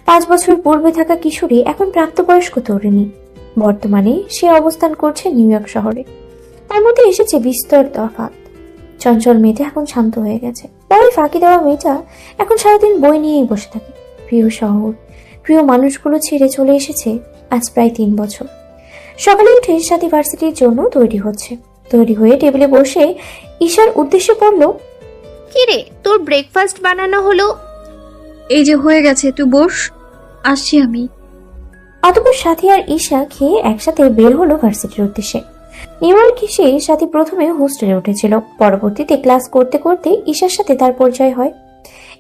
পাঁচ বছর পূর্বে থাকা কিশোরী এখন প্রাপ্তবয়স্ক তরুণী। বর্তমানে সে অবস্থান করছে নিউ ইয়র্ক শহরে। তার মধ্যে এসেছে বিস্তর তফাৎ। চঞ্চল মেয়েটা এখন শান্ত হয়ে গেছে। পরে ফাঁকি দেওয়া মেয়েটা এখন সারাদিন বই নিয়েই বসে থাকে। প্রিয় শহর, প্রিয় মানুষগুলো ছেড়ে চলে এসেছে আজ প্রায় 3 বছর। সকালে উঠে সাথী ভার্সিটির জন্য তৈরি হচ্ছে। তৈরি হয়ে টেবিলে বসে ঈশার উদ্দেশ্যে বলল, কিরে, তোর ব্রেকফাস্ট বানানো হলো? এই যে হয়ে গেছে, তুই বস, আসছি আমি। অতঃপর সাথী আর ঈশা খেয়ে একসাথে বের হলো ভার্সিটির উদ্দেশ্যে। নিউ ইয়র্ক এসে সাথী প্রথমে হোস্টেলে উঠেছিল। পরবর্তীতে ক্লাস করতে করতে ঈশার সাথে তার পরিচয় হয়।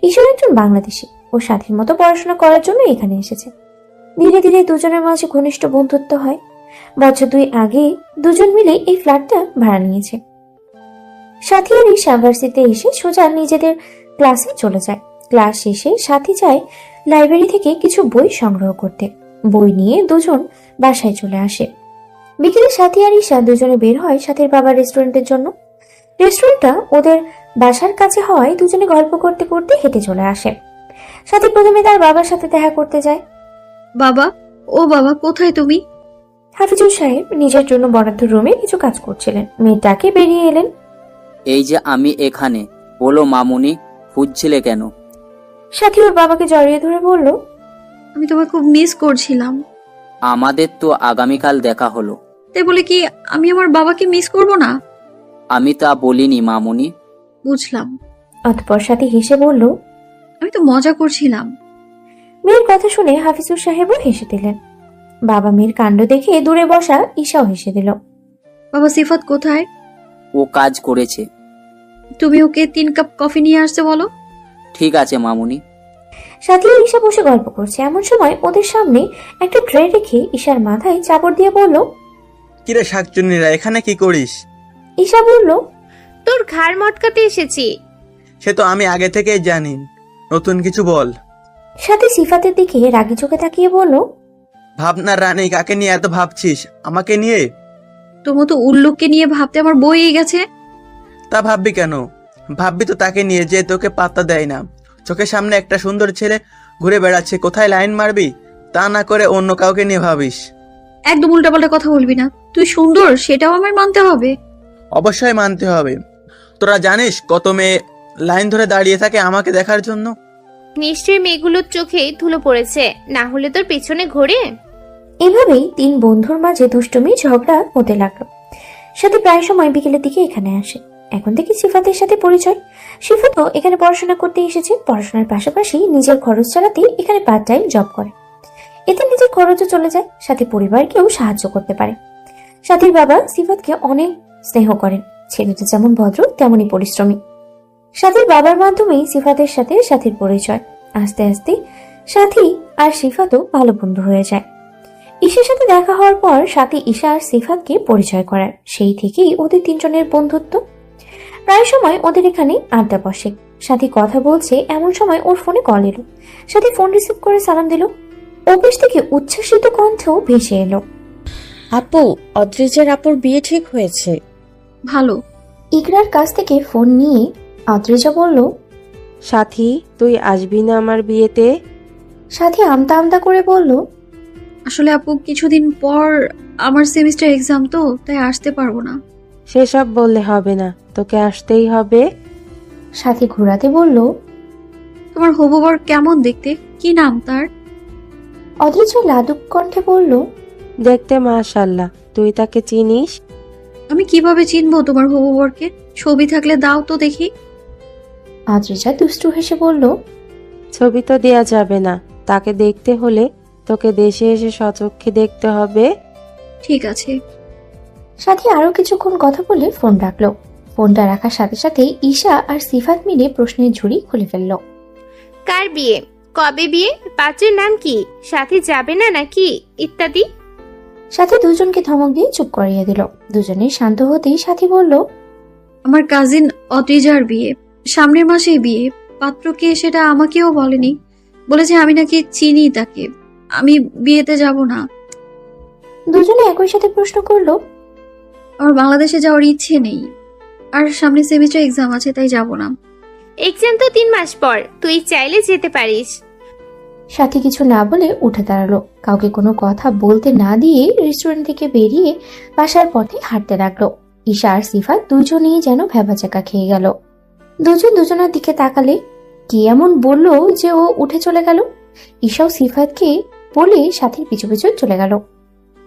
ঈশা একজন বাংলাদেশী ও সাথীর মতো পড়াশোনা করার জন্য এখানে এসেছে। ধীরে ধীরে দুজনের মাঝে ঘনিষ্ঠ বন্ধুত্ব হয়। বছর 2 আগে দুজন মিলে এই ফ্ল্যাটটা ভাড়া নিয়েছে। সাথী আর ঈশা ভার্সিটিতে এসে সোজা নিজেদের ক্লাসে চলে যায়। ক্লাস শেষে সাথী যায় লাইব্রেরি থেকে কিছু বই সংগ্রহ করতে। বই নিয়ে দুজন বাসায় চলে আসে। বিকেলে সাথী আর ঈশা দুজনে বের হয় সাথীর বাবার রেস্টুরেন্টের জন্য। রেস্টুরেন্টটা ওদের বাসার কাছে হওয়ায় দুজনে গল্প করতে করতে হেঁটে চলে আসে। সাথী প্রথমে তার বাবার সাথে দেখা করতে যায়। বাবা, ও বাবা, কোথায় তুমি? হাফিজুর সাহেব নিজের জন্য বরাদ্দ রুমে কিছু কাজ করছিলেন। মেয়েটাকে বেরিয়ে এলেন। এই যে আমি এখানে। বলো মামুনি, খুঁজছিলে কেন? সাথী ওর বাবাকে জড়িয়ে ধরে বলল, আমি তোমাকে খুব মিস করছিলাম। আমাদের তো আগামীকাল দেখা হলো। তাই বলে কি আমি আমার বাবাকে মিস করব না? আমি তা বলিনি মামুনি। বুঝলাম। অতঃপর সাথী হেসে বলল, আমি তো মজা করছিলাম। মেয়ের কথা শুনে হাফিজুর সাহেবও হেসে দিলেন। বাবা মেয়ের কাণ্ড দেখে দূরে বসা ঈশাও হেসে দিল। বাবা, সিফাত কোথায়? ও কাজ করেছে। তুমি ওকে 3 কাপ কফি নিয়ে আসতে বলো। ঠিক আছে মামুনি। সাথী আর ঈশা বসে গল্প করছে। এমন সময় ওদের সামনে একটা ট্রে রেখে ঈশার মাথায় চাপড় দিয়ে বলল, কিরে শাকচুন্নিরা, এখানে কি করিস? ঈশা বলল, তোর ঘাড় মটকাতে এসেছি। সে তো আমি আগে থেকেই জানি। নতুন কিছু বল। সাথী সিফাতের দিকে রাগী চোখে তাকিয়ে বলল, ভাবনার রানী, কাকে নিয়ে এত ভাবছিস? আমাকে নিয়ে? তোর মতো উল্লুককে নিয়ে ভাবতে আমার বই গেছে। তা ভাববি কেন? ভাববি তো তাকে নিয়ে যে তোকে পাত্তা দেয় না। চোখের সামনে একটা সুন্দর ছেলে ঘুরে বেড়াচ্ছে, কোথায় লাইন মারবি? তা না করে অন্য কাউকে নিয়ে ভাবিস। একদম উল্টাপাল্টা কথা বলবি না। তুই সুন্দর, সেটাও আমার মানতে হবে। অবশ্যই মানতে হবে। তোরা জানিস কত মেয়ে লাইন ধরে দাঁড়িয়ে থাকে আমাকে দেখার জন্য? নিশ্চয়ই মেয়েগুলোর চোখে ধুলো পড়েছে, না হলে তোর পেছনে ঘোরে। এভাবেই 3 বন্ধুর মাঝে দুষ্টুমি ঝগড়া হতে লাগলো। সাথী প্রায় সময় বিকেলের দিকে এখানে আসে। এখন থেকে সিফাতের সাথে পরিচয়। সিফাতও এখানে পড়াশোনা করতে এসেছে। পড়াশোনার পাশাপাশি নিজের খরচ চালাতে এখানে পার্ট টাইম জব করে। এতে নিজের খরচও চলে যায়, সাথে পরিবারকেও সাহায্য করতে পারে। সাথীর বাবা সিফাতকে অনেক স্নেহ করেন। ছেলেটা যেমন ভদ্র তেমনই পরিশ্রমী। সাথীর বাবার মাধ্যমেই সিফাতের সাথে সাথীর পরিচয়। আস্তে আস্তে সাথী আর সিফাতও ভালো বন্ধু হয়ে যায়। ঈশার সাথে দেখা হওয়ার পর সাথী ঈশা আর সিফাতকে পরিচয় করায়। সেই থেকেই ওদের 3 জনের বন্ধুত্ব। প্রায় সময় ওদের এখানে আড্ডা বসে। সাথী কথা বলছে এমন সময় ওর ফোনে কল এলো। সাথী ফোন রিসিভ করে সালাম দিল। অফিস থেকে উচ্ছ্বাসিত কণ্ঠেও ভেসে এলো, আপু, অদ্রিজার আপুর বিয়ে ঠিক হয়েছে। ভালো। ইকরার কাছ থেকে ফোন নিয়ে অদ্রিজা বলল, সাথী, তুই আসবি না আমার বিয়েতে? সাথী আমতা আমতা করে বলল, আসলে আপু, কিছুদিন পর আমার সেমিস্টার এক্সাম, তো তাই আসতে পারবো না। সেসব বললে হবে না, তোকে আসতেই হবে। সাথী ঘোরাতে বলল, তোমার হবু বর কেমন দেখতে? কি নাম তার? অদ্রিজা লাদুক কণ্ঠে বলল, দেখতে মাশাআল্লাহ। তুই তাকে চিনিস? আমি কিভাবে চিনবো তোমার হবু বরকে? ছবি থাকলে দাও তো দেখি। অদ্রিজা দুষ্টু হেসে বলল, ছবি তো দেয়া যাবে না, তাকে দেখতে হলে তোকে দেশে এসে সচক্ষে দেখতে হবে। ঠিক আছে। সাথী আরো কিছুক্ষণ কথা বলে ফোন রাখলো। ফোনটা রাখার সাথে সাথে ঈশা আর সিফাত মিলে প্রশ্নের ঝুড়ি খুলে ফেললো। কার বিয়ে? কবে বিয়ে? পাত্রের নাম কি? সাথে যাবে না নাকি? ইত্যাদি। সাথী দুজনকে ধমক দিয়ে চুপ করিয়ে দিল। দুজনে শান্ত হতেই সাথী বলল, আমার কাজিন অদ্রিজার বিয়ে, সামনের মাসেই বিয়ে। পাত্রকে সেটা আমাকেও বলেনি। বলেছে আমি নাকি চিনি তাকে। আমি বিয়েতে যাব না। দুজনে একই সাথে প্রশ্ন করলো, আমার বাংলাদেশে যাওয়ার ইচ্ছে নেই। আর সামনে সেমিস্টার এক্সাম আছে, তাই যাব না। এক্সাম তো 3 মাস পর, তুই চাইলে যেতে পারিস। সাথী কিছু না বলে উঠে দাঁড়ালো। কাউকে কোনো কথা বলতে না দিয়ে রেস্টুরেন্ট থেকে বেরিয়ে বাসার পথে হাঁটতে লাগলো। ঈশা আর সিফাত দুজনেই যেন ভ্যাবাচাকা খেয়ে গেল। দুজন দুজনের দিকে তাকালে কি এমন বললো যে ও উঠে চলে গেল। ঈশাও সিফাতকে বলে সাথীর পিছু পিছু চলে গেল।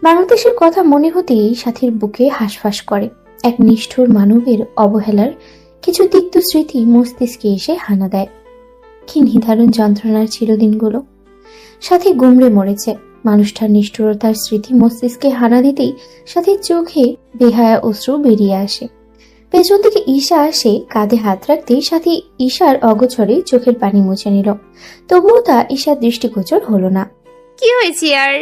বাংলাদেশের কথা মনে হতেই সাথীর বুকে হাঁসফাঁস করে। এক নিষ্ঠুর মানবের অবহেলার কিছু তিক্ত স্মৃতি মস্তিষ্কে এসে হানা দেয়। কি নিদারুণ যন্ত্রণার ছিল দিনগুলো। সাথী গুমড়ে মরেছে। মানুষটার নিষ্ঠুরতার স্মৃতি মস্তিষ্কে হানা দিতেই সাথীর চোখে বেহায়া অশ্রু বেরিয়ে আসে। পেছন থেকে ঈশা আসে কাঁধে হাত রাখতেই সাথী ঈশার অগোচরে চোখের পানি মুছে নিল। তবুও তা ঈশার দৃষ্টিগোচর হলো না। কি হয়েছে আর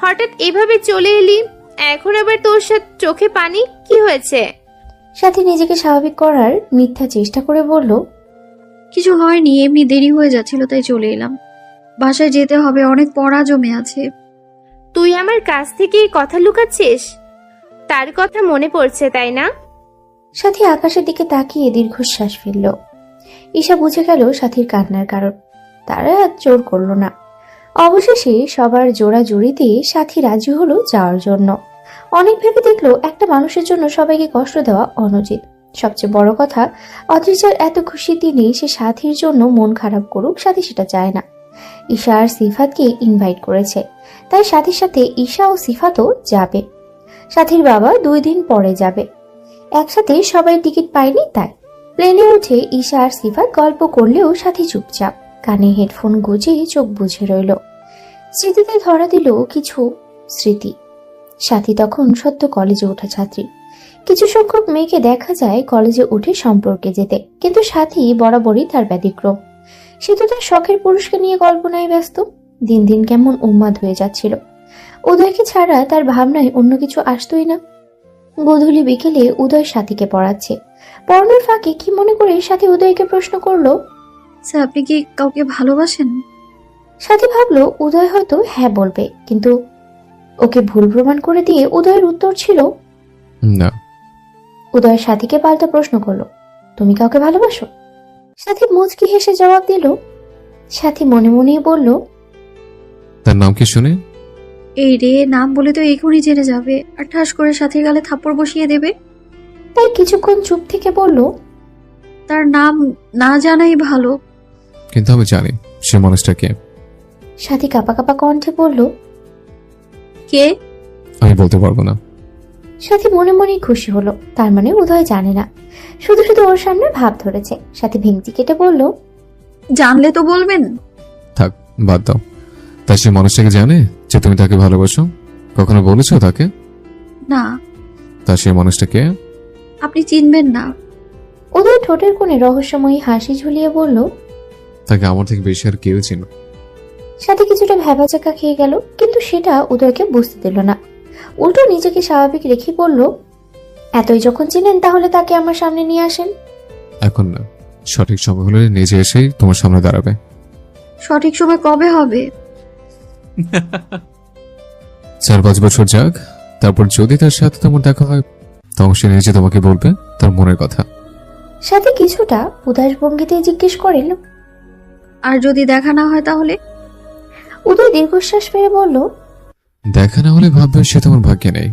হঠাৎ এভাবে চলে এলি? এখন আবার তোর সাথে চোখে পানি, কি হয়েছে? সাথী নিজেকে স্বাভাবিক করার মিথ্যা চেষ্টা করে বলল, কিছু হয়নি, এমনি দেরি হয়ে যাচ্ছিল তাই চলে এলাম। বাসায় যেতে হবে, অনেক পড়া জমে আছে। তুই আমার কাছ থেকে এই কথা লুকাচ্ছিস? তার কথা মনে পড়ছে তাই না? সাথী আকাশের দিকে তাকিয়ে দীর্ঘশ্বাস ফেলল। ঈশা বুঝে গেল সাথীর কান্নার কারণ। তারা আর জোর করলো না। অবশেষে সবার জোড়া জুড়িতে সাথী রাজি হলো যাওয়ার জন্য। অনেক ভেবে দেখলো একটা মানুষের জন্য সবাইকে কষ্ট দেওয়া অনুচিত। সবচেয়ে বড় কথা, অত্রিজার এত খুশি দিনে সে সাথীর জন্য মন খারাপ করুক, সাথী সেটা চায় না। ঈশা আর সিফাতকে ইনভাইট করেছে, তাই সাথীর সাথে ঈশা ও সিফাতও যাবে। সাথীর বাবা 2 দিন পরে যাবে। একসাথে সবাই টিকিট পায়নি, তাই প্লেনে উঠে ঈশা আর সিফাত গল্প করলেও সাথী চুপচাপ কানে হেডফোন গুজে চোখ বুঝে রইল। স্মৃতিতে ধরা দিল কিছু স্মৃতি। সাথী তখন সদ্য কলেজে ওঠা ছাত্রী। কিছু সংখ্যক মেয়েকে দেখা যায় কলেজে উঠে সম্পর্কে যেতে, কিন্তু সাথী বরাবরই তার ব্যতিক্রম। সে তো তার শখের পুরুষকে নিয়ে কল্পনায় ব্যস্ত। দিন দিন কেমন উন্মাদ হয়ে যাচ্ছিল। উদয়কে ছাড়া তার ভাবনায় অন্য কিছু আসতোই না। গোধূলি বিকেলে উদয় সাথীকে পড়াচ্ছে। পড়ানোর ফাঁকে কি মনে করে সাথী উদয়কে প্রশ্ন করলো, স্যার, আপনি কি কাউকে ভালোবাসেন? সাথী ভাবলো উদয় হয়তো হ্যাঁ বলবে, কিন্তু ওকে ভুল প্রমাণ করে দিয়ে উদয়ের উত্তর ছিল না। উদয়ের সাথীকে পাল্টা প্রশ্ন করলো, তুমি কাউকে ভালোবাসো? সাথী মুচকি হেসে জবাব দিল। সাথী মনে মনেই বলল, তার নাম কি শুনে? এই রে, নাম বলে তো এখনই জেনে যাবে আর ঠাস করে সাথীর গালে থাপ্পড় বসিয়ে দেবে। তাই কিছুক্ষণ চুপ থেকে বলল, তার নাম না জানাই ভালো। কিন্তু আমি জানি সে মানুষটা কে। সাথী কাঁপা কাঁপা কণ্ঠে বলল, কে? আমি বলতে পারবো না। সাথী মনে মনেই খুশি হলো, তার মানে উদয় জানে না, শুধু শুধু ওর সামনে ভাব ধরেছে। সাথী ভেঙচি কেটে বলল, জানলে তো বলবেন। থাক, বাদ দাও। তা সে মানুষটাকে জানে যে তুমি তাকে ভালোবাসো? কখনো বলেছো তাকে? না। তা সে মানুষটা কে? আপনি চিনবেন না। উদয় ঠোঁটের কোণে রহস্যময়ী হাসি ঝুলিয়ে বলল। তাকে আমার থেকে বেশি আর কেউ চিনো? সাথে কিছুটা ভ্যাবাচাকা খেয়ে গেল, কিন্তু সেটা উদয়কে বুঝতে দিল না। উল্টো নিজেকে স্বাভাবিক রেখে বলল, এতই যখন চিনেন তাহলে তাকে আমার সামনে নিয়ে আসেন। এখন না, সঠিক সময় হলে নিজে এসেই তোমার সামনে দাঁড়াবে। সঠিক সময় কবে হবে? 4-5 বছর যাক, তারপর যদি তার সাথে তোমার দেখা হয় তখন সে নিজে তোমাকে বলবে তার মনের কথা। সাথে কিছুটা উদাস ভঙ্গিতে জিজ্ঞেস করেন, আর যদি দেখা না হয় তাহলে? উদয় দীর্ঘশ্বাস ফেলে বলল, দেখা না হলে ভাববে সে তোমার ভাগ্যে নেই।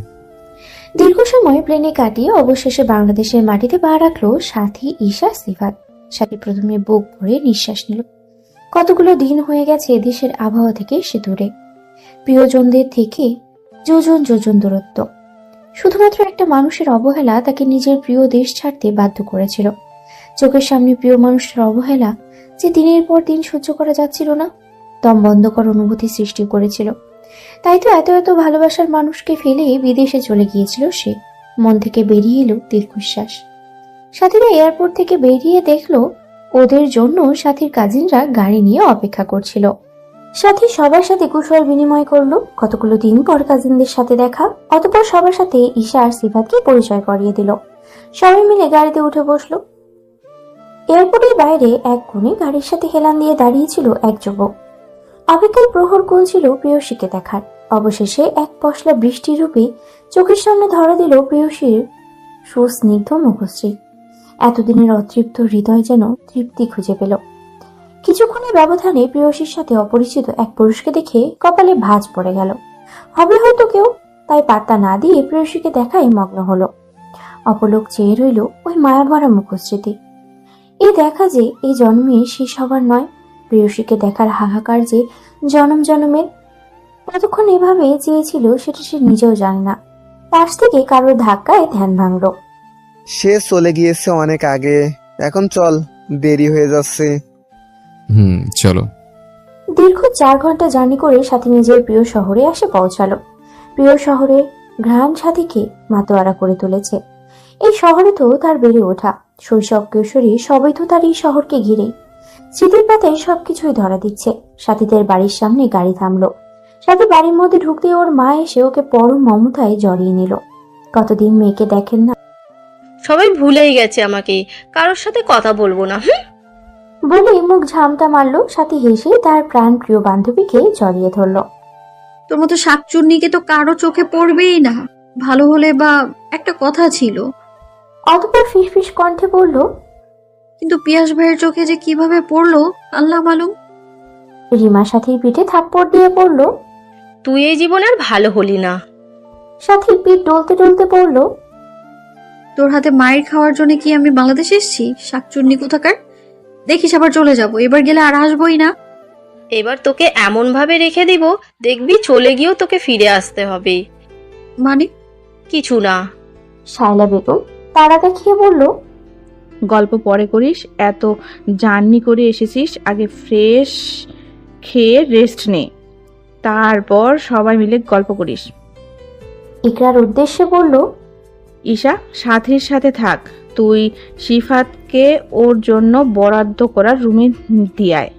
দীর্ঘ সময় প্লেনে কাটিয়ে অবশেষে বাংলাদেশের মাটিতে পা রাখলো সাথী, ঈশা, সিফাত। সাথী প্রথমে বুক ভরে নিঃশ্বাস নিল। কতগুলো দিন হয়ে গেছে দেশের আবহাওয়া থেকে সে দূরে, প্রিয়জনদের থেকে যোজন যোজন দূরত্ব। শুধুমাত্র একটা মানুষের অবহেলা তাকে নিজের প্রিয় দেশ ছাড়তে বাধ্য করেছিল। চোখের সামনে প্রিয় মানুষের অবহেলা যে দিনের পর দিন সহ্য করা যাচ্ছিল না, দম বন্ধকর অনুভূতি সৃষ্টি করেছিল। তাই তো এত এত ভালোবাসার মানুষকে ফেলে বিদেশে চলে গিয়েছিল সে। মন থেকে বেরিয়ে এলো দীর্ঘশ্বাস। সাথীরা এয়ারপোর্ট থেকে বেরিয়ে দেখলো ওদের জন্য সাথীর কাজিনরা গাড়ি নিয়ে অপেক্ষা করছিল। সাথী সবার সাথে কুশল বিনিময় করলো। কতগুলো দিন পর কাজিনদের সাথে দেখা, অতঃপর সবার সাথে ঈশা আর সিফাতকে পরিচয় করিয়ে দিল। সবাই মিলে গাড়িতে উঠে বসলো। এয়ারপোর্টের বাইরে এক কোণে গাড়ির সাথে হেলান দিয়ে দাঁড়িয়েছিল এক যুবক। অপেক্ষার প্রহর গুনছিল প্রেয়সীকে দেখার। অবশেষে এক পশলা বৃষ্টি রূপে চোখের সামনে ধরা দিল প্রেয়সীর সুস্নিগ্ধ মুখশ্রী। এতদিনের অতৃপ্ত হৃদয় যেন তৃপ্তি খুঁজে পেল। কিছুক্ষণের ব্যবধানে প্রেয়সীর সাথে অপরিচিত এক পুরুষকে দেখে কপালে ভাঁজ পড়ে গেল। হবে হয়তো কেউ, তাই পাত্তা না দিয়ে প্রেয়সীকে দেখাই মগ্ন হলো। অপলোক চেয়ে রইল ওই মায়াভরা মুখশ্রীতে। এই দেখা যে এই জন্মে শেষ হবার নয়, প্রেয়সীকে দেখার হাহাকার যে জনম জনমের। কতক্ষণ এভাবে চেয়েছিল সেটা সে নিজেও জানে না। পাশ থেকে কারোর ধাক্কায় ধ্যান ভাঙল। সে চলে গিয়েছে অনেক আগে, এখন চল, দেরি হয়ে যাচ্ছে। চলো। দীর্ঘ 4 ঘন্টা জার্নি করে সাথী নিজের প্রিয় শহরে এসে পৌঁছালো। প্রিয় শহরের ঘ্রাণ সাথীকে মাতোয়ারা করে তুলেছে। এই শহরে তো তার বেড়ে ওঠা, শৈশব কৈশোরী সবই তো তার এই শহরকে ঘিরে। স্মৃতির পাতায় সবকিছুই ধরা দিচ্ছে। সাথীদের বাড়ির সামনে গাড়ি থামলো। সাথী বাড়ির মধ্যে ঢুকতে ওর মা এসে ওকে পরম মমতায় জড়িয়ে নিল। কতদিন মেয়েকে দেখেন না, সবাই ভুলেই গেছে আমাকে, কারোর সাথে কথা বলবো না। বলে মুখ ঝামটা মারলো। সাথী হেসে তার প্রাণ প্রিয় বান্ধবীকে জড়িয়ে ধরলো। তোর মতো শাকচুন্নিকে তো কারো চোখে পড়বেই না। ভালো হলে বা একটা কথা ছিল, অতঃপর ফিসফিস কণ্ঠে বলল, কিন্তু পিয়াস ভাইয়ের চোখে যে কিভাবে পড়লো আল্লাহ মালুম। রিমা সাথীর পিঠে থাপ্পড় দিয়ে পড়ল। তুই এই জীবন আর ভালো হলি না। সাথী পিঠ ডলতে ডলতে পড়ল, তোর হাতে মায়ের খাওয়ার জন্য কি আমি বাংলাদেশে এসেছি? শাকচুন্নি কোথাকার। দেখিস আবার চলে যাব, এবার গেলে আর আসবোই না। এবার তোকে এমন ভাবে রেখে দিব, দেখবি চলে গিয়েও তোকে ফিরে আসতে হবে। মানে? কিছু না। শায়লা বেগম তারা দেখিয়ে বলল, গল্প পরে করিস, এত জার্নি করে এসেছিস, আগে ফ্রেশ খেয়ে রেস্ট নে, তারপর সবাই মিলে গল্প করিস। ইকরার উদ্দেশ্যে বলল, ঈশা সাথীর সাথে থাক, তুই সিফাতকে ওর জন্য বরাদ্দ করা রুমে দিয়ে আয়।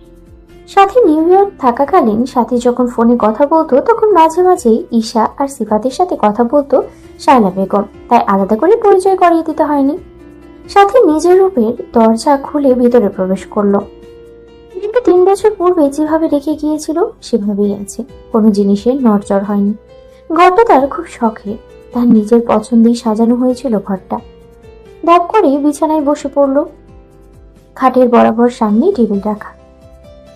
সাথী নিউ ইয়র্ক থাকাকালীন সাথী যখন ফোনে কথা বলতো তখন মাঝে মাঝে ঈশা আর সিফাতের সাথে কথা বলতো শায়লা বেগম, তাই আলাদা করে পরিচয় করিয়ে দিতে হয়নি। সাথী নিজের রূপের দরজা খুলে ভিতরে প্রবেশ করলো। 3 বছর পূর্বে যেভাবে রেখে গিয়েছিল সেভাবেই আছে, কোনো জিনিসের নড়চড় হয়নি। ঘরটা তার খুব শখের, তার নিজের পছন্দেই সাজানো হয়েছিল ঘরটা। দাব করে বিছানায় বসে পড়লো। খাটের বরাবর সামনে টেবিল রাখা।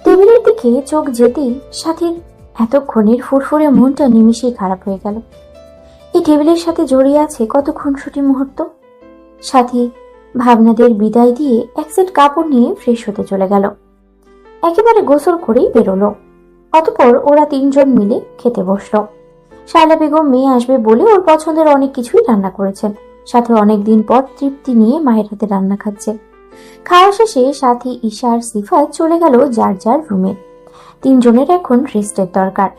টেবিলের দিকে চোখ যেতেই সাথীর এতক্ষণের ফুরফুরে মনটা নিমিষেই খারাপ হয়ে গেল। এই টেবিলের সাথে জড়িয়ে আছে কত খুনসুটি মুহূর্ত। সাথী ভাবনাদের বিদায় দিয়ে এক সেট কাপড় নিয়ে ফ্রেশ হতে চলে গেল। একেবারে গোসল করেই বেরোলো। অতঃপর ওরা 3 জন মিলে খেতে বসলো। শায়লা বেগম মেয়ে আসবে বলে ওর পছন্দের অনেক কিছুই রান্না করেছেন। সাথে অনেকদিন পর তৃপ্তি নিয়ে মায়ের হাতে রান্না খাচ্ছে। খাওয়া শেষে সাথী ঈশা আর সিফাত চলে গেল যার যার রুমে। 3 জনের এখন রেস্টের দরকার।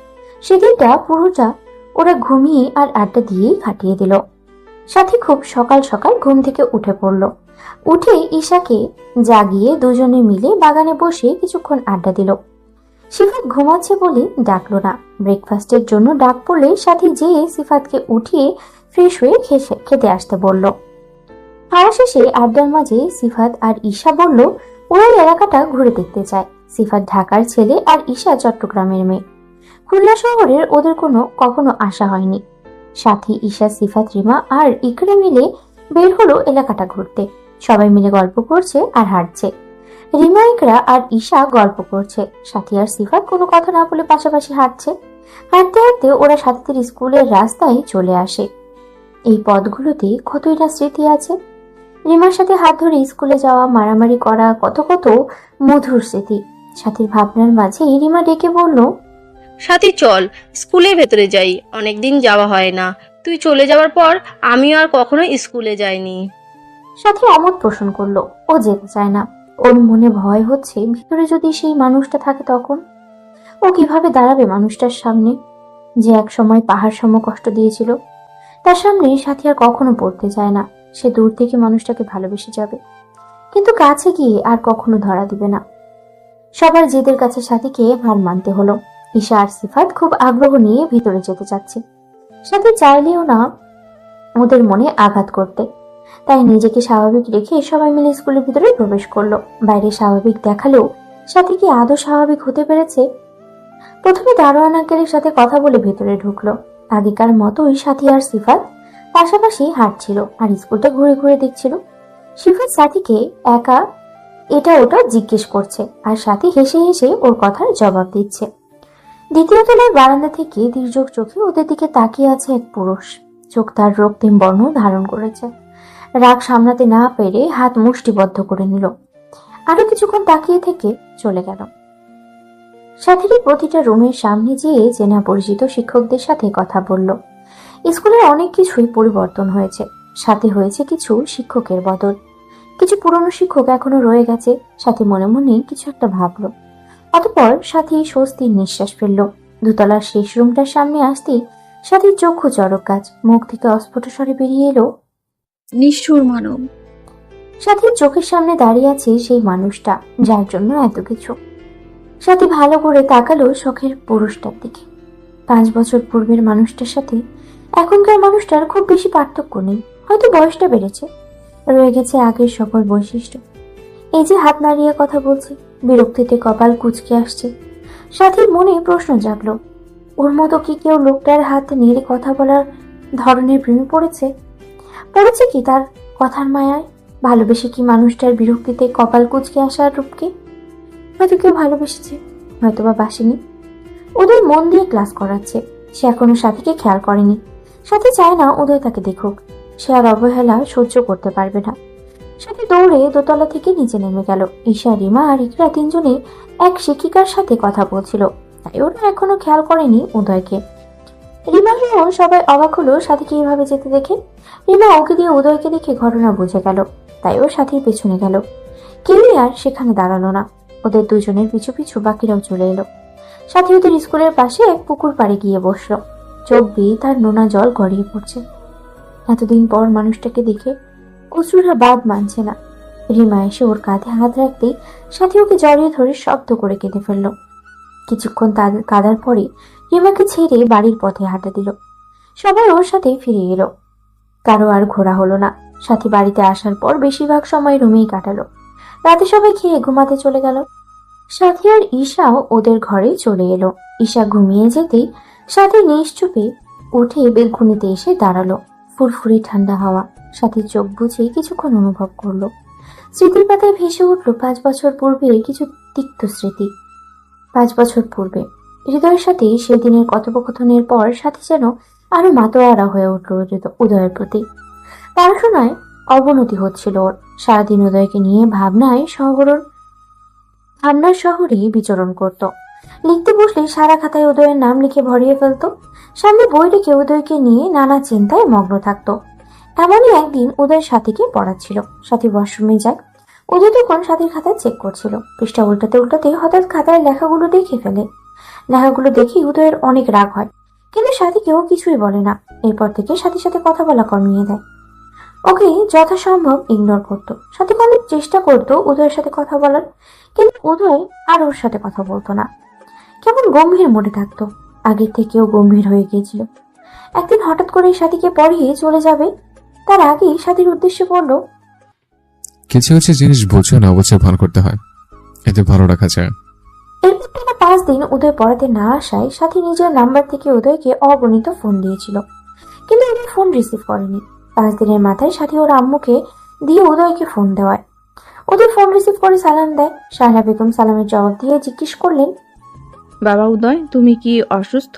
সেদিনটা পুরোটা ওরা ঘুমিয়ে আর আড্ডা দিয়েই কাটিয়ে দিল। সাথী খুব সকাল সকাল ঘুম থেকে উঠে পড়ল। উঠে ঈশাকে জাগিয়ে দুজনে মিলে বাগানে বসে কিছুক্ষণ আড্ডা দিল। সিফাত ঘুমাচ্ছে বলে ডাকলো না। ব্রেকফাস্টের জন্য ডাক পড়লে সাথী যেয়ে সিফাতকে উঠিয়ে ফ্রেশ হয়ে খেতে আসতে বলল। খাওয়া শেষে আড্ডার মাঝে সিফাত আর ঈশা বলল ওরা এলাকাটা ঘুরে দেখতে চায়। সিফাত ঢাকার ছেলে আর ঈশা চট্টগ্রামের মেয়ে। খুলনা শহরের ওদের কখনো আসা হয়নি। সাথী ঈশা সিফাত রিমা আর ইকরা মিলে বের হলো এলাকাটা ঘুরতে। সবাই মিলে গল্প করছে আর হাঁটছে। রিমা ইকরা আর ঈশা গল্প করছে, সাথী আর সিফাত কোনো কথা না বলে পাশাপাশি হাঁটছে। হাঁটতে হাঁটতে ওরা সাথীদের স্কুলের রাস্তায় চলে আসে। এই পথগুলোতে কতই না স্মৃতি আছে। রিমার সাথে হাত ধরে স্কুলে যাওয়া, মারামারি করা, কত কত মধুর স্মৃতি। সাথীর ভাবনার মাঝে রিমা ডেকে বলল, সাথী চল, স্কুলের ভেতরে যাই, অনেকদিন যাওয়া হয় না। তুই চলে যাওয়ার পর আমিও আর কখনো স্কুলে যাইনি। সাথী অমত পোষণ করলো, ও যেতে চায় না। ওর মনে ভয় হচ্ছে ভিতরে যদি সেই মানুষটা থাকে তখন ও কিভাবে দাঁড়াবে মানুষটার সামনে, যে এক সময় পাহাড় সম কষ্ট দিয়েছিল। তার সামনে সাথী আর কখনো পড়তে চায় না। সে দূর থেকে মানুষটাকে ভালোবেসে যাবে, কিন্তু কাছে গিয়ে আর কখনো ধরা দিবে না। সবার জেদের কাছে সাথীকে হার মানতে হলো। ঈশা আর সিফাত খুব আগ্রহ নিয়ে ভিতরে যেতে চাচ্ছে। সাথী চাইলেও না ওদের মনে আঘাত করতে, তাই নিজেকে স্বাভাবিক রেখে সবাই মিলে স্কুলের ভিতরে প্রবেশ করলো। বাইরে স্বাভাবিক দেখালেও সাথী কি আদৌ স্বাভাবিক হতে পেরেছে? প্রথমে দারোয়ান আঙ্কেলের সাথে কথা বলে ভেতরে ঢুকলো। আগেকার মতোই সাথী আর সিফাত পাশাপাশি হাঁটছিল আর স্কুলটা ঘুরে ঘুরে দেখছিল। শিফাত সাথীকে একা এটা ওটা জিজ্ঞেস করছে আর সাথী হেসে হেসে ওর কথার জবাব দিচ্ছে। দ্বিতীয় তলার বারান্দা থেকে দীর্ঘ চোখে ওদের দিকে তাকিয়ে আছে এক পুরুষ। চোখ তার রক্তিম বর্ণ ধারণ করেছে। রাগ সামলাতে না পেরে হাত মুষ্টিবদ্ধ করে নিল। আরো কিছুক্ষণ তাকিয়ে থেকে চলে গেল। সাথীর প্রতিটা রুমের সামনে যেয়ে চেনা পরিচিত শিক্ষকদের সাথে কথা বলল। স্কুলের অনেক কিছুই পরিবর্তন হয়েছে, সাথে হয়েছে কিছু শিক্ষকের বদল। কিছু পুরনো শিক্ষক এখনো রয়ে গেছে। সাথী মনে মনে কিছু একটা ভাবলো। অতঃপর সাথী স্বস্তির নিঃশ্বাস ফেলল। দোতলার শেষ রুমটার সামনে আসতেই সাথীর চক্ষু চড়ক গাছ, মুখ থেকে অস্ফুট স্বরে বেরিয়ে এলো, নিষ্ঠুর মানব। সাথীর চোখের সামনে দাঁড়িয়ে আছে সেই মানুষটা যার জন্য এত কিছু। সাথী ভালো করে তাকালো শখের পুরুষটার দিকে। 5 বছর পূর্বের মানুষটার সাথে এখনকার মানুষটার খুব বেশি পার্থক্য নেই, হয়তো বয়সটা বেড়েছে, রয়ে গেছে আগের সকল বৈশিষ্ট্য। এই যে হাত নাড়িয়ে কথা বলছে, বিরক্তিতে কপাল কুঁচকে আসছে। সাথীর মনে প্রশ্ন জাগলো, ওর মতো কি কেউ লোকটার হাত নেড়ে কথা বলার ধরনের প্রেমে পড়েছে কি তার কথার মায়ায়? ভালোবেসে কি মানুষটার বিরক্তিতে কপাল কুঁচকে আসার রূপকে? হয়তো কেউ ভালোবেসেছে, হয়তো বা বাসেনি। ওদের মন দিয়ে ক্লাস করাচ্ছে, সে এখনো সাথীকে খেয়াল করেনি। সাথী চায় না উদয় তাকে দেখুক, সে আর অবহেলা সহ্য করতে পারবে না। সাথী দৌড়ে দোতলা থেকে নিচে নেমে গেল। ঈশা, রিমা আর ইকরা তিনজনে এক শিক্ষিকার সাথে কথা বলছিল, তাই ওরা এখনো খেয়াল করেনি উদয়কে। রিমা সহ সবাই অবাক হলো সাথীকে এইভাবে যেতে দেখে। রিমা ওকে দিয়ে উদয়কে দেখে ঘটনা বুঝে গেল, তাই ও সাথীর পেছনে গেল। কেউই আর সেখানে দাঁড়ালো না। ওদের দুজনের পিছু পিছু বাকিরাও চলে এলো। সাথী ওদের স্কুলের পাশে এক পুকুর পাড়ে গিয়ে বসলো। চোখ বেয়ে তার নোনা জল গড়িয়ে পড়ছে। এতদিন পর মানুষটাকে দেখে অশ্রুরা বাদ মানছে না। রিমা এসে ওর কাঁধে হাত রাখতেই সাথী ওকে জড়িয়ে ধরে শব্দ করে কেঁদে ফেললো। কিছুক্ষণ তাদের কাঁদার পরে রিমাকে ছেড়ে বাড়ির পথে হাঁটা দিল। সবাই ওর সাথে ফিরে এলো। কারো আর ঘোরা হলো না। সাথী বাড়িতে আসার পর বেশিরভাগ সময় রুমেই কাটালো। রাতে সবাই খেয়ে ঘুমাতে চলে গেল। সাথী আর ঈশাও ওদের ঘরে চলে এলো। ঈশা ঘুমিয়ে যেতেই সাথী নিশ্চুপে উঠে বেলকুনিতে এসে দাঁড়ালো। ফুরফুরে ঠান্ডা হাওয়া সাথীর চোখ বুঝে কিছুক্ষণ অনুভব করলো। স্মৃতির পাতায় ভেসে উঠল 5 বছর পূর্বের কিছু তিক্ত স্মৃতি। 5 বছর পূর্বে হৃদয়ের সাথে সেদিনের কথোপকথনের পর সাথী যেন আরো মাতোয়ারা হয়ে উঠল উদয়ের প্রতি। পড়াশোনায় অবনতি হচ্ছিল ওর। সারাদিন উদয়কে নিয়ে ভাবনার শহরে বিচরণ করত। লিখতে বসলে সারা খাতায় উদয়ের নাম লিখে ভরিয়ে ফেলতো। সামনে বই রেখে উদয়কে নিয়ে নানা চিন্তায় মগ্ন থাকতো। এমনই একদিন উদয়ের সাথীকে পড়াচ্ছিল। সাথী ওয়াশরুমে যায়। উদয় তখন সাথীর খাতা চেক করছিল। পৃষ্ঠা উল্টাতে উল্টাতে হঠাৎ খাতার লেখাগুলো দেখে ফেলে। লেখাগুলো দেখে উদয়ের অনেক রাগ হয়, কিন্তু সাথী কেউ কিছুই বলে না। এরপর থেকে সাথীর সাথে কথা বলা কমিয়ে দেয়। ওকে যথাসম্ভব ইগনোর করতো। সাথী অনেক চেষ্টা করতো উদয়ের সাথে কথা বলার, কিন্তু উদয় আর ওর সাথে কথা বলতো না। কেমন গম্ভীর মনে থাকতো, আগের থেকেও গম্ভীর হয়ে গিয়েছিল। একদিন হঠাৎ করে সাথীকে পড়িয়ে চলে যাবে, তার আগেই সাথীর উদ্দেশ্যে বলল, কিছু কিছু জিনিস বুঝে না বুঝে ভান করতে হয়, এতে ভালো রাখা যায়। এরপর টানা 5 দিন উদয় পড়াতে না আসায় সাথী নিজের নাম্বার থেকে উদয়কে অগণিত ফোন দিয়েছিল, কিন্তু উদয় ফোন রিসিভ করেনি। 5 দিনের মাথায় সাথী ওর আম্মুকে দিয়ে উদয়কে ফোন দেওয়ায় উদয় ফোন রিসিভ করে সালাম দেয়। সাহরা বেগম সালামের জবাব দিয়ে জিজ্ঞেস করলেন, বাবা উদয়, তুমি কি অসুস্থ?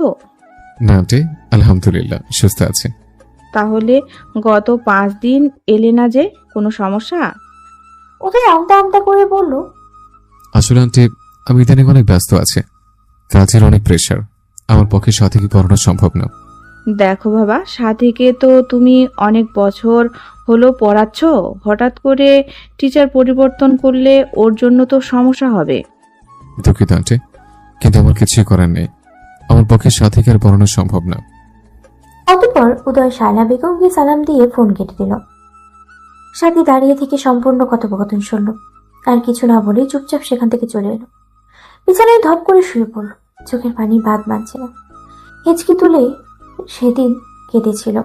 না আন্টি, আলহামদুলিল্লাহ সুস্থ আছি। তাহলে গত 5 দিন এলে না যে, কোনো সমস্যা? উদয় আমতা আমতা করে বলল, আসলে আন্টি, আমি ইদানিং অনেক ব্যস্ত আছি, কাজের অনেক প্রেশার, আমার পক্ষে সাথে কি পড়ানো সম্ভব না। দেখো বাবা, সাথীকে তো তুমি অনেক বছর হলো পড়াচ্ছ, হঠাৎ করে টিচার পরিবর্তন করলে ওর জন্য তো সমস্যা হবে। দুঃখিত আন্টি, কিন্তু আমার কিছুই করার নেই, আমার পক্ষে সাথীকে আর পড়ানো সম্ভব না। অতঃপর উদয় সাহরা বেগমকে সালাম দিয়ে ফোন কেটে দিল। সাথী দাঁড়িয়ে থেকে সম্পূর্ণ কথোপকথন শুনল, আর কিছু না বলে চুপচাপ সেখান থেকে চলে এলো। বিছানায় ধপ করে শুয়ে পড়ল। চোখের পানি বাদ মানছে না। হেঁচকি তুলে সেদিন কেঁদেছিল।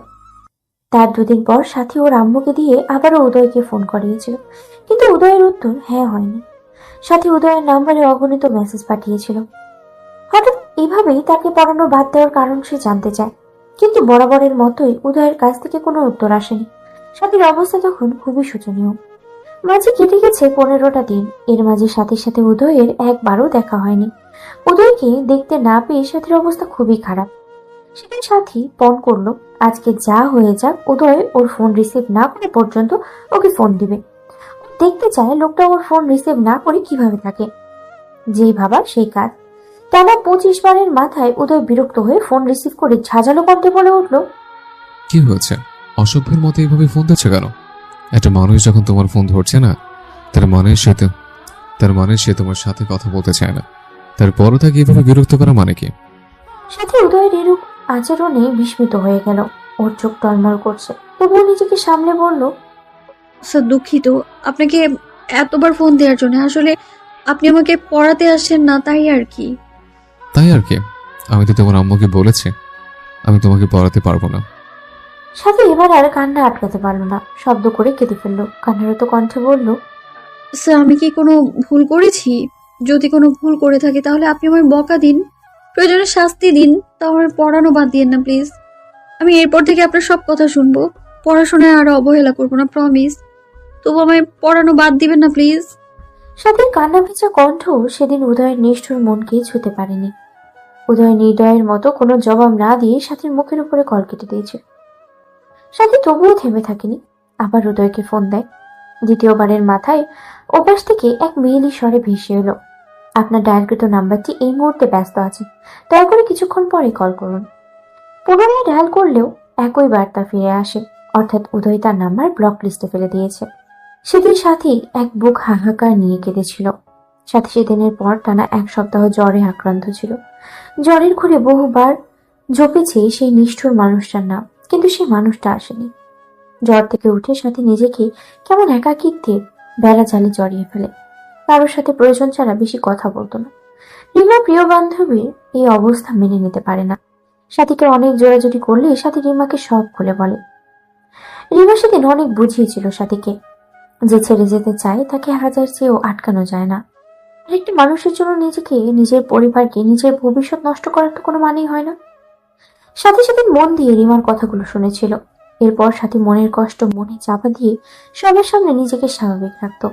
তার 2 দিন পর সাথী ওর আম্মুকে দিয়ে আবারও উদয়কে ফোন করিয়েছিল, কিন্তু উদয়ের উত্তর হ্যাঁ হয়নি। সাথী উদয়ের নাম্বারে অগণিত মেসেজ পাঠিয়েছিল। হঠাৎ এভাবেই তাকে পড়ানো বাদ দেওয়ার কারণ সে জানতে চায়, কিন্তু বরাবরের মতোই উদয়ের কাছ থেকে কোনো উত্তর আসেনি। সাথীর অবস্থা তখন খুবই শোচনীয়। মাঝে কেটে গেছে 15টা দিন। এর মাঝে সাথীর সাথে উদয়ের একবারও দেখা হয়নি। উদয়কে দেখতে না পেয়ে সাথীর অবস্থা খুবই খারাপ। সেদিন সাথী পণ করলো আজকে যা হয়ে যাক উদয় ওর ফোন রিসিভ না করে পর্যন্ত ওকে ফোন দিবে। দেখতে চায় লোকটা ওর ফোন রিসিভ না করে কিভাবে থাকে। যেই ভাবা সেই কাজ। টানা 25 বারের মাথায় উদয় বিরক্ত হয়ে ফোন রিসিভ করে ঝাঁঝালো কণ্ঠে বলে উঠল, কি হয়েছে? অসভ্যের মতো এইভাবে ফোন দিচ্ছে কেন? একটা মানুষ যখন তোমার ফোন ধরছে না, তার মানে সে তোমার সাথে কথা বলতে চায় না। তারপরও তাকে এইভাবে বিরক্ত করা মানে কি? সাথে উদয়ের এরূপ আচরণে বিস্মিত হয়ে গেল। ওর চোখ টলমল করছে, তবুও নিজেকে সামলে বলল, স্যার দুঃখিত আপনাকে এতবার ফোন দেওয়ার জন্য। আসলে আপনি আমাকে পড়াতে আসছেন না, তাই আর কি। তাই আর কি? আমি তো তোমার আম্মুকে বলেছি আমি তোমাকে পড়াতে পারবো না। সাথে এবার আর কান্না আটকাতে পারলো না, শব্দ করে কেঁদে ফেললো। কান্নারত কণ্ঠে বলল, স্যার আমি কি কোনো ভুল করেছি? যদি কোনো ভুল করে থাকি তাহলে আপনি আমায় বকা দিন, প্রয়োজনে শাস্তি দিন, তাহলে পড়ানো বাদ দিয়েন না প্লিজ। আমি এরপর থেকে আপনার সব কথা শুনবো, পড়াশোনায় আর অবহেলা করবো না, প্রমিস। তবু আমায় পড়ানো বাদ দিবেন না প্লিজ। সাথে কান্না ভেজা কণ্ঠ সেদিন উদয়ের নিষ্ঠুর মনকে ছুঁতে পারেনি। উদয় নির্দয়ের মতো কোনো জবাব না দিয়ে সাথীর মুখের উপরে কল কেটে দিয়েছে। সাথী তবুও থেমে থাকেনি, আবার উদয়কে ফোন দেয়। দ্বিতীয়বারের মাথায় ওপাশ থেকে এক মেয়েলি স্বরে ভেসে এলো, আপনার ডায়ালকৃত নাম্বারটি এই মুহূর্তে ব্যস্ত আছে, দয়া করে কিছুক্ষণ পরে কল করুন। পুনরায় ডায়াল করলেও একই বার্তা ফিরে আসে, অর্থাৎ উদয় তার নাম্বার ব্লক লিস্টে ফেলে দিয়েছে। সেদিন সাথী এক বুক হাহাকার নিয়ে কেঁদেছিল। সাথী সেদিনের পর টানা 1 সপ্তাহ জ্বরে আক্রান্ত ছিল। জ্বরের ঘুরে বহুবার জপেছে সেই নিষ্ঠুর মানুষটার নাম, কিন্তু সেই মানুষটা আসেনি। জ্বর থেকে উঠে সাথী নিজেকে কেমন একাকিত্বে বেলা জালে জড়িয়ে ফেলে। কারোর সাথে প্রয়োজন ছাড়া বেশি কথা বলতো না। রিমা প্রিয় বান্ধবীর এই অবস্থা মেনে নিতে পারে না। সাথীকে অনেক জোরাজুরি করলে সাথী রিমাকে সব খুলে বলে। রিমা সেদিন অনেক বুঝিয়েছিল সাথীকে, যে ছেড়ে যেতে চায় তাকে হাজার চেয়েও আটকানো যায় না। আরেকটা মানুষের জন্য নিজেকে, নিজের পরিবারকে, নিজের ভবিষ্যৎ নষ্ট করার তো কোনো মানেই হয় না। সাথী সেদিন মন দিয়ে রিমার কথাগুলো শুনেছিল। এরপর সাথী মনের কষ্ট মনে চাপা দিয়ে সবার সামনে নিজেকে স্বাভাবিক রাখত।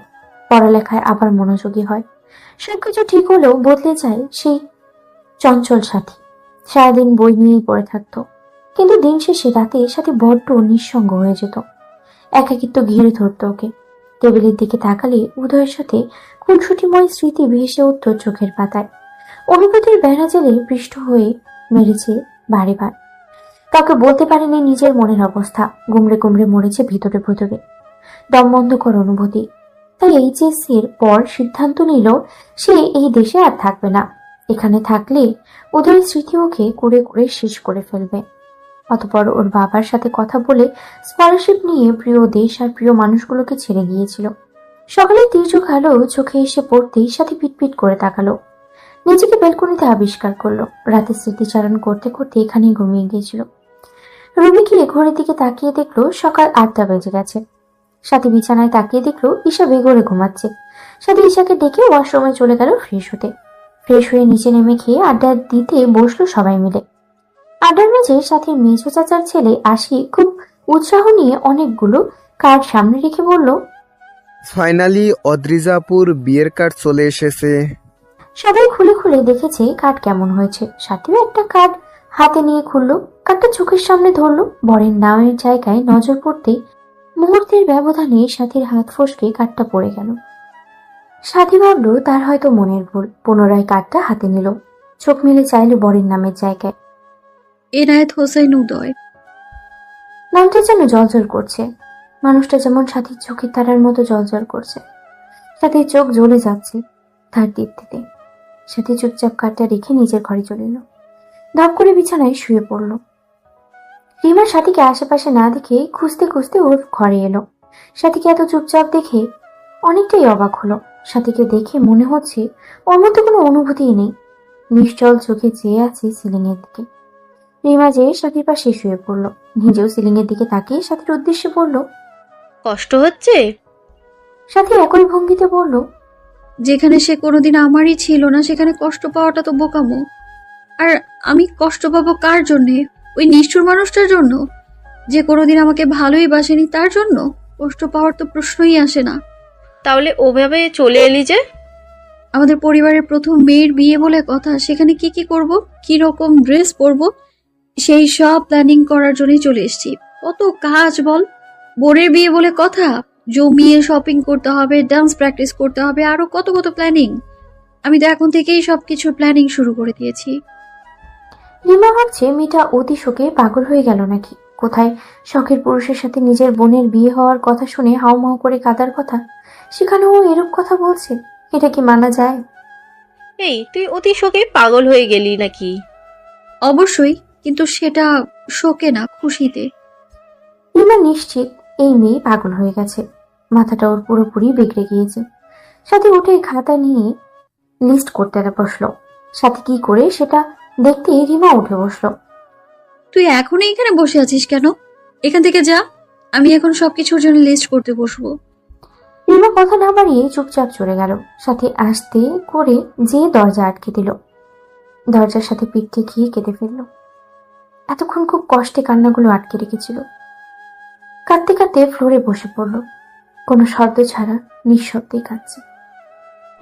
পড়ালেখায় আবার মনোযোগী হয়। সবকিছু ঠিক হলেও বদলে যায় সেই চঞ্চল সাথী। সারাদিন বই নিয়েই পড়ে থাকতো, কিন্তু দিন শেষে রাতে সাথী বড্ড নিঃসঙ্গ হয়ে যেত। একাকিত্ব ঘিরে ধরত ওকে। টেবিলের দিকে তাকালে উদয়ের সাথে খুনসুটিময় স্মৃতি ভেসে উঠত চোখের পাতায়। অনুভূতির বেড়াজালে পৃষ্ঠ হয়ে মেরেছে বারে বার। কাউকে বলতে পারেনি নিজের মনের অবস্থা, গুমড়ে গুমড়ে মরেছে ভিতরে ভিতরে। দম বন্ধকর অনুভূতি। তাই এইচএসসি এর পর সিদ্ধান্ত নিল সে এই দেশে আর থাকবে না। এখানে থাকলে উদয়ের স্মৃতি ওকে কুড়ে কুড়ে শেষ করে ফেলবে। অতঃপর ওর বাবার সাথে কথা বলে স্কলারশিপ নিয়ে প্রিয় দেশ আর প্রিয় মানুষগুলোকে ছেড়ে গিয়েছিল। সকালে তির্যক আলো চোখে এসে পড়তেই সাথে পিটপিট করে তাকালো। নিজেকে বেলকনিতে আবিষ্কার করলো। রাতে স্মৃতিচারণ করতে করতে এখানেই ঘুমিয়ে গিয়েছিল। রুমে গিয়ে ঘড়ির দিকে তাকিয়ে দেখলো সকাল 8টা বেজে গেছে। সাথী বিছানায় তাকিয়ে দেখলো ঈশা বেঘরে ঘুমাচ্ছে। সাথী ঈশাকে ডেকে ওয়াশরুমে চলে গেল ফ্রেশ হতে। ফ্রেশ হয়ে নিচে নেমে খেয়ে আড্ডা দিতে বসলো সবাই মিলে। আড্ডার মাঝে সাথীর মেজো চাচার ছেলে আশি খুব উৎসাহ নিয়ে অনেকগুলো কার্ড সামনে রেখে বলল, ফাইনালি অদ্রিজাপুর বিয়ের কার্ড চলে এসেছে। সবাই খুলে খুলে দেখেছে কার্ড কেমন হয়েছে। সাথীও একটা কার্ড হাতে নিয়ে খুললো। কার্ডটা চোখের সামনে ধরলো। বরের নামের জায়গায় নজর পড়তেই মুহূর্তের ব্যবধানে সাথীর হাত ফসকে কার্ডটা পড়ে গেল। সাথী ভাবলো তার হয়তো মনের ভুল। পুনরায় কার্ডটা হাতে নিল। চোখ মেলে চাইল বরের নামের জায়গায়। এনায়েত হোসেন উদয়। নামটা যেন জলজল করছে। মানুষটা যেমন সাথীর চোখের তারার মতো জলজল করছে। সাথীর চোখ জ্বলে যাচ্ছে তার দীপ্তিতে। সাথী চুপচাপ কার্ডটা রেখে নিজের ঘরে চলে এলো। ধপ করে বিছানায় শুয়ে পড়ল। রিমা সাথীকে আশেপাশে না দেখে খুঁজতে খুঁজতে ওর ঘরে এলো। সাথীকে এত চুপচাপ দেখে অনেকটাই অবাক হলো। সাথীকে দেখে মনে হচ্ছে ওর মধ্যে কোনো অনুভূতিই নেই। নিশ্চল চোখে চেয়ে আছে সিলিং এর দিকে। রিমা যেয়ে সাথীর পাশে শুয়ে পড়ল। নিজেও সিলিং এর দিকে তাকিয়ে সাথীর উদ্দেশ্যে বলল, কষ্ট হচ্ছে? সাথী একই ভঙ্গিতে বলল, যেখানে সে কোনোদিন আমারই ছিল না সেখানে কষ্ট পাওয়াটা তো বোকামো। আর আমি কষ্ট পাবো কার জন্যে? ওই নিষ্ঠুর মানুষটার জন্য, যে কোনোদিন আমাকে ভালোই বাসেনি তার জন্য? কষ্ট পাওয়ার তো প্রশ্নই আসে না। তাহলে ওভাবে চলে এলি যে? আমাদের পরিবারের প্রথম মেয়ের বিয়ে বলে কথা, সেখানে কি কি করব, কি রকম ড্রেস পরব, সেই সব প্ল্যানিং করার জন্যই চলে এসেছি। কত কাজ বল, বোনের বিয়ে বলে কথা, জমিয়ে শপিং করতে হবে, ডান্স প্র্যাকটিস করতে হবে, আরো কত কত প্ল্যানিং। আমি তো এখন থেকেই সবকিছুর প্ল্যানিং শুরু করে দিয়েছি। রিমা ভাবছে মেয়েটা অতি শোকে পাগল হয়ে গেল নাকি। কোথায় শখের পুরুষের সাথে নিজের বোনের বিয়ে হওয়ার কথা শুনে হাউমাউ করে কাঁদার কথা, সেখানেও এরূপ কথা বলছে। এটা কি মানা যায়? এই, তুই অতি শোকে পাগল হয়ে গেলি নাকি? অবশ্যই, কিন্তু সেটা শোকে না, খুশিতে। রিমা নিশ্চিত এই মেয়ে পাগল হয়ে গেছে, মাথাটা ওর পুরোপুরি বিগড়ে গিয়েছে। সাথে উঠে খাতা নিয়ে লিস্ট করতে বসলো। সাথে কি করে সেটা দেখতে রিমা উঠে বসলো। তুই এখনো এখানে বসে আছিস কেন? এখান থেকে যা, আমি এখন সবকিছুর জন্য লিস্ট করতে বসবো। রিমা কথা না বাড়িয়ে চুপচাপ চলে গেল। সাথে আস্তে করে যে দরজা আটকে দিল, দরজার সাথে পিঠ ঠেকিয়ে কেঁদে ফেলল। এতক্ষণ খুব কষ্টে কান্নাগুলো আটকে রেখেছিল। কাঁদতে কাঁদতে ফ্লোরে বসে পড়ল, কোনো শব্দ ছাড়া নিঃশব্দেই কাঁদছে।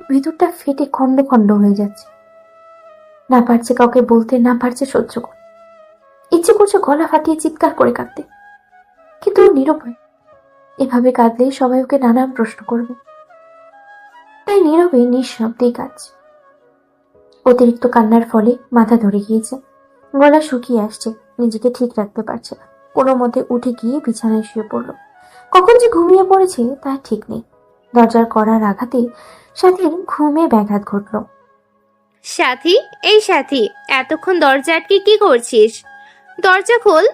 ভিতরটা ফেটে খন্ড খন্ড হয়ে যাচ্ছে। না পারছে কাউকে বলতে, না পারছে সহ্য করতে। ইচ্ছে করছে গলা ফাটিয়ে চিৎকার করে কাঁদতে, কিন্তু ও নিরুপায়। এভাবে কাঁদলেই সবাই ওকে নানান প্রশ্ন করবে, তাই নীরবে নিঃশব্দেই কাঁদছে। অতিরিক্ত কান্নার ফলে মাথা ধরে গিয়েছে, গলা শুকিয়ে আসছে, নিজেকে ঠিক রাখতে পারছে না। কোনো মতে উঠে গিয়ে বিছানায় শুয়ে পড়ল। কখন যে ঘুমিয়ে পড়েছে তার ঠিক নেই। দরজার কড়ার আঘাতে সাথীর ঘুমে ব্যাঘাত ঘটল। সাথী, এই সাথী, এতক্ষণ দরজা আটকে কি করছিস? দরজা খোল।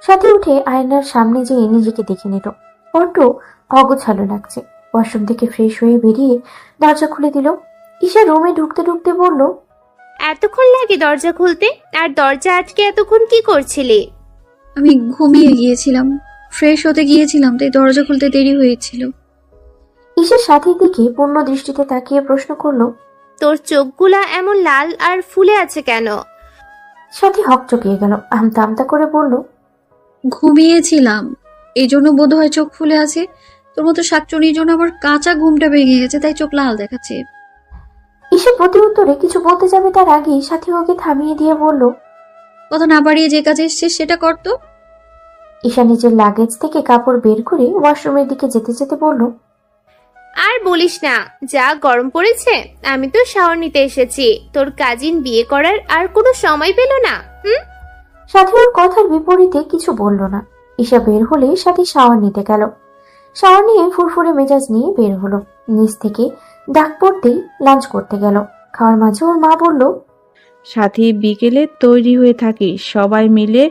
সাথী উঠে আয়নার সামনে যেয়ে নিজেকে দেখে নিল। বড্ড অগোছালো লাগছে। ওয়াশরুম থেকে ফ্রেশ হয়ে বেরিয়ে দরজা খুলে দিল। ঈশা রুমে ঢুকতে ঢুকতে বলল, এতক্ষণ লাগে দরজা খুলতে? আর দরজা আটকে এতক্ষণ কি করছিলি? আমি ঘুমিয়ে গিয়েছিলাম, ফ্রেশ হতে গিয়েছিলাম, তাই দরজা খুলতে দেরি হয়েছিল। ঈশা সাথীর দিকে পূর্ণ দৃষ্টিতে তাকিয়ে প্রশ্ন করল, তোর চোখগুলা এমন লাল আর ফুলে আছে কেন? সাথী হকচকিয়ে গেল। আমতা আমতা করে বলল, ঘুমিয়েছিলাম, এই জন্য বোধ হয় চোখ ফুলে আছে। তোর মতো শাকচুনির জন্য আমার কাঁচা ঘুমটা ভেঙে গেছে, তাই চোখ লাল দেখাচ্ছে। ঈশা প্রতি উত্তরে কিছু বলতে যাবে তার আগেই সাথী ওকে থামিয়ে দিয়ে বলল, কথা না বাড়িয়ে যে কাজে এসছিস সেটা কর তো। ঈশা নিজের লাগেজ থেকে কাপড় বের করে ওয়াশরুমের দিকে যেতে যেতে বলল, আর বলিস না, যা গরম পড়েছে। আমি তো শাওয়ার নিতে এসেছি, তোর কাজিন বিয়ে করার আর কোনো সময় পেল না। সাথী ওর কথার বিপরীতে কিছু বলল না। ঈশা বের হলে সাথী শাওয়ার নিতে গেল। শাওয়ার নিয়ে ফুরফুরে মেজাজ নিয়ে বের হলো। নিচ থেকে ডাক পড়তেই লাঞ্চ করতে গেল। খাওয়ার মাঝে ওর মা বলল, সাথী, বিকেলে তৈরি হয়ে থাকিস, সবাই মিলে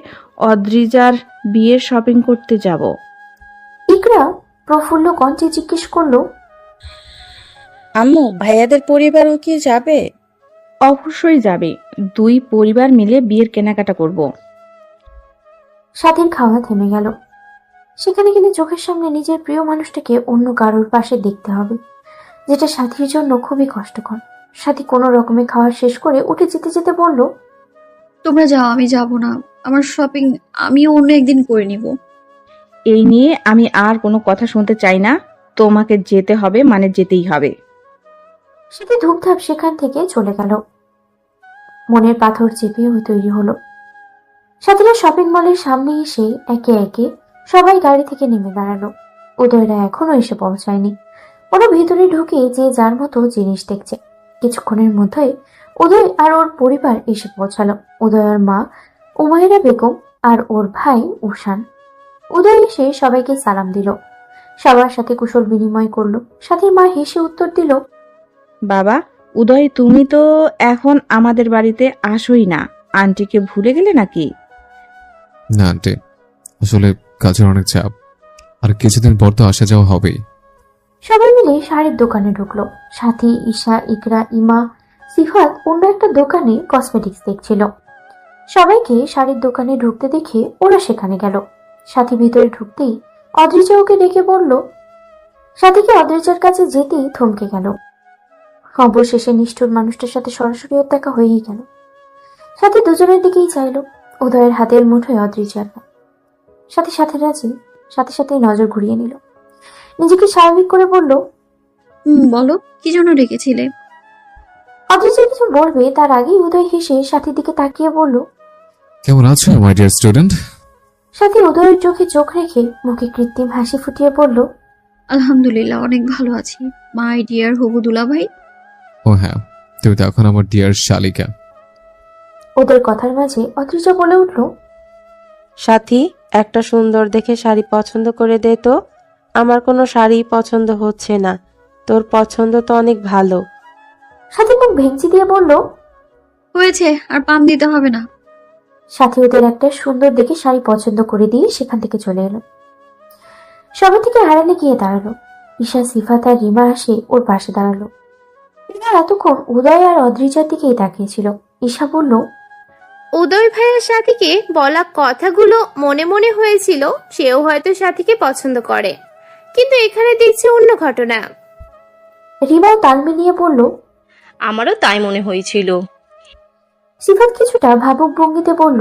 অদ্রিজার বিয়ের শপিং করতে যাব। ইকরা প্রফুল্ল কণ্ঠে জিজ্ঞেস করলো, আম্মু, ভাইয়াদের পরিবারও কি যাবে? অবশ্যই যাবে, দুই পরিবার মিলে বিয়ের কেনাকাটা করব। সাথীর খাওয়া থেমে গেল। সেখানে গেলে চোখের সামনে নিজের প্রিয় মানুষটাকে অন্য কারোর পাশে দেখতে হবে, যেটা সাথীর জন্য খুবই কষ্টকর। সাথী কোনো রকমে খাওয়া শেষ করে উঠে যেতে যেতে বলল, তোমরা যাও, আমি যাব না। আমার শপিং আমিও অন্য একদিন করে নিব। এই নিয়ে আমি আর কোনো কথা শুনতে চাই না। তোমাকে যেতে হবে মানে যেতেই হবে। সাথী ধূপধাপ সেখান থেকে চলে গেল। মনের পাথর চেপেও তৈরি হলো। সাথীরা শপিং মলের সামনে এসে একে একে সবাই গাড়ি থেকে নেমে দাঁড়ালো। উদয়রা এখনো এসে পৌঁছায়নি। ওরা ভেতরে ঢুকে যে যার মতো জিনিস দেখছে। কিছুক্ষণের মধ্যেই উদয় আর ওর পরিবার এসে পৌঁছালো। উদয়ের মা উমাইরা বেগম আর ওর ভাই উশান। উদয় এসে সবাইকে সালাম দিল, সবার সাথে কুশল বিনিময় করলো। সাথীর মা হেসে উত্তর দিল, বাবা উদয়, তুমি তো এখন আমাদের বাড়িতে আসোই না, আন্টিকে ভুলে গেলে নাকি? না আন্টি, আসলে কাজের অনেক চাপ, আর কিছুদিন পর তো আসা যাওয়া হবেই। সবাই মিলে শাড়ির দোকানে ঢুকলো। সাথী, ঈশা, ইকরা, ইমা, সিফাত অন্য একটা দোকানে কসমেটিক্স দেখছিল। সবাইকে শাড়ির দোকানে ঢুকতে দেখে ওরা সেখানে গেল। সাথী ভিতরে ঢুকতেই অদ্রিজা ওকে ডেকে বলল। সাথীকে অদ্রিজার কাছে যেতেই থমকে গেল। অবশেষে নিষ্ঠুর মানুষটার সাথে সরাসরি ওর দেখা হয়েই গেল। সাথী দুজনের দিকেই চাইল। উদয়ের হাতের মুঠোয় অদ্রিজার হাত। সাথে সাথে রাজি, সাথে সাথে নজর ঘুরিয়ে নিল। নিজেকে স্বাভাবিক করে বলল, বলো কি জন্য ডেকেছিলে? অদ্রিজা কিছু বলবে তার আগেই উদয় হেসে সাথীর দিকে তাকিয়ে বলল। কেমন আছো মাই ডিয়ার স্টুডেন্ট? সাথী উদয়ের চোখে চোখ রেখে মুখে কৃত্রিম হাসি ফুটিয়ে বলল, আলহামদুলিল্লাহ অনেক ভালো আছি মাই ডিয়ার হবু দুলাভাই। ও হ্যাঁ, তুমি তো এখন আমার ডিয়ার শালিকা। ওদের কথার মাঝে অদ্রিজা বলে উঠল, সাথী, একটা সুন্দর দেখে শাড়ি পছন্দ করে দে তো। আমার কোনো শাড়ি পছন্দ হচ্ছে না, তোর পছন্দ তো অনেক ভালো। সাথী মুখ ভেঙচি দিয়ে বলল, হয়েছে, আর পাম দিতে হবে না। সাথী ওদের একটা সুন্দর দেখে শাড়ি পছন্দ করে দিয়ে সেখান থেকে চলে এলো। সবার থেকে হারানে গিয়ে দাঁড়ালো। ঈশা, সিফাত আর রিমা আসে ওর পাশে দাঁড়ালো। রিমা এতক্ষণ উদয় আর অদ্রিজার দিকেই তাকিয়েছিল। ঈশা বলল, উদয় ভাইয়ের সাথীকে বলা কথাগুলো মনে মনে হয়েছিল সেও হয়তো সাথীকে পছন্দ করে, কিন্তু এখানে দেখছি অন্য ঘটনা। রিমাও তাল মিলিয়ে বলল, আমারও তাই মনে হয়েছিল। সিফাত কিছুটা ভাবুক ভঙ্গিতে বলল,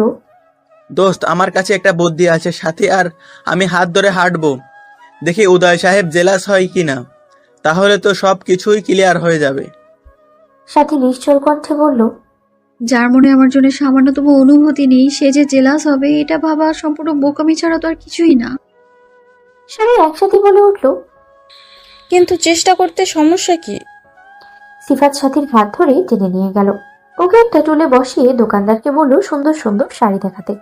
দোস্ত, আমার কাছে একটা বুদ্ধি আছে। সাথী আর আমি হাত ধরে হাঁটবো, দেখি উদয় সাহেব জেলাস হয় কিনা, তাহলে তো সব কিছুই ক্লিয়ার হয়ে যাবে। সাথী নিশ্চল কণ্ঠে বলল, যার মনে আমার জন্য সামান্যতম অনুভূতি নেই সে যে জেলাস হবে, এটা ভাবা সম্পূর্ণ বোকামি ছাড়া তো আর কিছুই না। সবাই একসাথে বলে উঠল। কিন্তু চেষ্টা করতে সমস্যা কি? সিফাত সাথীর হাত ধরে টেনে নিয়ে গেল। ওকে একটা টুলে বসিয়ে দোকানদারকে বলল সুন্দর সুন্দর শাড়ি দেখাতে।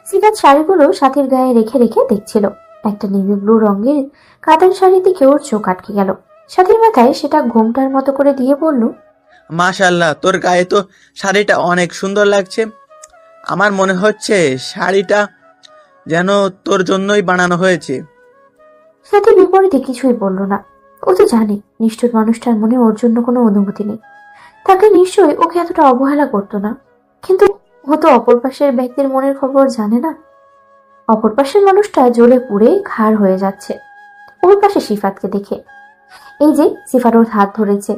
সিফাত শাড়িগুলো সাথীর গায়ে রেখে রেখে দেখছিল। একটা নেভি ব্লু রঙের কাতান শাড়ির দিকে ওর চোখ আটকে গেল। সাথীর মাথায় সেটা ঘোমটার মতো করে দিয়ে বলল, মাশাআল্লাহ, তোর গায়ে তো শাড়িটা অনেক সুন্দর লাগছে। আমার মনে হচ্ছে শাড়িটা যেন তোর জন্যই বানানো হয়েছে। সাথী বিপরীতে কিছুই বলল না। ও তো জানে নিষ্ঠুর মানুষটার মনে ওর জন্য কোনো অনুভূতি নেই, তাকে নিশ্চয়ই ওকে এতটা অবহেলা করতো না। কিন্তু ও তো অপর পাশের ব্যক্তির মনের খবর জানে না। অপর পাশের মানুষটা জ্বলে পুড়ে ঘাড় হয়ে যাচ্ছে ওর পাশে সিফাতকে দেখে। এই যে সিফাত ওর হাত ধরেছে,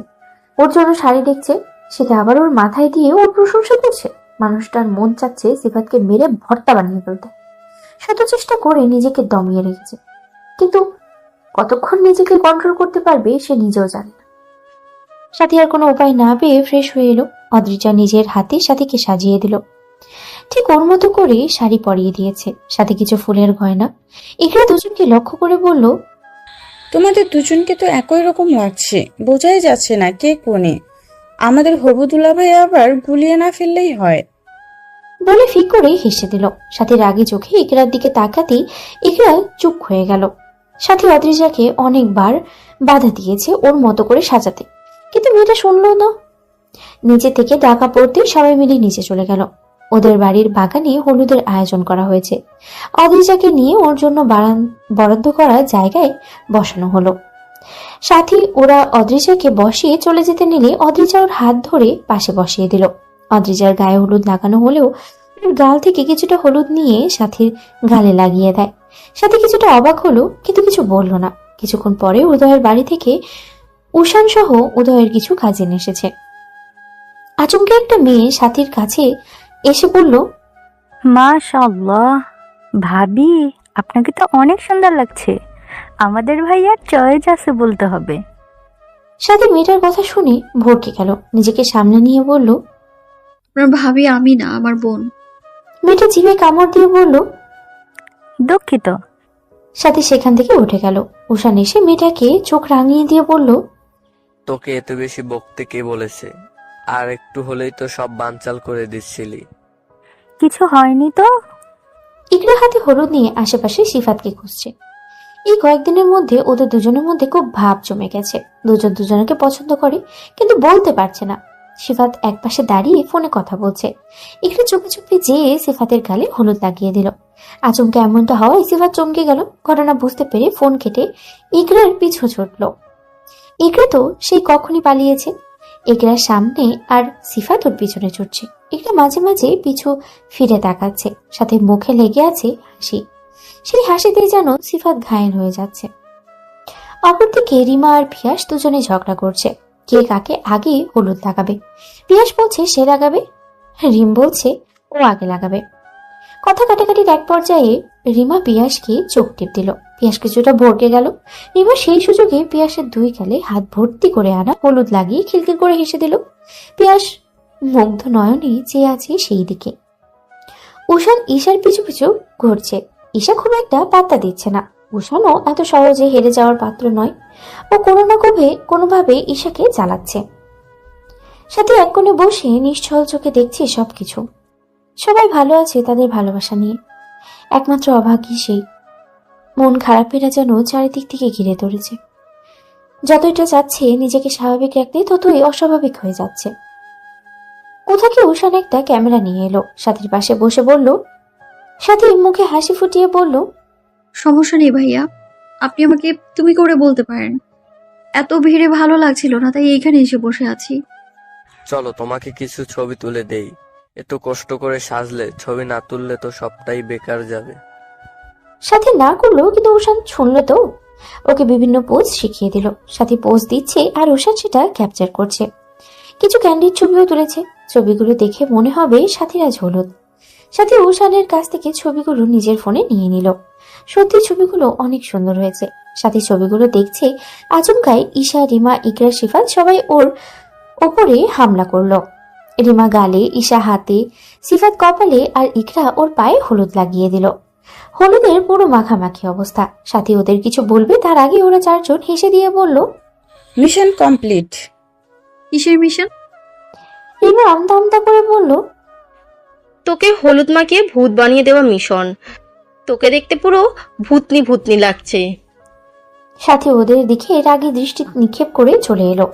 ওর জন্য শাড়ি দেখছে, সেটা আবার ওর মাথায় দিয়ে ওর প্রশংসা করছে। মানুষটার মন চাচ্ছে সিফাতকে মেরে ভর্তা বানিয়ে ফেলতে। শত চেষ্টা করে নিজেকে দমিয়ে রেখেছে, কিন্তু কতক্ষণ নিজেকে কন্ট্রোল করতে পারবে সে নিজেও জানে না। সাথী আর কোনো উপায় না পেয়ে ফ্রেশ হয়ে এলো। অদ্রিজা নিজের হাতে সাথীকে সাজিয়ে দিল, ঠিক ওর মতো করে শাড়ি পরিয়ে দিয়েছে, সাথে কিছু ফুলের গয়না। এখানে দুজনকে লক্ষ্য করে বলল, তোমাদের দুজনকে তো একই রকম লাগছে, বোঝাই যাচ্ছে না কে কোনে। আমাদের হবু দুলাভাই আবার গুলিয়ে না ফেললেই হয়। বলে ফিক করে হেসে দিল। সাথে রাগী চোখে ইকরার দিকে তাকাতেই ইকরা চুপ হয়ে গেল। সাথে অদ্রিজাকে অনেকবার বাধা দিয়েছে ওর মতো করে সাজাতে, কিন্তু মেয়েটা শুনলো না। নিচে থেকে ডাকা পড়তে সবাই মিলে নিচে চলে গেল। ওদের বাড়ির বাগানে হলুদের আয়োজন করা হয়েছে। অদ্রিজাকে নিয়ে ওর জন্য বরাদ্দ করা জায়গায় বসানো হলো। সাথী ওরা অদ্রিজাকে বসিয়ে চলে যেতে নিলে অদ্রিজা ওর হাত ধরে পাশে বসিয়ে দিল। অদ্রিজার গায়ে হলুদ লাগানো হলেও ওর গাল থেকে কিছুটা হলুদ নিয়ে সাথীর গালে লাগিয়ে দেয়। সাথী কিছুটা অবাক হলো, কিন্তু কিছু বলল না। কিছুক্ষণ পরে উদয়ের বাড়ি থেকে উষান সহ উদয়ের কিছু কাজিন এসেছে। আচমকে একটা মেয়ে সাথীর কাছে এসে বলল, মাশাআল্লাহ ভাবি, আপনাকে তো অনেক সুন্দর লাগছে। আমাদের ভাইয়ার চয়েস আছে বলতে হবে। সাথী মেয়েটার কথা শুনে ভরকে গেল, নিজেকে সামনে নিয়ে বলল, আপনার ভাবি আমি না, আমার বোন। মেয়েটা জিভে কামড় দিয়ে বলল, দুঃখিত। সাথী সেখান থেকে উঠে গেল। উষান এসে মেয়েটাকে চোখ রাঙিয়ে দিয়ে বলল, তোকে এত বেশি বকতে কে বলেছে? আর একটু হলেই তো সব বানচাল করে দিচ্ছিলি। কিছু হয়নি তো। ইকরা হাতে হলুদ নিয়ে আশেপাশে সিফাতকে খুঁজছে। এই কয়েকদিনের মধ্যে ওদের দুজনের মধ্যে খুব ভাব জমে গেছে। দুজন দুজনকে পছন্দ করে, কিন্তু বলতে পারছে না। সিফাত একপাশে দাঁড়িয়ে ফোনে কথা বলছে। ইকরা চুপে চুপে যেয়ে সিফাতের গালে হলুদ লাগিয়ে দিল। আচমকে এমনটা হওয়ায় সিফাত চমকে গেল। ঘটনা বুঝতে পেরে ফোন কেটে ইকরার পিছু ছুটল। ইকরা তো সেই কখনই পালিয়েছে। ইকরার সামনে আর সিফাত ওর পিছনে ছুটছে। ইকরা মাঝে মাঝে পিছু ফিরে তাকাচ্ছে, সাথে মুখে লেগে আছে হাসি। সেই হাসিতেই যেন সিফাত ঘায়েল হয়ে যাচ্ছে। অপরদিকে রিমা আর পিয়াস দুজনে ঝগড়া করছে, কে কাকে আগে হলুদ লাগাবে। পিয়াস বলছে সে লাগাবে, রিম বলছে ও আগে লাগাবে। কথা কাটাকাটির এক পর্যায়ে রিমা পিয়াসকে চোখ টিপ দিল। পিয়াস কিছুটা ভরকে গেল। রিমা সেই সুযোগে পিয়াসের দুই গালে হাত ভর্তি করে আনা হলুদ লাগিয়ে খিলখিল করে হেসে দিল। পিয়াস মুগ্ধ নয়নে চেয়ে আছে সেই দিকে। উষান ঈশার পিছু পিছু ঘুরছে। ঈশা খুব একটা পাত্তা দিচ্ছে না। উষানও এত সহজে হেরে যাওয়ার পাত্র নয়। ও কোনোভাবে ঈশাকে জ্বালাচ্ছে। সাথে এক কোণে বসে নিশ্চল চোখে দেখছে সবকিছু। সবাই ভালো আছে তাদের ভালোবাসা নিয়ে। একমাত্র অভাগী সেই। মন খারাপেরা যেন চারিদিক থেকে ঘিরে ধরেছে। যতটা যাচ্ছে নিজেকে স্বাভাবিক রাখতে ততই অস্বাভাবিক হয়ে যাচ্ছে। কোথা কি উষান একটা ক্যামেরা নিয়ে এলো, সাথীর পাশে বসে বলল। সাথী মুখে হাসি ফুটিয়ে বলল, সমস্যা নেই ভাইয়া, আপনি আমাকে তুমি করে বলতে পারেন। এত ভিড়ে ভালো লাগছিল না, তাই এইখানে এসে বসে আছি। চলো তোমাকে কিছু ছবি তুলে দেই। এত কষ্ট করে সাজলে ছবি না তুললে তো সবটাই বেকার যাবে। সাথী না করলো, কিন্তু উষান শুনল তো। ওকে বিভিন্ন পোজ শিখিয়ে দিল। সাথী পোজ দিচ্ছে আর উষান সেটা ক্যাপচার করছে। কিছু ক্যান্ডিড ছবিও তুলেছে। ছবিগুলো দেখে মনে হবে সাথীর আজ হলুদ। সাথী উষানের কাছ থেকে ছবিগুলো নিজের ফোনে নিয়ে নিল। সত্যি ছবিগুলো অনেক সুন্দর হয়েছে। সাথী ছবিগুলো দেখছে। আচমকাই ঈশা, রিমা, ইকরা, সিফাত সবাই ওর ওপরে হামলা করলো। রিমা গালে, ঈশা হাতে, সিফাত কপালে আর ইকরা ওর পায়ে হলুদ লাগিয়ে দিল। হলুদের পুরো মাখামাখি অবস্থা। সাথী ওদের কিছু বলবে তার আগে ওরা চারজন হেসে দিয়ে বলল, মিশন কমপ্লিট। কিসের মিশন? রিমা আমতা আমতা করে বলল, তোকে হলুদ মাখিয়ে ভূত বানিয়ে দেওয়া মিশন। তোকে দেখতে পুরো ভূতনি ভূতনি লাগছে। সাথী ওদের দিকে রাগী দৃষ্টি নিক্ষেপ করে চলে এলো।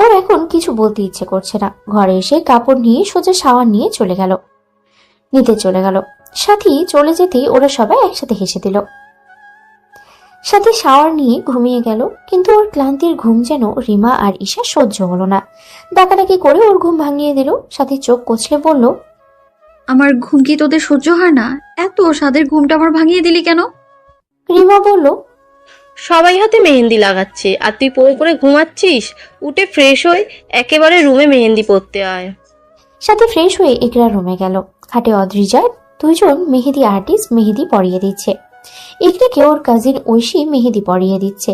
ওর এখন কিছু বলতে ইচ্ছে করছে না। ঘরে এসে কাপড় নিয়ে সোজা শাওয়ার নিয়ে চলে গেল। সাথী চলে যেতেই ওরা সবাই একসাথে হেসে দিল। সাথী শাওয়ার নিয়ে ঘুমিয়ে গেল, কিন্তু ওর ক্লান্তির ঘুম যেন রিমা আর ঈশা সহ্য হলো না। ডাকাডাকি করে ওর ঘুম ভাঙিয়ে দিল। সাথী চোখ কচলে বলল, আমার ঘুম কি তোদের সহ্য হয় না? এত সাদের ঘুমটা আমার ভাঙিয়ে দিলি কেন? রিমা বলল, সবাই হাতে মেহেন্দি লাগাচ্ছে আর তুই পরে পরে ঘুমাচ্ছিস। উঠে ফ্রেশ হয়ে একেবারে রুমে মেহেন্দি পরতে আয়। সাথে ফ্রেশ হয়ে ইকরা রুমে গেল। খাটে অদ্রিজা দুইজন মেহেদি আর্টিস্ট মেহেদি পরিয়ে দিচ্ছে। ইকরাকে ওর কাজিন ঐশী মেহেদি পরিয়ে দিচ্ছে।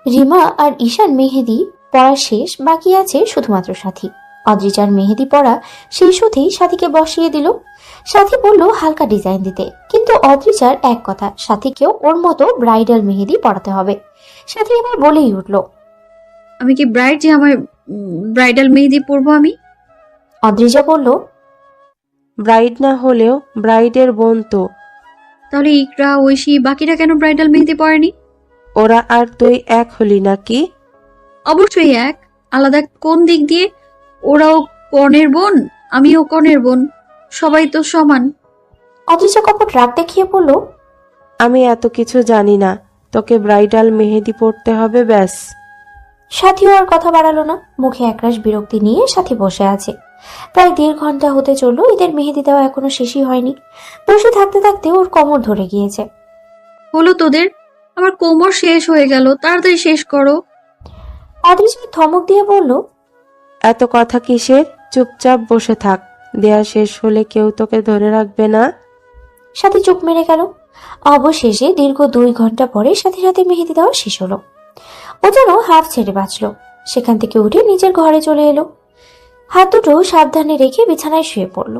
রিমা আর ঈশান মেহেদি পড়া শেষ, বাকি আছে শুধুমাত্র সাথী। অদ্রিজার মেহেদি পড়া শেষ হতেই সাথীকে বসিয়ে দিল। সাথী বলল হালকা ডিজাইন দিতে, কিন্তু অদ্রিজার এক কথা, সাথীকেও ওর মতো ব্রাইডাল মেহেদি পড়াতে হবে। সাথী এবার বলেই উঠল, আমি কি ব্রাইড যে আমার ব্রাইডাল মেহেদি পরবো আমি? অদ্রিজা বলল, ব্রাইড না হলেও ব্রাইডের বোন তো। তাহলে ইকরা, ঐশী, বাকিরা কেন ব্রাইডাল মেহেদি পরেনি? ওরা আর তুই এক হলি নাকি? অবশ্যই এক। আলাদা কোন দিক দিয়ে? ওরাও কনের বোন, আমিও কনের বোন, সবাই তো সমান। অদ্রিজা কপট রাগ দেখিয়ে বলল, আমি এত কিছু জানি না, তোকে ব্রাইডাল মেহেদি পড়তে হবে ব্যাস। সাথীও আর কথা বাড়ালো না। মুখে একরাশ বিরক্তি নিয়ে সাথী বসে আছে। প্রায় 1.5 ঘন্টা হতে চললো। এদের মেহেদি দেওয়া এখনো শেষই হয়নি। বসে থাকতে থাকতে ওর কোমর ধরে গিয়েছে। হলো তোদের? আমার কোমর শেষ হয়ে গেল, তাড়াতাড়ি শেষ করো। অদ্রিজা ধমক দিয়ে বলল, এত কথা কিসের? চুপচাপ বসে থাক, দেয়া শেষ হলে কেউ তোকে ধরে রাখবে না। সাথী চুপ মেরে গেল। অবশেষে দীর্ঘ 2 ঘন্টা পরে সাথে সাথে মেহেদি দেওয়া শেষ হলো। ও যেন হাফ ছেড়ে বাঁচলো। সেখান থেকে উঠে নিজের ঘরে চলে এলো। হাত দুটো সাবধানে রেখে বিছানায় শুয়ে পড়ল।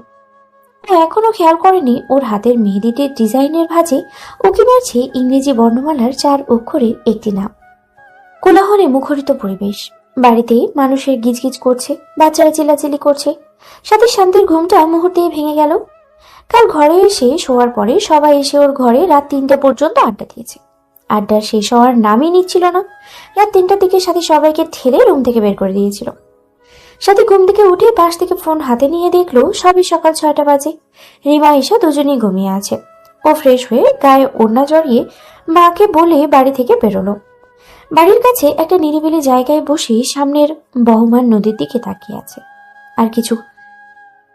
ও এখনো খেয়াল করেনি ওর হাতের মেহেদিটির ডিজাইনের ভাঁজে উকি মারছে ইংরেজি বর্ণমালার 4 অক্ষরের একটি নাম। কোলাহলে মুখরিত পরিবেশ। বাড়িতে মানুষের গিজগিজ করছে, বাচ্চারা চিল্লাচিল্লি করছে। সাথে শান্তির ঘুমটা মুহূর্তেই ভেঙে গেল। কাল ঘরে এসে শোয়ার পরে সবাই এসে ওর ঘরে রাত 3টে পর্যন্ত আড্ডা দিয়েছে। আড্ডার শেষ হওয়ার নামই নিচ্ছিল না। রাত 3টার দিকে সাথী সবাইকে ঠেলে রুম থেকে বের করে দিয়েছিল। সাথী ঘুম থেকে উঠে পাশ থেকে ফোন হাতে নিয়ে দেখলো সবই সকাল 6টা বাজে। রিমা ঈশা দুজনেই ঘুমিয়ে আছে। ও ফ্রেশ হয়ে গায়ে ওড়না জড়িয়ে মাকে বলে বাড়ি থেকে বেরোলো। বাড়ির কাছে একটা নিরিবিলি জায়গায় বসে সামনের বহমান নদীর দিকে তাকিয়ে আছে। আর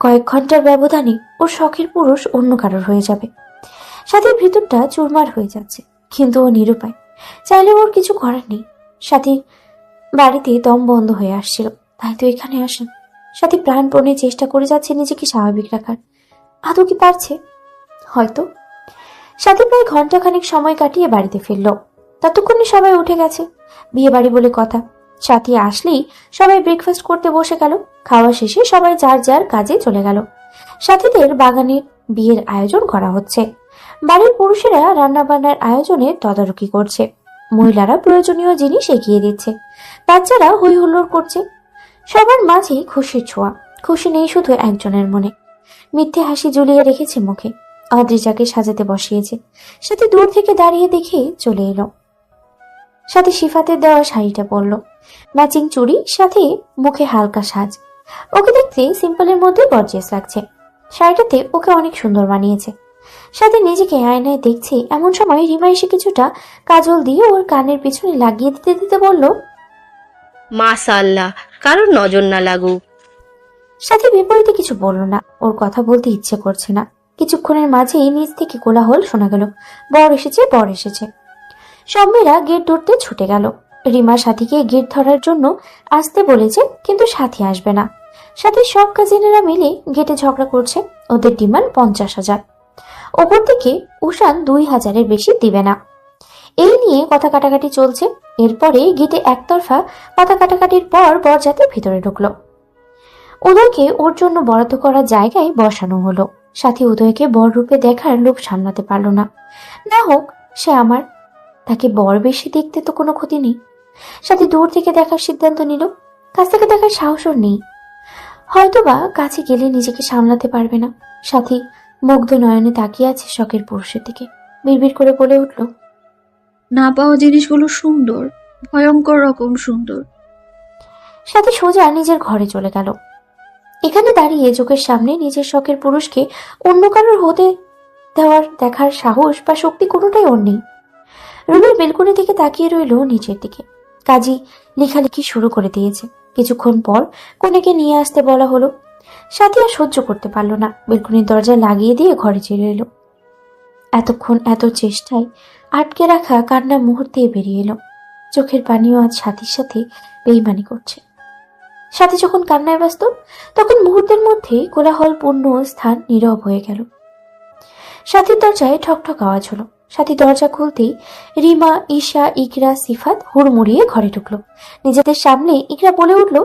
কয়েক ঘন্টার ব্যবধানে ওর শখের পুরুষ অন্য কারোর হয়ে যাবে। সাথীর ভিতরটা চুরমার হয়ে যাচ্ছে, কিন্তু ও নিরুপায়। চাইলে ওর কিছু করার নেই। সাথী বাড়িতে দম বন্ধ হয়ে আসছিল, তাই তো এখানে আসেন। সাথী প্রাণপণে চেষ্টা করে যাচ্ছে নিজেকে স্বাভাবিক রাখার। আদৌ কি পারছে? হয়তো। সাথী প্রায় ঘন্টাখানেক সময় কাটিয়ে বাড়িতে ফিরল। ততক্ষণে সবাই উঠে গেছে, বিয়ে বাড়ি বলে কথা। সাথী আসলেই সবাই ব্রেকফাস্ট করতে বসে গেল। খাওয়া শেষে সবাই যার যার কাজে চলে গেল। সাথীদের বাগানের বিয়ের আয়োজন করা হচ্ছে। বাড়ির পুরুষেরা রান্নাবান্নার আয়োজনের তদারকি করছে, মহিলারা প্রয়োজনীয় জিনিস এগিয়ে দিচ্ছে, বাচ্চারা হই হুল্লোড় করছে। সবার মাঝে খুশির ছোঁয়া। খুশি নেই শুধু একজনের মনে, মিথ্যে হাসি ঝুলিয়ে রেখেছে মুখে। অদ্রিজাকে সাজাতে বসিয়েছে। সাথে দূর থেকে দাঁড়িয়ে দেখে চলে এলো। সাথে সিফাতের দেওয়া শাড়িটা পরল, ম্যাচিং চুড়ি, সাথে মুখে হালকা সাজ। ওকে দেখতে সিম্পলের মধ্যে গর্জিয়াস লাগছে। শাড়িটাতে ওকে অনেক সুন্দর মানিয়েছে। সাথে নিজেকে আয়নায় দেখছে এমন সময় রিমা এসে কিছুটা কাজল দিয়ে ওর কানের পিছনে লাগিয়ে দিতে দিতে বলল, মাশাআল্লাহ, কারোর নজর না লাগুক। সাথে বিপরীতে কিছু বলল না, ওর কথা বলতে ইচ্ছে করছে না। কিছুক্ষণের মাঝেই নিচ থেকে কোলাহল শোনা গেল, বর এসেছে, বর এসেছে। সব মেয়েরা গেট ধরতে ছুটে গেল। রিমা সাথীকে গেট ধরার জন্য আসতে বলেছে, কিন্তু সাথী আসবে না। সাথে সব কাজিনেরা মিলে গেটে ঝগড়া করছে। ওদের ডিমান্ড 50,000। ওপর থেকে উষান 2,000-এর বেশি দিবে না। এই নিয়ে কথা কাটাকাটি চলছে। এরপরে গেটে একতরফা কথা কাটাকাটির পর বরযাত্রী ভিতরে ঢুকলো। উদয়কে ওর জন্য বরাদ্দ করা জায়গায় বসানো হলো। সাথী উদয়কে বর রূপে দেখার লোভ সামলাতে পারল না। না হোক সে আমার, তাকে বর বেশি দেখতে তো কোনো ক্ষতি নেই। সাথী দূর থেকে দেখার সিদ্ধান্ত নিল। কাছ থেকে দেখার সাহসও নেই, হয়তোবা কাছে গেলে নিজেকে সামলাতে পারবে না। সাথী মুগ্ধ নয়নে তাকিয়ে আছে শখের পুরুষের দিকে। বিড়বিড় করে বলে উঠল, না পাওয়া জিনিসগুলো সুন্দর, ভয়ঙ্কর রকম সুন্দর। সাথী সোজা নিজের ঘরে চলে গেল। এখানে দাঁড়িয়ে চোখের সামনে নিজের শখের পুরুষকে অন্য কারোর হতে দেখার সাহস বা শক্তি কোনোটাই ওর নেই। রুমের বেলকনি থেকে তাকিয়ে রইল নিচের দিকে। কাজী লেখালেখি শুরু করে দিয়েছে। কিছুক্ষণ পর কনেকে নিয়ে আসতে বলা হলো। সাথী আর সহ্য করতে পারল না, বেলকনির দরজা লাগিয়ে দিয়ে ঘরে চলে এলো। এতক্ষণ এত চেষ্টায় আটকে রাখা কান্না মুহূর্তেই বেরিয়ে এলো। চোখের পানিও আজ সাথীর সাথে বেইমানি করছে। সাথী যখন কান্নায় ব্যস্ত, তখন মুহূর্তের মধ্যে কোলাহলপূর্ণ স্থান নীরব হয়ে গেল। সাথীর দরজায় ঠকঠক আওয়াজ হলো। সাথী দরজা খুলতেই রিমা, ঈশা, ইকরা, সিফাত হুড়মুড়িয়ে ঘরে ঢুকলো। নিজেদের সামনে ইকরা বলে উঠল,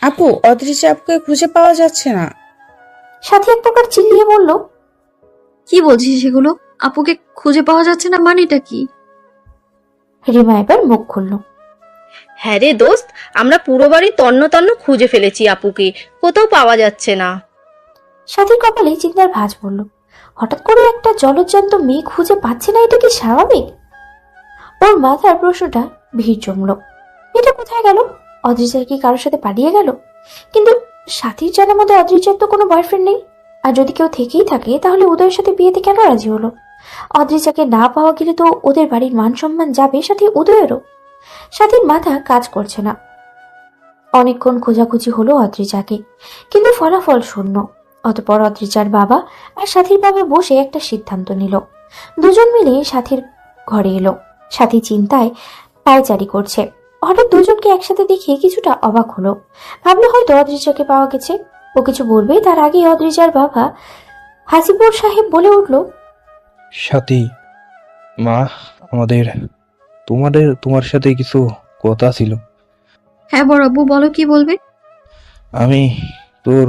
আপু, অদৃশ্যে আপুকে খুঁজে পাওয়া যাচ্ছে না। সাথী এক প্রকার চিল্লিয়ে বলল, কি বলছিস সেগুলো? আপুকে খুঁজে পাওয়া যাচ্ছে না মানেটা কি? রিমা এবার মুখ খুলল, হ্যাঁ রে দোস্ত, আমরা পুরো বাড়ি তন্ন তন্ন খুঁজে ফেলেছি, আপুকে কোথাও পাওয়া যাচ্ছে না। সাথীর কপালে চিন্তার ভাঁজ পড়ল। হঠাৎ করে একটা জলজ্যান্ত মেয়ে খুঁজে পাচ্ছে না, এটা কি স্বাভাবিক? ওর মাথার প্রশ্নটা ভিড় জমল। এটা কোথায় গেল? অদৃশ্যার কি কারোর সাথে পালিয়ে গেল? কিন্তু সাথীর জানার মধ্যে অদৃশ্যার তো কোনো বয়ফ্রেন্ড নেই। আর যদি কেউ থেকেই থাকে, তাহলে উদয়ের সাথে বিয়েতে কেন রাজি হলো? অদৃশ্যাকে না পাওয়া গেলে তো ওদের বাড়ির মান সম্মান যাবে, সাথে উদয়েরও। সাথীর মাথা কাজ করছে না। অনেকক্ষণ খোঁজাখুঁজি হলো অদ্রিজাকে, কিন্তু ফলাফল শূন্য। অতঃপর অদ্রিজার বাবা আর সাথীর বাবা বসে একটা সিদ্ধান্ত নিল। দুজন মিলে সাথীর ঘরে এলো। সাথী চিন্তায় পায়চারি করছে। হঠাৎ দুজনকে একসাথে দেখে কিছুটা অবাক হলো। ভাবলো হয়তো অদ্রিজাকে পাওয়া গেছে। ও কিছু বলবে তার আগে অদ্রিজার বাবা হাসিপুর সাহেব বলে উঠল, সাথী মা, তোমার সাথে কিছু কথা ছিল। হ্যাঁ বড় আব্বু, বলো কি বলবে? আমি তোর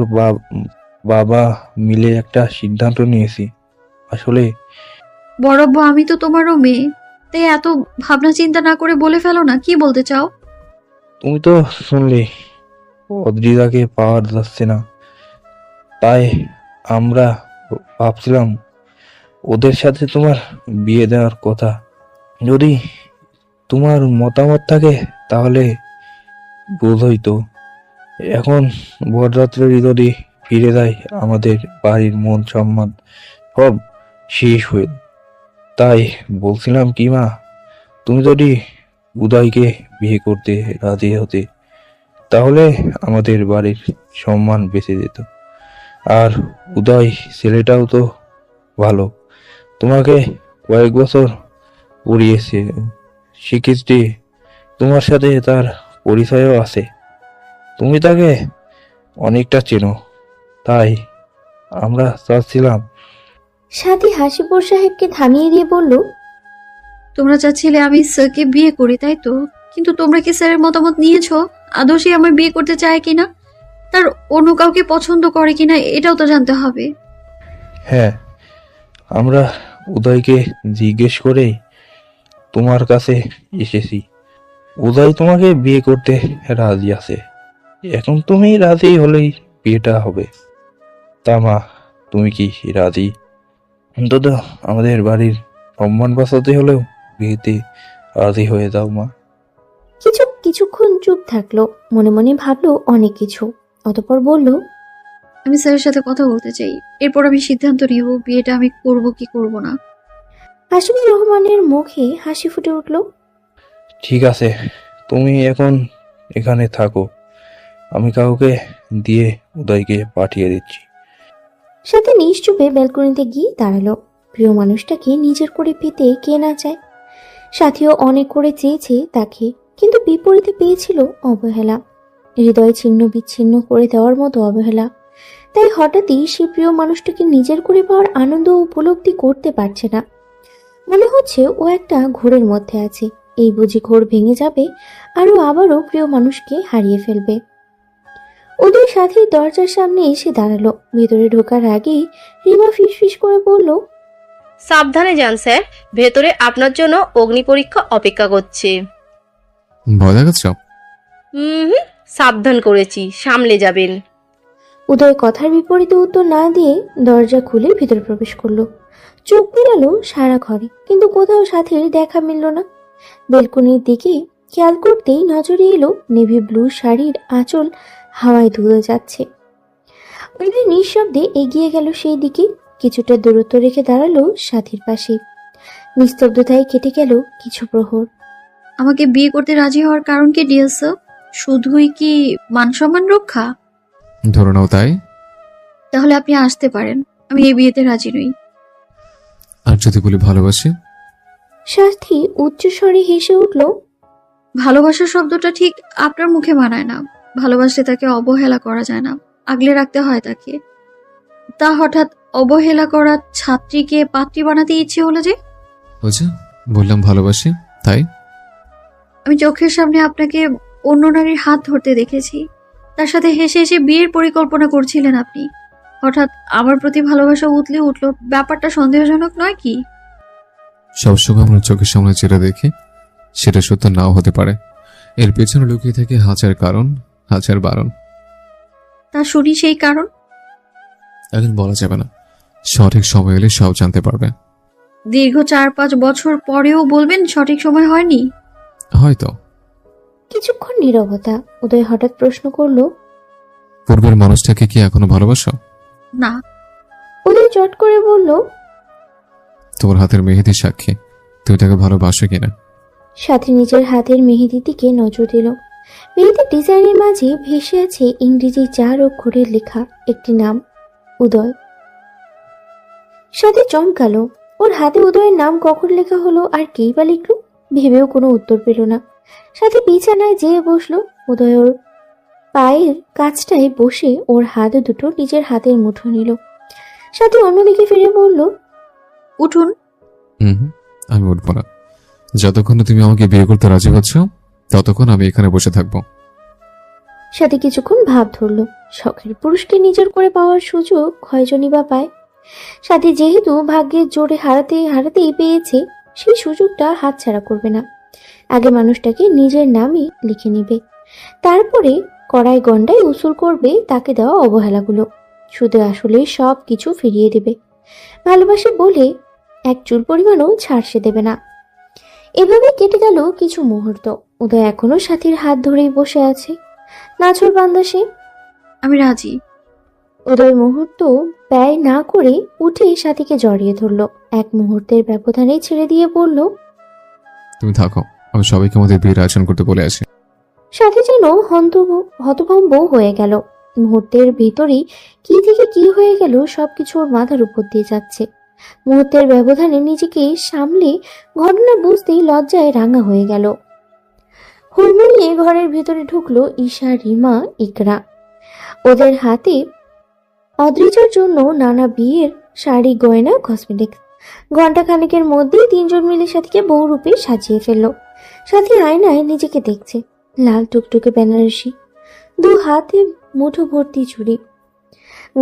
বাবা মিলে একটা সিদ্ধান্ত নিয়েছি। আসলে বড় আব্বু, আমি তো তোমারও মেয়ে, তাই এত ভাবনা চিন্তা না করে বলে ফেলো না, কি বলতে চাও? তুমি তো শুনলে অদ্রিজাকে পাওয়া যাচ্ছে না, তাই আমরা ভাবছিলাম ওদের সাথে তোমার বিয়ে দেওয়ার কথা। যদি তোমার মতামত থাকে তাহলে বোঝই তো। এখন বরযাত্রী যদি ফিরে যায়, আমাদের বাড়ির মান সম্মান সব শেষ হয়ে। তাই বলছিলাম কি মা, তুমি যদি উদয়কে বিয়ে করতে রাজি হতে, তাহলে আমাদের বাড়ির সম্মান বেঁচে যেত। আর উদয় ছেলেটাও তো ভালো, তোমাকে কয়েক বছর পড়িয়েছে, শিখিয়েছে, তোমার সাথে তার পরিচয়ও আছে, তুমি তাকে অনেকটা চেনো। তাই আমরা চাচ্ছিলাম সাথী হাসিপুর সাহেবকে থামিয়ে দিয়ে বলল, তোমরা চাচ্ছিলে আমি স্যারকে বিয়ে করি, তাই তো? কিন্তু তোমরা কি স্যারের মতামত নিয়েছো? আদৌ সে আমার বিয়ে করতে চায় কিনা, তার অন্য কাউকে পছন্দ করে কিনা, এটাও তো জানতে হবে। হ্যাঁ, আমরা উদয়কে জিজ্ঞেস করেই তোমার কাছে এসেছি। উদয় তোমাকে বিয়ে করতে রাজি আছে। এখন তুমি রাজি হলেই বিয়েটা হবে। তা মা, তুমি কি রাজি? অন্তত আমাদের বাড়ির সম্মান বাঁচাতে হলেও বিয়েতে রাজি হয়ে যাও মা। কিছুক্ষণ চুপ থাকলো, মনে মনে ভাবলো অনেক কিছু। অতঃপর বলল, আমি স্যারের সাথে কথা বলতে চাই, এরপর আমি সিদ্ধান্ত নিব বিয়েটা আমি করব কি করব না। হাসিবুর রহমানের মুখে হাসি ফুটে উঠল। ঠিক আছে, তুমি এখন এখানে থাকো, আমি কাউকে দিয়ে উদয়কে পাঠিয়ে দিচ্ছি। সাথে নিশ্চুপে ব্যালকনিতে গিয়ে দাঁড়ালো। প্রিয় মানুষটাকে নিজের করে পেতে কে না চায়। সাথীও অনেক করে চেয়েছে তাকে, কিন্তু বিপরীতে পেয়েছিল অবহেলা, হৃদয় ছিন্ন বিচ্ছিন্ন করে দেওয়ার মতো অবহেলা। তাই হঠাৎই সে প্রিয় মানুষটাকে নিজের করে পাওয়ার আনন্দ উপলব্ধি করতে পারছে না। মনে হচ্ছে ও একটা ঘোরের মধ্যে আছে, এই বুঝি ঘোর ভেঙে যাবে আর ও আবারও প্রিয় মানুষকে হারিয়ে ফেলবে। ওদের সাথে দরজার সামনে এসে দাঁড়ালো। ভেতরে ঢোকার আগেই রিমা ফিসফিস করে বলল, সাবধানে যান স্যার, ভেতরে আপনার জন্য অগ্নি পরীক্ষা অপেক্ষা করছে। ভয় দেখাচ্ছ? সাবধান করেছি, সামলে যাবেন। উদয় কথার বিপরীতে উত্তর না দিয়ে দরজা খুলে ভিতরে প্রবেশ করলো। চোখ মেলালো সারা ঘরে, কিন্তু কোথাও সাথীর দেখা মিলল না। বেলকনির দিকে খেয়াল করতেই নজরে এলো নেভি ব্লু শাড়ির আঁচল হাওয়ায় ধুয়ে যাচ্ছে। উদয় নিঃশব্দে এগিয়ে গেল সেই দিকে, কিছুটা দূরত্ব রেখে দাঁড়ালো সাথীর পাশে। নিস্তব্ধতায় কেটে গেল কিছু প্রহর। আমাকে বিয়ে করতে রাজি হওয়ার কারণ কি ডিয়ার স্যার? শুধুই কি মান সম্মান রক্ষা? ধরে নাও তাই। তাহলে আপনি আসতে পারেন, আমি এই বিয়েতে রাজি নই। আর যদি বলি ভালোবাসি? সাথী উচ্চস্বরে হেসে উঠল। ভালোবাসা শব্দটা ঠিক আপনার মুখে মানায় না। ভালোবাসলে তাকে অবহেলা করা যায় না, আগলে রাখতে হয় তাকে। তা হঠাৎ অবহেলা করা ছাত্রীকে পাত্রী বানাতে ইচ্ছে হলো যে? বুঝে বললাম ভালোবাসি, তাই। আমি চোখের সামনে আপনাকে অন্য নারীর হাত ধরতে দেখেছি, তার সাথে হেসে হেসে বিয়ের পরিকল্পনা করছিলেন আপনি। হঠাৎ আমার প্রতি ভালোবাসা উতলে উঠলো, ব্যাপারটা সন্দেহজনক নয় কি? সবসময় আমরা চোখের সামনে যেটা দেখি সেটা সত্য নাও হতে পারে, এর পেছনে লুকিয়ে থাকে হাজার কারণ, হাজার বারণ। তা শুনি সেই কারণ। এখন বলা যাবে না, সঠিক সময় এলে সব জানতে পারবে। দীর্ঘ 4-5 বছর পরেও বলবেন সঠিক সময় হয়নি? হয়তো। কিছুক্ষণ নীরবতা। উদয় হঠাৎ প্রশ্ন করলো, পূর্বের মানুষটাকে কি এখনো ভালোবাসো? না। উদয় চট করে বলল, তোমার হাতের মেহেদি সাক্ষী, তুমি তাকে ভালোবাসো কিনা? সাথী নিজের হাতের মেহেদির দিকে নজর দিল। মেহেদির ডিজাইনের মাঝে ভেসে আছে ইংরেজি 4 অক্ষরের লেখা একটি নাম, উদয়। সাথী চমকালো। ওর হাতে উদয়ের নাম কখন লেখা হলো আর কেই বা লিখলো, ভেবেও কোনো উত্তর পেল না। সাথী বিছানায় যেয়ে বসলো। উদয় ওর পায়ের কাছটায় বসে ওর হাত দুটো নিজের হাতের মুঠো নিল। সাথী অন্যদিকে ফিরে বলল, উঠুন। আমি উঠবো না। যতক্ষণ না তুমি আমাকে বিয়ে করতে রাজি হচ্ছ ততক্ষণ আমি এখানে বসে থাকবো। সাথী কিছুক্ষণ ভাব ধরল। শখের পুরুষকে নিজের করে পাওয়ার সুযোগ কয়জনই বা পায়। সাথী যেহেতু ভাগ্যের জোরে হারাতেই পেয়েছে, সেই সুযোগটা হাতছাড়া করবে না। আগে মানুষটাকে নিজের নামই লিখে নিবে, তারপরে কড়াই গন্ডায় উসুল করবে তাকে দেওয়া অবহেলাগুলো। শুধু আসলে সব কিছু ফিরিয়ে দেবে। ভালোবাসে বলে এক চুল পরিমাণও ছাড় সে দেবে না। এভাবে কেটে গেল কিছু মুহূর্ত। উদয় এখনো সাথীর হাত ধরেই বসে আছে। নাছর বান্দা সে। আমি রাজি। উদয় মুহূর্ত ব্যয় না করে উঠে সাথীকে জড়িয়ে ধরল। এক মুহূর্তের ব্যবধানে ছেড়ে দিয়ে বলল, তুমি থাকো, আমি সবাইকে আমাদের বিয়ের আয়োজন করতে বলে আসি। সাথী যেন হতভম্ব হয়ে গেল। মুহূর্তের ভিতরেই কি থেকে কি হয়ে গেল সবকিছু ওর মাথার উপর দিয়ে যাচ্ছে। মুহূর্তের ব্যবধানে নিজেকে সামলে ঘটনা বুঝতেই লজ্জায় রাঙা হয়ে গেল। হুড়মুড়িয়ে ঘরের ভেতরে ঢুকলো ঈশা, রিমা, ইকরা। ওদের হাতে অদ্রিজার জন্য নানা বিয়ের শাড়ি, গয়না, কসমেটিক্স। ঘন্টা খানেকের মধ্যেই তিনজন মিলে সাথীকে বহুরূপে সাজিয়ে ফেললো। সাথী আয়নায় নিজেকে দেখছে, লাল টুকটুকে বেনারসি, দু হাতে মুঠো ভর্তি চুড়ি,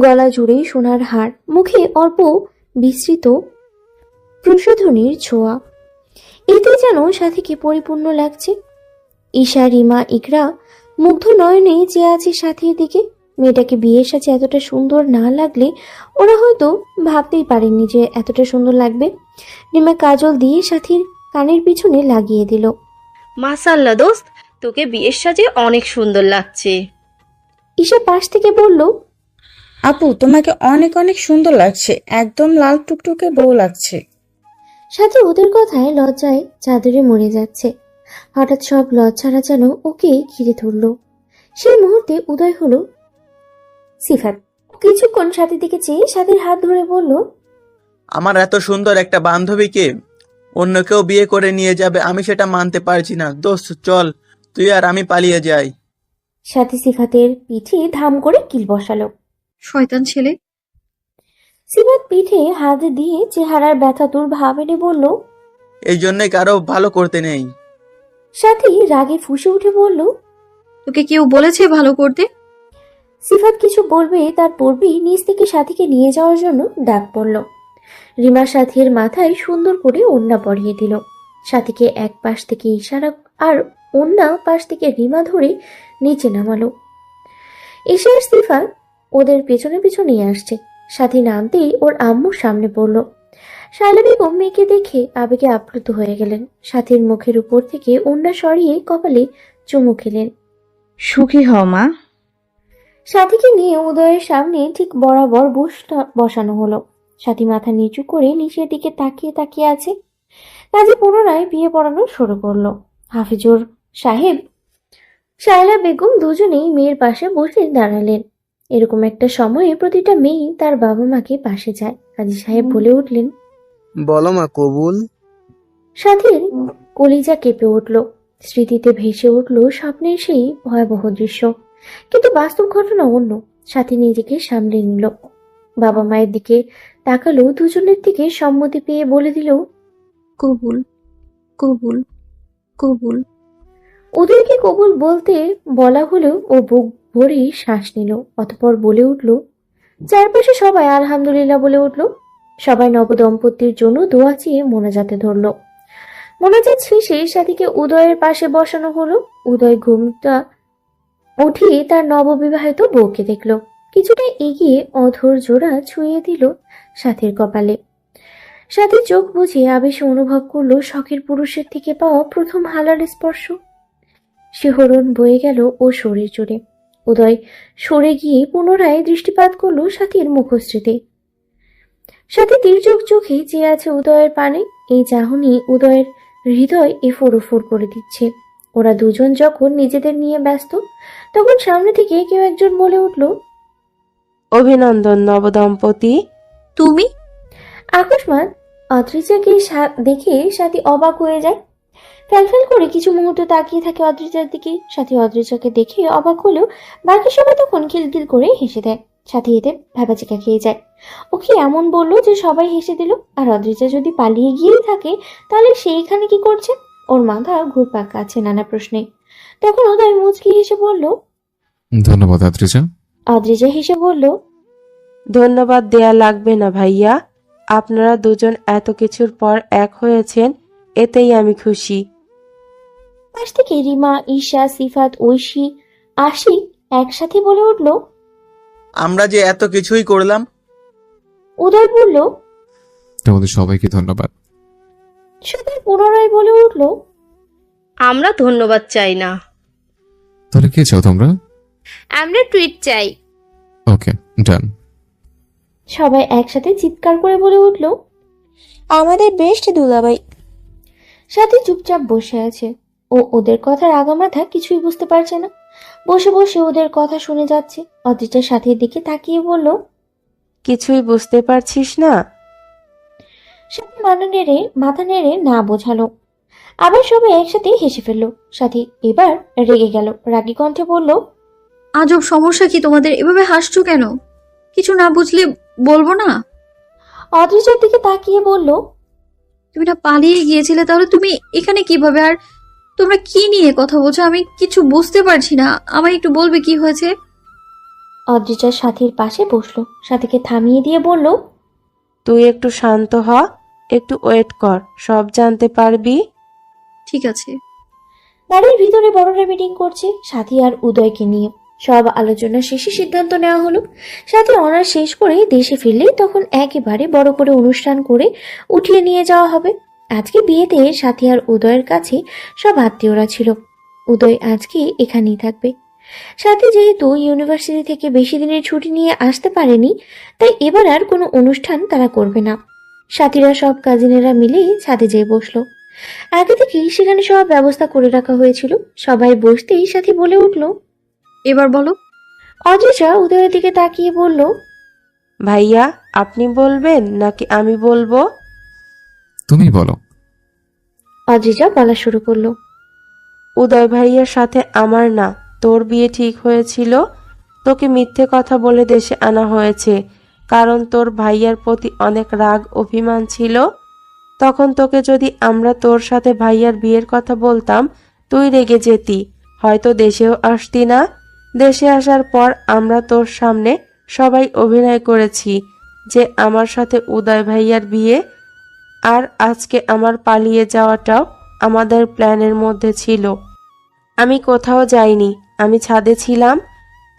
গলা জুড়ে সোনার হার, মুখে অল্প বিস্তৃত প্রসাধনীর ছোঁয়া। এতে যেন সাথীকে পরিপূর্ণ লাগছে। ঈশা, রিমা, ইকরা মুগ্ধ নয়নে চেয়ে আছে সাথীর দিকে। মেয়েটাকে বিয়ের সাথে এতটা সুন্দর না লাগলে ওরা হয়তো ভাবতেই পারেনি যে এতটা সুন্দর লাগবে। রিমা কাজল দিয়ে সাথীর কানের পিছনে লাগিয়ে দিল। মাশাআল্লাহ দোস্ত, তোকে বিয়ের সাজে অনেক সুন্দর লাগছে। ঈশা পাশ থেকে বলল, আপু তোমাকে অনেক অনেক সুন্দর লাগছে, একদম লাল টুকটুকে বউ লাগছে। সাথে ওদের কথায় লজ্জায় চাদরে মরে যাচ্ছে। হঠাৎ সব লজ্জারা যেন ওকে ঘিরে ধরল। সেই মুহূর্তে উদয় হলো সিফাত। কিছুক্ষণ সাথীর দিকে চেয়ে সাথীর হাত ধরে বলল, আমার এত সুন্দর একটা বান্ধবীকে অন্য কেউ বিয়ে করে নিয়ে যাবে, আমি সেটা মানতে পারছি না। দোস্ত চল, তুই আর আমি পালিয়ে যাই। সাথী সিফাতের পিঠে ধাম করে কিল বসালো। শয়তান ছেলে। সিফাত পিঠে হাত দিয়ে চেহারার ব্যথা দূর ভাব এনে বলল, এই জন্যই কারো ভালো করতে নেই। সাথী রাগে ফুঁসে উঠে বলল, তোকে কেউ বলেছে ভালো করতে? সিফাত কিছু বলবে তার পূর্বেই নিজ থেকে সাথীকে নিয়ে যাওয়ার জন্য ডাক পড়ল। রিমা সাথীর মাথায় সুন্দর করে ওড়না পরিয়ে দিল। সাথীকে এক পাশ থেকে ইশারা আর ওড়না পাশ থেকে রিমা ধরে নিচে নামালো। ঈশার সিফাত ওদের পেছনে পেছনেই আসছে। সাথী নামতেই ওর আম্মুর সামনে পড়ল। শায়লা বেগম মেয়েকে দেখে আবেগে আপ্লুত হয়ে গেলেন। সাথীর মুখের উপর থেকে ওড়না সরিয়ে কপালে চুমু খেলেন। সুখী হও মা। সাথীকে নিয়ে উদয়ের সামনে ঠিক বরাবর বসানো হলো। সাথী মাথা নিচু করে নিচের দিকে তাকিয়ে তাকিয়ে আছে। কাজে পুনরায় বিয়ে পড়ানো শুরু করলো। হাফিজুর সাহেব, শায়লা বেগম দুজনেই মেয়ের পাশে বসে দাঁড়ালেন। এরকম একটা সময়ে প্রতিটা মেয়ে তার বাবা মাকে পাশে যায়। কাজী সাহেব বলে উঠলেন, বলো মা কবুল। সাথীর কলিজা কেঁপে উঠল। স্মৃতিতে ভেসে উঠল স্বপ্নের সেই ভয়াবহ দৃশ্য, কিন্তু বাস্তব ঘটনা অন্য। সাথী নিজেকে সামলে নিল, বাবা মায়ের দিকে তাকালো, দুজনের থেকে সম্মতি পেয়ে বলে দিল, কবুল কবুল কবুল। ওদেরকে কবুল বলতে বলা হলেও ও বুক ভরে শ্বাস নিল। অতঃপর বলে উঠল, চারপাশে সবাই আলহামদুলিল্লাহ বলে উঠল। সবাই নবদম্পতির জন্য দোয়া চেয়ে মোনাজাতে ধরল। মোনাজাত শেষে সাথীকে উদয়ের পাশে বসানো হলো। উদয় ঘুমটা উঠিয়ে তার নববিবাহিত বউকে দেখল। কিছুটা এগিয়ে অধর জোড়া ছুঁয়ে দিল সাথীর কপালে। সাথী চোখ বুঝিয়ে আবেশে অনুভব করলো শখের পুরুষের থেকে পাওয়া প্রথম হালাল স্পর্শ। শিহরণ বয়ে গেল ও শরীর জুড়ে। উদয় সরে গিয়ে পুনরায় দৃষ্টিপাত করলো সাথীর মুখশ্রীতে। সাথী তির্যক চোখে চেয়ে আছে উদয়ের পানে। এই চাহনি উদয়ের হৃদয় এফোর ওফোর করে দিচ্ছে। ওরা দুজন যখন নিজেদের নিয়ে ব্যস্ত, তখন সামনে থেকে কেউ একজন বলে উঠল, অভিনন্দন নবদম্পতি। তুমি? আকস্মাৎ অদ্রিজাকে দেখে সাথী অবাক হয়ে যায়। ফ্যালফ্যাল করে কিছু মুহূর্ত তাকিয়ে থাকে অদ্রিজার দিকে। সাথী অদ্রিজাকে দেখে অবাক হলেও বাকি সবাই তখন খিলখিল করে হেসে দেয়। সাথী এতে ভ্যাবাচিকা খেয়ে যায়। ওকে এমন বললো যে সবাই হেসে দিল। আর অদ্রিজা যদি পালিয়ে গিয়েই থাকে তাহলে সেইখানে কি করছে? ওর মাথা ঘুরপাক আছে নানা প্রশ্নে। তখন উদয় মুচকি হেসে বলল, ধন্যবাদ আদ্রিজা। অদ্রিজা হেসে বলল, ধন্যবাদ দেয়া লাগবে না ভাইয়া, আপনারা দুজন এত কিছুর পর এক হয়েছেন, এতেই আমি খুশি। পাশ থেকে রিমা, ঈশা, সিফাত, ঐশী, আশিক একসাথে বলে উঠল, আমরা যে এত কিছুই করলাম। উদয় বলল, তোমাদের সবাইকে ধন্যবাদ। সবাই পুনরায় বলে উঠল, আমরা ধন্যবাদ চাই না। তাহলে কে চাও তোমরা? আমরা টুইট চাই। ওকে, ডান। সবাই একসাথে চিৎকার করে বলে উঠল, আমাদের বেস্ট দুলাভাই। সাথী চুপচাপ বসে আছে। ও ওদের কথার আগামাথা কিছুই বুঝতে পারছে না। বসে বসে ওদের কথা শুনে যাচ্ছে। অদ্রিজা সাথীর দিকে তাকিয়ে বলল, কিছুই বুঝতে পারছিস না? সাথী মাথা নেড়ে না বোঝালো। আবার সবাই একসাথে হেসে ফেললো। সাথী এবার রেগে গেল। রাগী কণ্ঠে বলল, আজব সমস্যা কি তোমাদের? এভাবে হাসছো কেন? কিছু না বুঝলে বলবো না? অদ্রিজার দিকে তাকিয়ে বলল, তুমি না পালিয়ে গিয়েছিলে, তাহলে তুমি এখানে কিভাবে? আর তোমরা কি নিয়ে কথা বলছো? আমি কিছু বুঝতে পারছি না, আমায় একটু বলবে কি হয়েছে? অদ্রিজা সাথীর পাশে বসলো, সাথীকে থামিয়ে দিয়ে বলল, তুই একটু শান্ত হ, একটু ওয়েট কর, সব জানতে পারবি। ঠিক আছে। বাড়ির ভিতরে বড়রা মিটিং করছে সাথী আর উদয়কে নিয়ে। সব আলোচনা শেষে সিদ্ধান্ত নেওয়া হলো, সাথী অনার্স শেষ করে দেশে ফিরলে তখন একেবারে বড় করে অনুষ্ঠান করে উঠিয়ে নিয়ে যাওয়া হবে। আজকে বিয়েতে সাথী আর উদয়ের কাছে সব আত্মীয়রা ছিল। উদয় আজকে এখানেই থাকবে। সাথী যেহেতু ইউনিভার্সিটি থেকে বেশি দিনের ছুটি নিয়ে আসতে পারেনি, তাই এবার আর কোনো অনুষ্ঠান তারা করবে না। সাথীরা সব কাজিনেরা মিলে ছাদে যেয়ে বসলো। আগে থেকেই সেখানে সব ব্যবস্থা করে রাখা হয়েছিল। সবাই বসতেই সাথী বলে উঠল, এবার বলো। অদ্রিজা উদয়ের দিকে তাকিয়ে বলল, ভাইয়া আপনি বলবেন নাকি আমি বলবো? তুমি বলো। অদ্রিজা বলা শুরু করলো, উদয় ভাইয়ার সাথে আমার না, তোর বিয়ে ঠিক হয়েছিল। তোকে মিথ্যে কথা বলে দেশে আনা হয়েছে, কারণ তোর ভাইয়ার প্রতি অনেক রাগ অভিমান ছিল। তখন তোকে যদি আমরা তোর সাথে ভাইয়ার বিয়ের কথা বলতাম, তুই রেগে যেতি, হয়তো দেশেও আসতি না। দেশে আসার পর আমরা তোর সামনে সবাই অভিনয় করেছি যে আমার সাথে উদয় ভাইয়ার বিয়ে, আর আজকে আমার পালিয়ে যাওয়াটাও আমাদের প্ল্যানের মধ্যে ছিল। আমি কোথাও যাইনি, আমি ছাদে ছিলাম।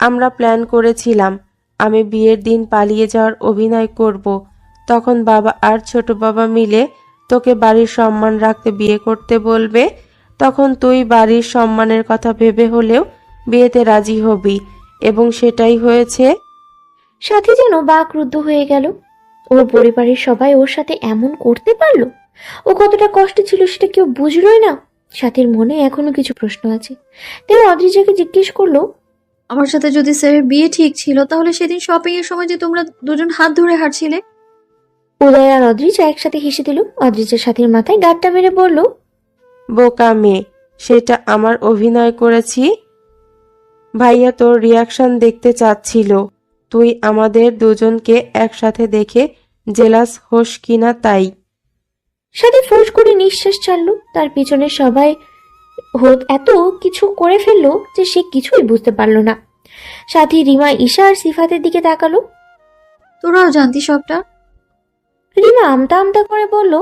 আমরা প্ল্যান করেছিলাম আমি বিয়ের দিন পালিয়ে যাওয়ার অভিনয় করব। তখন বাবা আর ছোট বাবা মিলে তোকে বাড়ির সম্মান রাখতে বিয়ে করতে বলবে। তখন তুই বাড়ির সম্মানের কথা ভেবে হলেও বিয়েতে রাজি হবি, এবং সেটাই হয়েছে। সাথী যেন বাকরুদ্ধ হয়ে গেল। ওর পরিবারের সবাই ওর সাথে এমন করতে পারলো? ও কতটা কষ্ট ছিল সেটা কেউ বুঝলোই না। সাথীর মনে এখনো কিছু প্রশ্ন আছে। তাই অদ্রিজাকে জিজ্ঞেস করলো, আমার সাথে যদি স্যারের বিয়ে ঠিক ছিল, তাহলে সেদিন শপিং এর সময় যে তোমরা দুজন হাত ধরে হাঁটছিলে? উদয় আর অদ্রিজা একসাথে হেসে দিল। অদ্রিজা সাথীর মাথায় গাঁটটা মেরে বলল, বোকা মেয়ে, সেটা আমার অভিনয় করেছি। ভাইয়া তোর রিয়াকশন দেখতে চাচ্ছিল, তুই আমাদের দুজনকে একসাথে দেখে জেলাস হোস কিনা তাই। সাথী ফোঁস করে নিঃশ্বাস ছাড়লো। তার পিছনে সবাই এত কিছু করে ফেললো যে সে কিছুই বুঝতে পারলো না। সাথী রিমা, ঈশা আর সিফাতের দিকে তাকালো। তোরাও জানতি সবটা? রিমা আমতা আমতা করে বলল,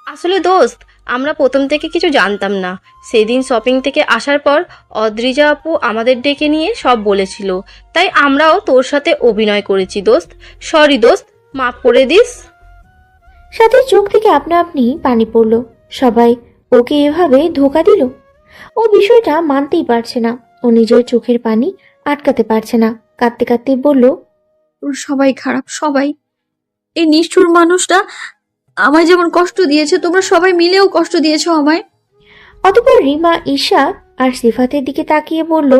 আসলে দোস্ত, আমরা প্রথম থেকে কিছু জানতাম না। সেদিন শপিং থেকে আসার পর অদ্রিজা আপু আমাদের ডেকে নিয়ে সব বলেছিল, তাই আমরাও তোর সাথে অভিনয় করেছি দোস্ত। সরি দোস্ত, মাফ করে দিস। সাথীর চোখ থেকে আপনা আপনি পানি পড়লো। সবাই ওকে এভাবে ধোকা দিল। ও বিষয়টা মানতেই পারছে না। ও নিজের চোখের পানি আটকাতে পারছে না। কাঁদতে কাঁদতে বলল, ওরা সবাই খারাপ, সবাই। এই নিষ্ঠুর মানুষটা আমায় যেমন কষ্ট দিয়েছে, তোমরা সবাই মিলেও কষ্ট দিয়েছো আমায়। অতঃপর রিমা, ঈশা আর সিফাতের দিকে তাকিয়ে বলল,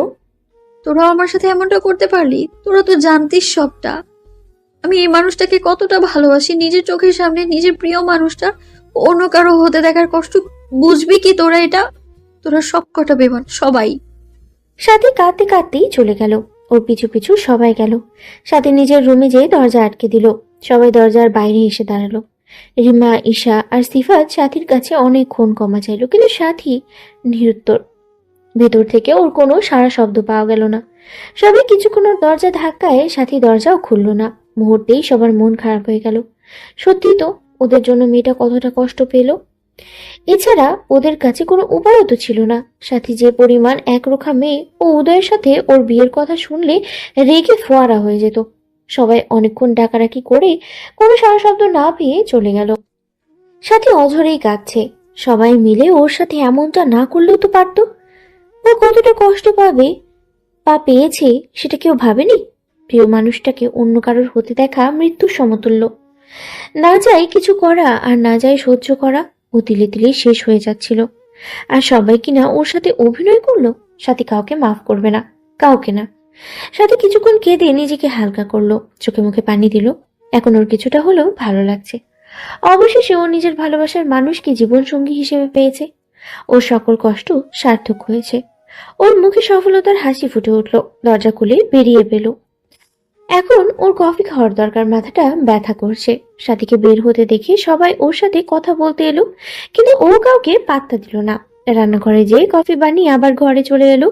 তোরাও আমার সাথে এমনটা করতে পারলি? তোরা তো জানতিস সবটা। আমি এই মানুষটাকে কতটা ভালোবাসি। নিজের চোখের সামনে নিজের প্রিয় মানুষটা অন্য কারো হতে দেখার কষ্ট বুঝবি কি তোরা? এটা তোরা সব কটা বেমান, সবাই। সাথী কাঁদতে কাঁদতেই চলে গেল। ওর পিছু পিছু সবাই গেল। সাথী নিজের রুমে যেয়ে দরজা আটকে দিল। সবাই দরজার বাইরে এসে দাঁড়ালো। রিমা, ঈশা আর সিফাত সাথীর কাছে অনেকক্ষণ ক্ষমা চাইল, কিন্তু সাথী নিরুত্তর। ভেতর থেকে ওর কোনো সারা শব্দ পাওয়া গেল না। সবাই কিছুক্ষণ ওর দরজা ধাক্কায় সাথী দরজাও খুলল না। মুহূর্তেই সবার মন খারাপ হয়ে গেল। সত্যি তো, ওদের জন্য মেয়েটা কতটা কষ্ট পেল। এছাড়া ওদের কাছে কোনো উপায়ও তো ছিল না। সাথী যে পরিমাণ একরোখা মেয়ে, ও উদয়ের সাথে ওর বিয়ের কথা শুনলে রেগে ফোয়ারা হয়ে যেত। সবাই অনেকক্ষণ ডাকাডাকি করে কোনো সারা শব্দ না পেয়ে চলে গেল। সাথী অঝরেই কাঁদছে। সবাই মিলে ওর সাথে এমনটা না করলেও তো পারত। ও কতটা কষ্ট পাবে বা পেয়েছে সেটা কেউ ভাবেনি। প্রিয় মানুষটাকে অন্য কারোর হতে দেখা মৃত্যুর সমতুল্য। না যায় কিছু করা আর না যায় সহ্য করা। ও তিলে তিলে শেষ হয়ে যাচ্ছিল। আর সবাই কিনা ওর সাথে অভিনয় করলো। সাথী কাউকে মাফ করবে না, কাউকে না। সাথে কিছুক্ষণ কেঁদে নিজেকে হালকা করলো, চোখে মুখে পানি দিল। এখন ওর কিছুটা হলেও ভালো লাগছে। অবশেষে ও নিজের ভালোবাসার মানুষকে জীবনসঙ্গী হিসেবে পেয়েছে। ওর সকল কষ্ট সার্থক হয়েছে। ওর মুখে সফলতার হাসি ফুটে উঠল। দরজা খুলে বেরিয়ে পেল। এখন ওর কফি খাওয়ার দরকার, মাথাটা ব্যথা করছে। সাথীকে বের হতে দেখে সবাই ওর সাথে কথা বলতে এলো, কিন্তু ও কাউকে পাত্তা দিল না। রান্নাঘরে যেয়ে কফি বানিয়ে আবার ঘরে চলে এলো।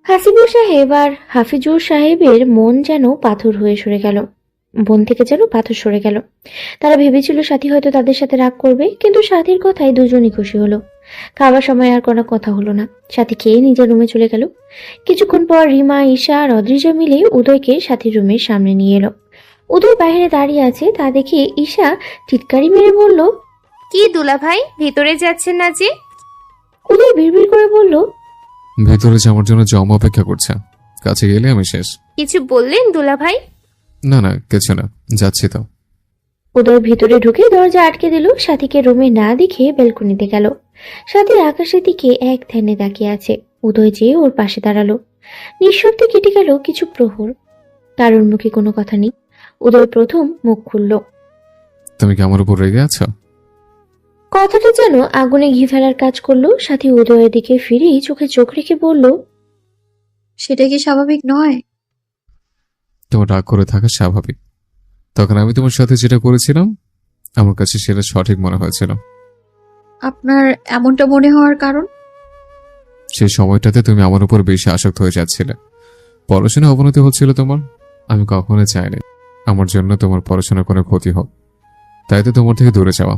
হাসিবুর সাহেব আর হাফিজুর সাহেবের মন যেন পাথর হয়ে সরে গেল, মন থেকে যেন পাথর সরে গেল। তারা ভেবেছিল সাথী হয়তো তাদের সাথে রাগ করবে, কিন্তু সাথীর কথায় দুজনই খুশি হলো। খাওয়ার সময় আর কোনো কথা হলো না। সাথী খেয়ে নিজের রুমে চলে গেল। কিছুক্ষণ পর রিমা, ঈশা আর অদ্রিজা মিলে উদয়কে সাথীর রুমের সামনে নিয়ে এলো। উদয় বাইরে দাঁড়িয়ে আছে, তা দেখে ঈশা টিটকারি মেরে বলল, কি দুলাভাই, ভিতরে যাচ্ছেন না যে? উদয় বিড়বিড় করে বলল, ভেতরে যাওয়ার জন্য জমা অপেক্ষা করছে, কাছে গেলে আমি শেষ। কিছু বললেন দুলাভাই? না না, কিছু না, যাচ্ছি তো। উদয় ভিতরে ঢুকে দরজা আটকে দিল। সাথীকে রুমে না দেখে বেলকনিতে গেল। সাথী আকাশের দিকে এক ধ্যানে তাকিয়ে আছে। উদয় যেয়ে ওর পাশে দাঁড়ালো। নিঃশব্দে কেটে গেল কিছু প্রহর, কারোর মুখে কোনো কথা নেই। উদয় প্রথম মুখ খুলল। তুমি কি আমার উপর রেগে আছো? কথাটা যেন আগুনে ঘি ফেলার কাজ করলো। সাথী উদয়ের দিকে ফিরেই চোখে চোখ রেখে বলল, সেটা কি স্বাভাবিক নয়? তোমার রাগ করে থাকা স্বাভাবিক। তখন আমি তোমার সাথে যেটা করেছিলাম, আমার কাছে সেটা সঠিক মনে হয়েছিল। আপনার এমনটা মনে হওয়ার কারণ? সেই সময়টাতে তুমি আমার উপর বেশি আসক্ত হয়ে যাচ্ছিলে। পড়াশোনায় অবনতি হচ্ছিল তোমার। আমি কখনো চাইনি আমার জন্য তোমার পড়াশোনার কোনো ক্ষতি হোক, তাই তো তোমার থেকে দূরে যাওয়া।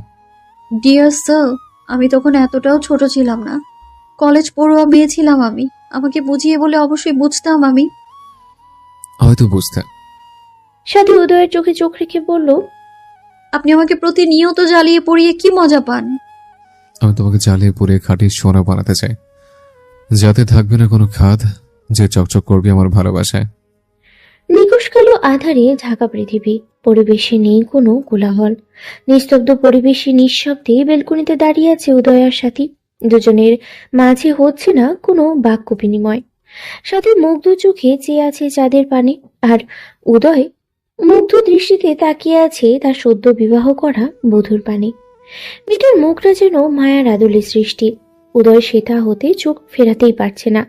ডিয়ার স্যার, আমি তখন এতটাও ছোট ছিলাম না। কলেজ পড়ুয়া মেয়ে ছিলাম আমি। আমাকে বুঝিয়ে বলে অবশ্যই বুঝতাম আমি। হয়তো বুঝতে। সাথী উদয়ের চোখে চোখ রেখে বলল, আপনি আমাকে প্রতিনিয়ত জ্বালিয়ে পড়িয়ে কি মজা পান? আমি তোমাকে জ্বালিয়ে পুড়িয়ে খাঁটি সোনা বানাতে চাই, যাতে থাকবে না কোনো খাদ, যে চকচক করবে আমার ভালোবাসায়। নিকশ কালো আধারে ঢাকা পৃথিবী, পরিবেশে নেই কোনো কোলাহল। নিস্তব্ধ পরিবেশে নিঃশব্দে বেলকনিতে দাঁড়িয়ে আছে উদয় আর সাথী। দুজনের মাঝে হচ্ছে না কোনো বাক্য বিনিময়। সাথী মুগ্ধ চোখে চেয়ে আছে চাঁদের পানে, আর উদয় মুগ্ধ দৃষ্টিতে তাকিয়ে আছে তার সদ্য বিবাহ করা বধূর পানে। মেয়েটার মুখটা যেন মায়ার আদলের সৃষ্টি। উদয় সেটা হতে চোখ ফেরাতেই পারছে না।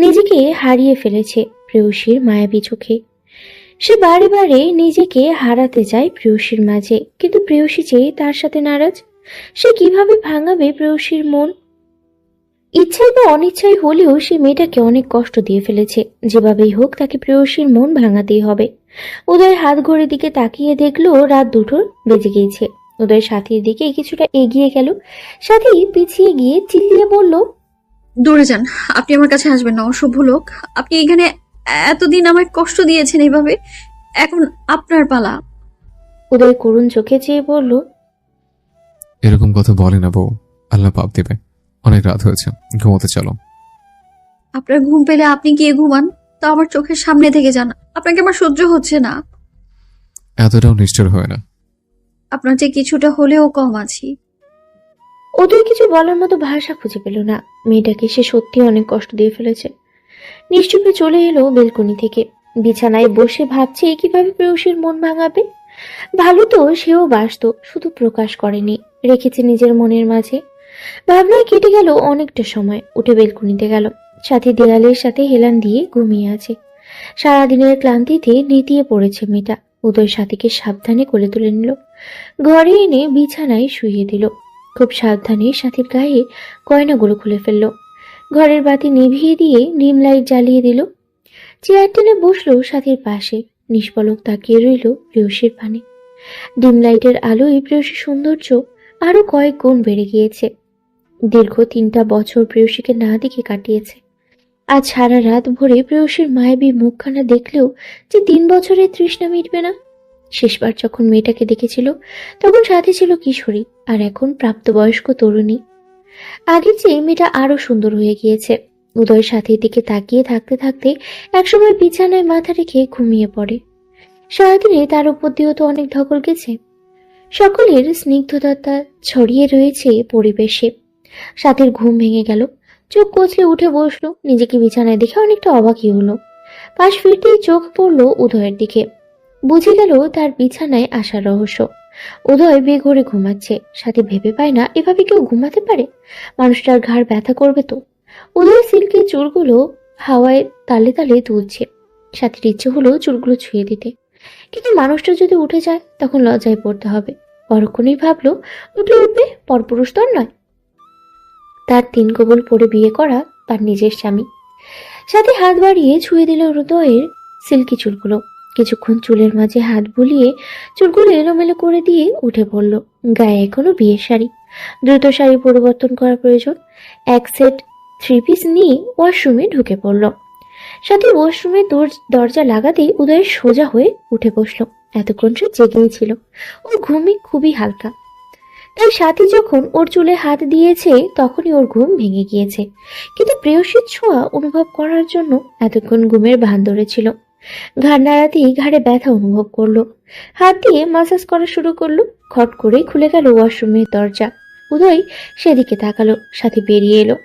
নিজেকে হারিয়ে ফেলেছে প্রেয়সীর মায়াবী চোখে। সে বারে বারে নিজেকে হারাতে চায় প্রেয়সীর মাঝে, কিন্তু প্রেয়সী চেয়ে তার সাথে নারাজ। সে কিভাবে ভাঙাবে প্রেয়সীর মন? ইচ্ছাই বা অনিচ্ছাই হলেও সে মেয়েটাকে অনেক কষ্ট দিয়ে ফেলেছে। যেভাবেই হোক তাকে প্রেয়সীর মন ভাঙাতেই হবে। উদয় হাত ঘড়ির দিকে তাকিয়ে দেখলো রাত 2টো বেজে গিয়েছে। উদয় সাথীর দিকে কিছুটা এগিয়ে গেল। সাথী পিছিয়ে গিয়ে চিল্লিয়ে বলল, দূরে যান, আপনি আমার কাছে আসবেন না, অসভ্য লোক। আপনি এখানে এতদিন আমায় কষ্ট দিয়েছেন এইভাবে, এখন আপনার পালা। উদয় করুণ চোখে চেয়ে বলল, এরকম কথা বলে না বউ, আল্লাহ পাপ দেবে। অনেক রাত হয়েছে, ঘুমোতে চলো। আপনার ঘুম পেলে আপনি গিয়ে ঘুমান, তা আমার চোখের সামনে থেকে যান। আপনাকে আমার সহ্য হচ্ছে না। এতটাও নিষ্ঠুর হয় না। আপনার যে কিছুটা হলেও কম আছি। উদয় কিছু বলার মতো ভাষা খুঁজে পেল না। মেয়েটাকে সে সত্যি অনেক কষ্ট দিয়ে ফেলেছে। নিশ্চুপে চলে এলো বেলকনি থেকে। বিছানায় বসে ভাবছে কিভাবে প্রেয়সীর মন ভাঙাবে। ভালো তো সেও বাসত, শুধু প্রকাশ করেনি, রেখেছে নিজের মনের মাঝে। ভাবনায় কেটে গেল অনেকটা সময়। উঠে বেলকনিতে গেল। সাথে দেয়ালের সাথে হেলান দিয়ে ঘুমিয়ে আছে। সারাদিনের ক্লান্তিতে নেতিয়ে পড়েছে মেয়েটা। উদয় সাথীকে সাবধানে কোলে তুলে নিল, ঘরে এনে বিছানায় শুইয়ে দিল। খুব সাবধানে সাথীর গায়ে গয়নাগুলো খুলে ফেলল। ঘরের বাতি নিভিয়ে দিয়ে ডিম লাইট জ্বালিয়ে দিল। চেয়ার টেনে বসলো সাথীর পাশে। নিষ্পলক তাকিয়ে রইল প্রেয়সীর পানে। ডিম লাইটের আলোয় প্রেয়সীর সৌন্দর্য আরো কয়েক গুণ বেড়ে গিয়েছে। দীর্ঘ 3টা বছর প্রেয়সীকে না দেখে কাটিয়েছে। আজ সারা রাত ভরে প্রেয়সীর মায়াবী মুখখানা দেখলেও যে 3 বছরের তৃষ্ণা মিটবে না। শেষবার যখন মেয়েটাকে দেখেছিল তখন সাথে ছিল কিশোরী, আর এখন প্রাপ্তবয়স্ক তরুণী। আগের চেয়ে মেয়েটা আরো সুন্দর হয়ে গিয়েছে। উদয় সাথীর দিকে তাকিয়ে থাকতে থাকতে একসময় বিছানায় মাথা রেখে ঘুমিয়ে পড়ে। সারাদিনে তার উপর দিয়েও তো অনেক ধকল গেছে। সকলের স্নিগ্ধতা ছড়িয়ে রয়েছে পরিবেশে। সাথীর ঘুম ভেঙে গেল। চোখ কচলে উঠে বসলো। নিজেকে বিছানায় দেখে অনেকটা অবাকই হলো। পাশ ফিরতেই চোখ পড়লো উদয়ের দিকে। বুঝে গেল তার বিছানায় আসার রহস্য। উদয় বেঘরে ঘুমাচ্ছে। সাথী ভেবে পায় না এভাবে কেউ ঘুমাতে পারে। মানুষটার ঘাড় ব্যথা করবে তো। উদয় সিল্কের চুলগুলো হাওয়ায় তালে তালে দুলছে। সাথীর ইচ্ছে হলো চুলগুলো ছুঁয়ে দিতে, কিন্তু মানুষটা যদি উঠে যায় তখন লজ্জায় পড়তে হবে। পরক্ষণেই ভাবলো উঠবে, পরপুরুষ তো আর নয়। তার 3 কবুল পরে বিয়ে করা তার নিজের স্বামী। সাথে হাত বাড়িয়ে ছুঁয়ে দিল হৃদয়ের সিল্কি চুলগুলো। কিছুক্ষণ চুলের মাঝে হাত বুলিয়ে চুলগুলো এলোমেলো করে দিয়ে উঠে পড়ল। গায়ে এখনো বিয়ের শাড়ি, দ্রুত শাড়ি পরিবর্তন করা প্রয়োজন। 1 সেট 3 পিস নিয়ে ওয়াশরুমে ঢুকে পড়ল। সাথে ওয়াশরুমের দরজা লাগাতেই উদয় সোজা হয়ে উঠে বসলো। এতক্ষণ সে জেগেই ছিল, ওর ঘুমই খুবই হালকা। তাই সাথী যখন ওর চুলে হাত দিয়েছে তখনই ওর ঘুম ভেঙে গিয়েছে, কিন্তু প্রেয়সীর ছোঁয়া অনুভব করার জন্য এতক্ষণ ঘুমের ভান ধরেছিল। ঘাড় নাড়াতেই ঘাড়ে ব্যথা অনুভব করলো। হাত দিয়ে মাসাজ করা শুরু করলো। খট করে খুলে গেল ওয়াশরুমের দরজা। উদয় সেদিকে তাকালো। সাথী বেরিয়ে এলো।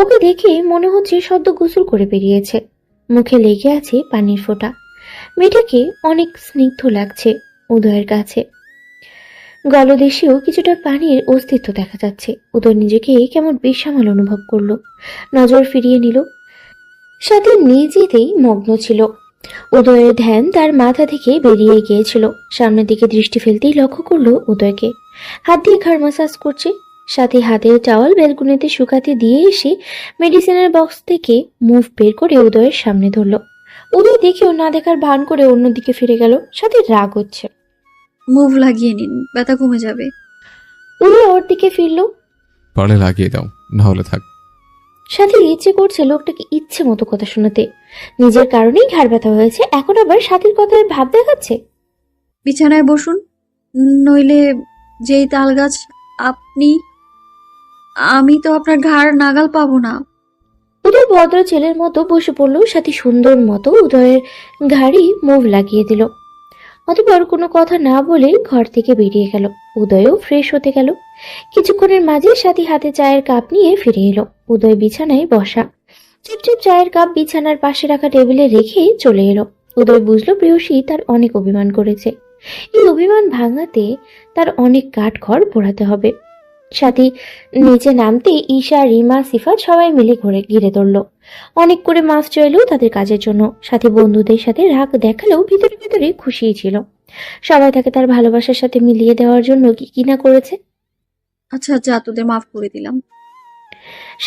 ওকে দেখে মনে হচ্ছে সদ্য গোসল করে বেরিয়েছে। মুখে লেগে আছে পানির ফোঁটা। মেয়েটাকে অনেক স্নিগ্ধ লাগছে উদয়ের কাছে। গলদেশেও কিছুটা পানির অস্তিত্ব দেখা যাচ্ছে। উদয় নিজেকে কেমন বেসামাল অনুভব করলো। নজর ফিরিয়ে নিল। সাথে নিজেতেই মগ্ন ছিল। উদয়ের ধ্যান তার মাথা থেকে বেরিয়ে গিয়েছিল। সামনের দিকে দৃষ্টি ফেলতেই লক্ষ্য করলো উদয়কে হাত দিয়ে ঘাড় মাসাজ করছে। সাথে হাতের টাওয়াল বেলকুনিতে শুকাতে দিয়ে এসে মেডিসিনের বক্স থেকে মুভ বের করে উদয়ের সামনে ধরল। উদয় দেখেও না দেখার ভান করে অন্যদিকে ফিরে গেল। সাথে রাগ হচ্ছে। মুভ লাগিয়ে নিন, ব্যথা কমে যাবে। উদয় ওর দিকে ফিরল। পারলে লাগিয়ে দাও, না হলে থাক। সাথে ইচ্ছে করছে লোকটাকে ইচ্ছে মতো কথা শোনাতে। নিজের কারণেই ঘাড় ব্যথা হয়েছে, এখন আবার সাথীর কথায় ভাব দেখাচ্ছে। বিছানায় বসুন, নইলে যেই তাল গাছ আপনি, আমি তো আপনার ঘাড় নাগাল পাবো না। উদয় ভদ্র ছেলের মতো বসে পড়ল। সাথী সুন্দর মতো উদয়ের ঘাড়ি মুভ লাগিয়ে দিল। অতঃপর কোনো কথা না বলে ঘর থেকে বেরিয়ে গেল। উদয়ও ফ্রেশ হতে গেল। কিছুক্ষণের মাঝে সাথী হাতে চায়ের কাপ নিয়ে ফিরে এলো। উদয় বিছানায় বসা। চুপচাপ চায়ের কাপ বিছানার পাশে রাখা টেবিলে রেখে চলে এলো। উদয় বুঝলো প্রেয়সী তার অনেক অভিমান করেছে। এই অভিমান ভাঙাতে তার অনেক কাঠখড় পোড়াতে হবে। সাথী নিচে নামতে ঈশা, রিমা, সিফাত সবাই মিলে ঘিরে ধরল। অনেক করে মাফ চাইলো তাদের কাজের জন্য। সাথী বন্ধুদের সাথে রাগ দেখালেও ভিতরে ভিতরে খুশিই ছিল। সবাই তাকে তার ভালোবাসার সাথে মিলিয়ে দেওয়ার জন্য কি না করেছে। আচ্ছা আচ্ছা, তোদের মাফ করে দিলাম।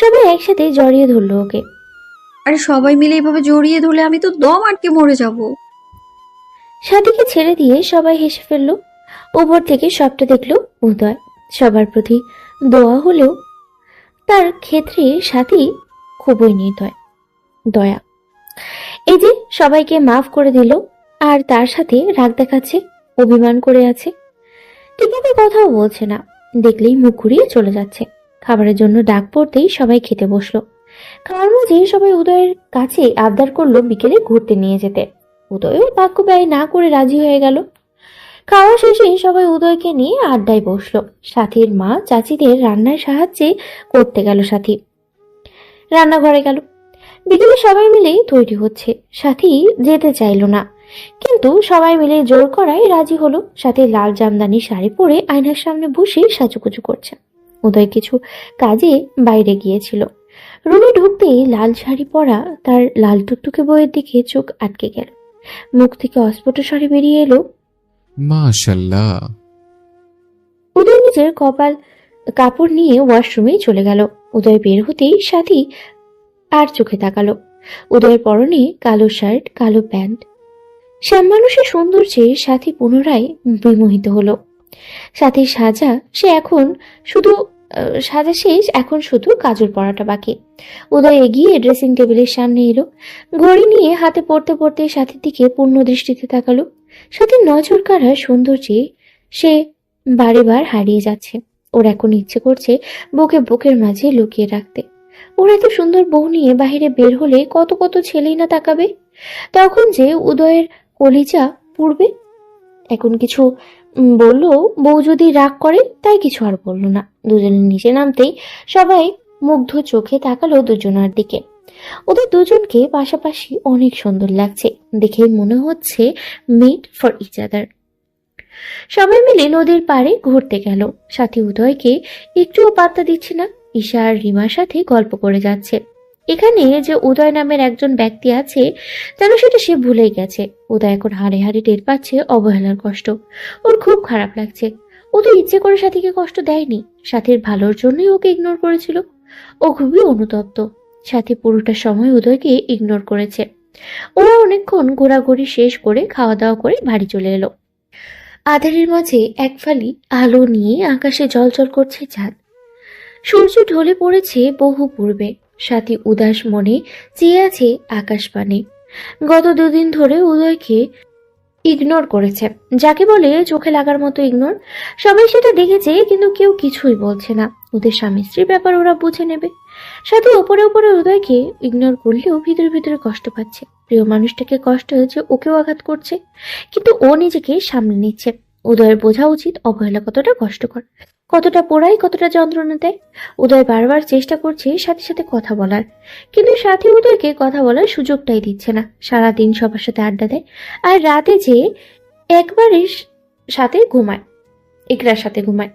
সবাই একসাথে জড়িয়ে ধরলো ওকে। আরে সবাই মিলে এভাবে জড়িয়ে ধরলে আমি তো দম আটকে মরে যাব। সাথীকে ছেড়ে দিয়ে সবাই হেসে ফেলল। উপর থেকে সবটা দেখলো উদয়। সবার প্রতি দোয়া হলেও তার ক্ষেত্রে সাথী খুবই নির্দয়। দয়া এই যে সবাইকে মাফ করে দিল, আর তার সাথে রাগ দেখাচ্ছে, অভিমান করে আছে। ঠিকভাবে কথাও বলছে না, দেখলেই মুখ ঘুরিয়ে চলে যাচ্ছে। খাবারের জন্য ডাক পড়তেই সবাই খেতে বসলো। খাওয়ার মাঝে সবাই উদয়ের কাছে আবদার করলো বিকেলে ঘুরতে নিয়ে যেতে। উদয়ও বাক্য ব্যয় না করে রাজি হয়ে গেল। খাওয়া শেষে সবাই উদয়কে নিয়ে আড্ডায় বসলো। সাথীর মা চাচিদের রান্নার সাহায্যে করতে গেল। সাথী রান্নাঘরে গেল। বিকেলে সবাই মিলে তৈরি হচ্ছে। সাথী যেতে চাইলো না, কিন্তু সবাই মিলে জোর করায় রাজি হলো। সাথে লাল জামদানি শাড়ি পরে আয়নার সামনে বসে সাজুগুজু করছে। উদয় কিছু কাজে বাইরে গিয়েছিল। রুমে ঢুকতেই লাল শাড়ি পরা তার লাল টুকটুকে বইয়ের দিকে চোখ আটকে গেল। মুখ থেকে অস্ফুট স্বরে বেরিয়ে এলো, মাশাআল্লাহ। উদয় নিজের কপাল কাপড় নিয়ে ওয়াশরুমে চলে গেল। উদয় বের হতেই সাথী আর চোখে তাকালো। উদয়ের পরনে কালো শার্ট, কালো প্যান্ট। শ্যাম মানুষের সৌন্দর্যে সাথী পুনরায় বিমোহিত হলো। সাথীর সাজা শেষ, এখন শুধু কাজল পরাটা বাকি। উদয় এগিয়ে ড্রেসিং টেবিলের সামনে এলো। ঘড়ি নিয়ে হাতে পড়তে পড়তে সাথীর দিকে পূর্ণ দৃষ্টিতে তাকালো। সাথীর নজর কাড়া সৌন্দর্যে সে বারেবার হারিয়ে যাচ্ছে। ওর এখন ইচ্ছে করছে বুকের মাঝে লুকিয়ে রাখতে। ওর এত সুন্দর বউ নিয়ে বাহিরে বের হলে কত কত ছেলেই না তাকাবে। তখন যে উদয়ের কলিজা পুড়বে। এখন কিছু বললো, বউ যদি রাগ করে, তাই কিছু আর বললো না। দুজনের নিচে নামতেই সবাই মুগ্ধ চোখে তাকালো দুজনার দিকে। ওদের দুজনকে পাশাপাশি অনেক সুন্দর লাগছে, দেখেই মনে হচ্ছে মেড ফর ইচ আদার। সবাই মিলে নদীর পাড়ে ঘুরতে গেল। সাথী উদয়কে একটুও পাত্তা দিচ্ছে না। ঈশা আর রিমার সাথে গল্প করে যাচ্ছে। এখানে যে উদয় নামের একজন ব্যক্তি আছে যেন সেটা সে ভুলেই গেছে। উদয় এখন হাড়ে হাড়ে টের পাচ্ছে অবহেলার কষ্ট। ওর খুব খারাপ লাগছে। ও তো ইচ্ছে করে সাথীকে কষ্ট দেয়নি, সাথীর ভালোর জন্যই ওকে ইগনোর করেছিল। ও খুবই অনুতপ্ত। সাথী পুরোটা সময় উদয়কে ইগনোর করেছে। ওরা অনেকক্ষণ ঘোরাঘুরি শেষ করে খাওয়া দাওয়া করে বাড়ি চলে এলো। আঁধারের মাঝে এক ফালি আলো নিয়ে আকাশে জ্বলজ্বল করছে চাঁদ। সূর্য ঢলে পড়েছে বহু পূর্বে। সাথী উদাস মনে চেয়ে আছে আকাশ পানে। গত 2 দিন ধরে উদয়কে ইগনোর করেছে, যাকে বলে চোখে লাগার মতো ইগনোর। সবাই সেটা দেখেছে, কিন্তু কেউ কিছুই বলছে না। ওদের স্বামী স্ত্রীর ব্যাপার ওরা বুঝে নেবে। সাথে ওপরে ওপরে উদয়কে ইগনোর করলেও ভিতরে ভিতরে কষ্ট পাচ্ছে। প্রিয় মানুষটাকে কষ্ট হয়েছে, ওকেও আঘাত করছে, কিন্তু ও নিজেকে সামলে নিচ্ছে। উদয়ের বোঝা উচিত অবহেলা কতটা কষ্টকর, কতটা পোড়াই, কতটা যন্ত্রণা দেয়। উদয় বারবার চেষ্টা করছে সাথে সাথে কথা বলার, কিন্তু সাথী উদয়কে কথা বলার সুযোগটাই দিচ্ছে না। সারাদিন সবার সাথে আড্ডা দেয়, আর রাতে যে একবারের সাথে ঘুমায়, ইকরার সাথে ঘুমায়।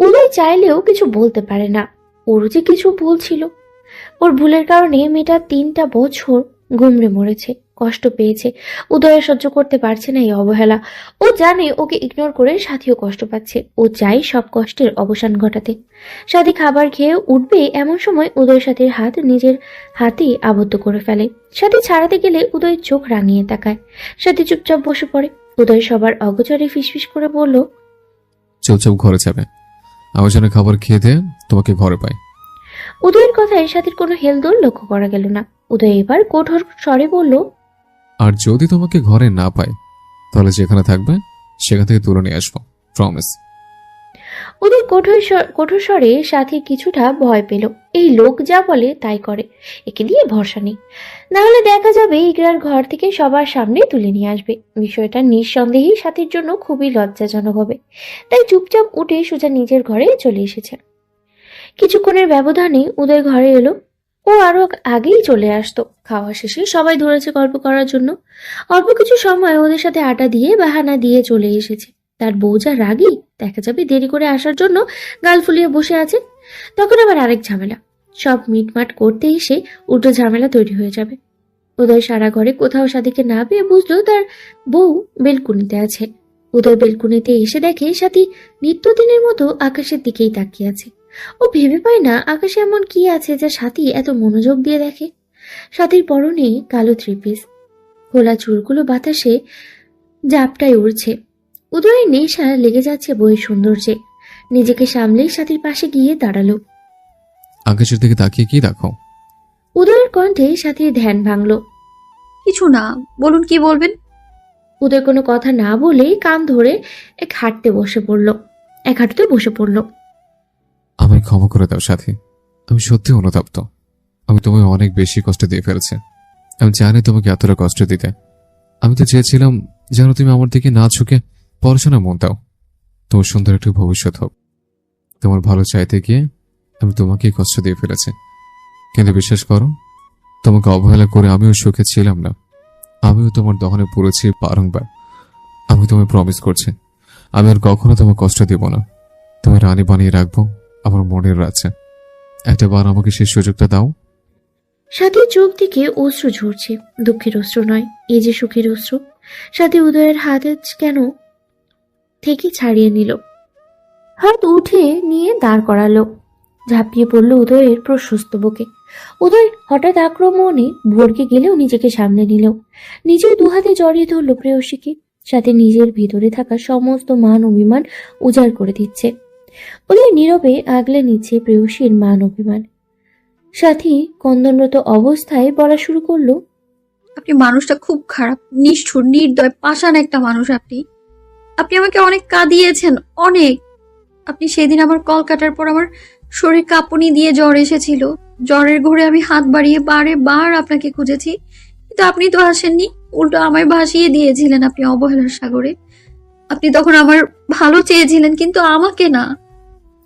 উদয় চাইলেও কিছু বলতে পারে না। ওর যে কিছু ভুল ছিল, ওর ভুলের কারণে মেয়েটা 3টা বছর গুমড়ে মরেছে, কষ্ট পেয়েছে। উদয় সহ্য করতে পারছে না এই অবহেলা। ও জানে ওকে ইগনোর করে সাথীও কষ্ট পাচ্ছে। ও চাই সব কষ্টের অবসান ঘটাতে। সাথী খাবার খেয়ে উঠবে এমন সময় উদয় সাথীর হাত নিজের হাতে আবদ্ধ করে ফেলে। সাথী ছাড়াতে গেলে উদয় চোখ রাঙিয়ে তাকায়। সাথী চুপচাপ বসে পড়ে। উদয় সবার অগোচরে ফিসফিস করে বলল, চুপচাপ ঘরে যাবে, আমার জন্য খাবার খেয়ে দিয়ে তোমাকে ঘরে পাই। উদয়ের কথায় সাথীর কোনো হেলদোল লক্ষ্য করা গেল না। উদয় এবার কঠোর স্বরে বলল, আর যদি তোমাকে ঘরে না পাই তাহলে যেখানে থাকবে সেখান থেকে তুলে নিয়ে আসবো, প্রমিস। উদয় কঠোর স্বরে সাথী কিছুটা ভয় পেল। এই লোক যা বলে তাই করে, একে দিয়ে ভরসা নেই। না হলে দেখা যাবে ইকরার ঘর থেকে সবার সামনে তুলে নিয়ে আসবে। বিষয়টা নিঃসন্দেহেই সাথীর জন্য খুবই লজ্জাজনক হবে। তাই চুপচাপ উঠে সোজা নিজের ঘরে চলে এসেছে। কিছুক্ষণের ব্যবধানে উদয় ঘরে এলো। ও আরো আগেই চলে আসতো। খাওয়া শেষে সবাই ধরেছে গল্প করার জন্য। অল্প কিছু সময় ওদের সাথে আড্ডা দিয়ে বাহানা দিয়ে চলে এসেছে। তার বউ যা রাগী, দেখা যাবে দেরি করে আসার জন্য গাল ফুলিয়ে বসে আছে। তখন আবার আরেক ঝামেলা। সব মিটমাট করতে এসে উল্টো ঝামেলা তৈরি হয়ে যাবে। উদয় সারা ঘরে কোথাও সাথীকে না পেয়ে বুঝলো তার বউ বেলকুনিতে আছে। উদয় বেলকুনিতে এসে দেখে সাথী নিত্যদিনের মতো আকাশের দিকেই তাকিয়ে আছে। ও ভেবে পায় না আকাশে এমন কি আছে যা সাথী এত মনোযোগ দিয়ে দেখে। সাথীর পরনে কালো 3 পিস, খোলা চুলগুলো বাতাসে জাপটায় উড়ছে। উদয়ের নেশা লেগে যাচ্ছে বইয়ের সৌন্দর্যে। নিজেকে সামলেই সাথীর পাশে গিয়ে দাঁড়ালো। আকাশের দিকে তাকিয়ে কি দেখো? উদয়ের কণ্ঠে সাথীর ধ্যান ভাঙল। কিছু না, বলুন কি বলবেন। উদয় কোনো কথা না বলে কান ধরে এক হাঁটতে বসে পড়ল। আমায় ক্ষমা করে দাও সাথী, আমি সত্যি অনুতপ্ত। আমি তোমায় অনেক বেশি কষ্ট দিয়ে ফেলেছি। আমি জানি তোমাকে এতটা কষ্ট দিতে। আমি তো চেয়েছিলাম যেন তুমি আমার দিকে না ঝুঁকে পড়াশোনা মন দাও, তোমার সুন্দর একটা ভবিষ্যৎ হোক। তোমার ভালো চাইতে গিয়ে আমি তোমাকেই কষ্ট দিয়ে ফেলেছি। কিন্তু বিশ্বাস করো, তোমাকে অবহেলা করে আমিও সুখে ছিলাম না। আমিও তোমার দহনে পড়েছি বারংবার। আমি তোমায় প্রমিস করছি, আমি আর কখনো তোমার কষ্ট দিব না। তুমি রানী বানিয়ে রাখবো আমার মনের রাজ্যে। একটা বার আমাকে সেই সুযোগটা দাও। সাথীর চোখ থেকে অশ্রু ঝরছে। দুঃখের অশ্রু নয়, এই যে সুখের অশ্রু। সাথী উদয়ের হাতে কেন থেকে ছাড়িয়ে নিল, হাত উঠে নিয়ে দাঁড় করালো। ঝাঁপিয়ে পড়ল উদয়ের প্রশস্ত বুকে। উদয় হঠাৎ আক্রমণে ভরকে গেলেও নিজেকে সামনে নিল। নিজের 2 হাতে জড়িয়ে ধরল প্রেয়সীকে। সাথে নিজের ভিতরে থাকা সমস্ত মান অভিমান উজাড় করে দিচ্ছে। উদয় নীরবে আগলে নিচ্ছে প্রেয়সীর মান অভিমান। সাথী কন্দনরত অবস্থায় বলা শুরু করলো, আপনি মানুষটা খুব খারাপ, নিষ্ঠুর, নির্দয়, পাষাণ একটা মানুষ। আপনি আমাকে অনেক কাঁদিয়েছেন, অনেক। আপনি সেদিন আমার কল কাটার পর আমার শরীর কাঁপুনি দিয়ে জ্বর এসেছিল। জ্বরের ঘোরে আমি হাত বাড়িয়ে বারে আপনাকে খুঁজেছি, কিন্তু আপনি তো আসেননি, উল্টো আমায় ভাসিয়ে দিয়েছিলেন আপনি অবহেলার সাগরে। আপনি তখন আমার ভালো চেয়েছিলেন, কিন্তু আমাকে না।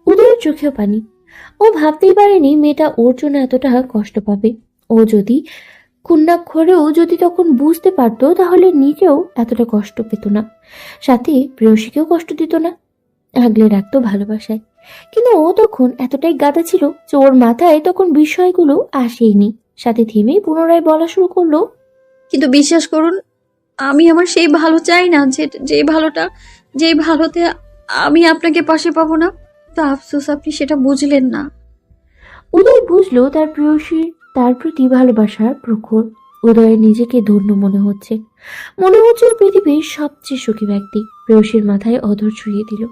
উদয়ের চোখেও পানি। ও ভাবতেই পারেনি মেয়েটা ওর জন্য এতটা কষ্ট পাবে। ও যদি ক্ষুণ্ণাক্ষরেও যদি তখন বুঝতে পারতো তাহলে নিজেও এতটা কষ্ট পেত না, সাথে প্রেয়সীকেও কষ্ট দিত না, আগলে রাখতো ভালোবাসায়। কিন্তু ও তখন এতটাই গাদা ছিল যে ওর মাথায় তখন বিষয়গুলো আসেইনি। সাথে থেমে পুনরায় বলা শুরু করলো, কিন্তু বিশ্বাস করুন, আমি আমার সেই ভালো চাই না, যেই ভালোতে আমি আপনাকে পাশে পাবো না। তো আফসোস আপনি সেটা বুঝলেন না। উদয় বুঝলো তার প্রেয়সী তার প্রতি ভালোবাসার প্রখর। উদয়ের নিজেকে ধন্য মনে হচ্ছে ও পৃথিবীর সবচেয়ে সুখী ব্যক্তি। প্রেয়সীর মাথায় অধর ছুঁয়ে দিল,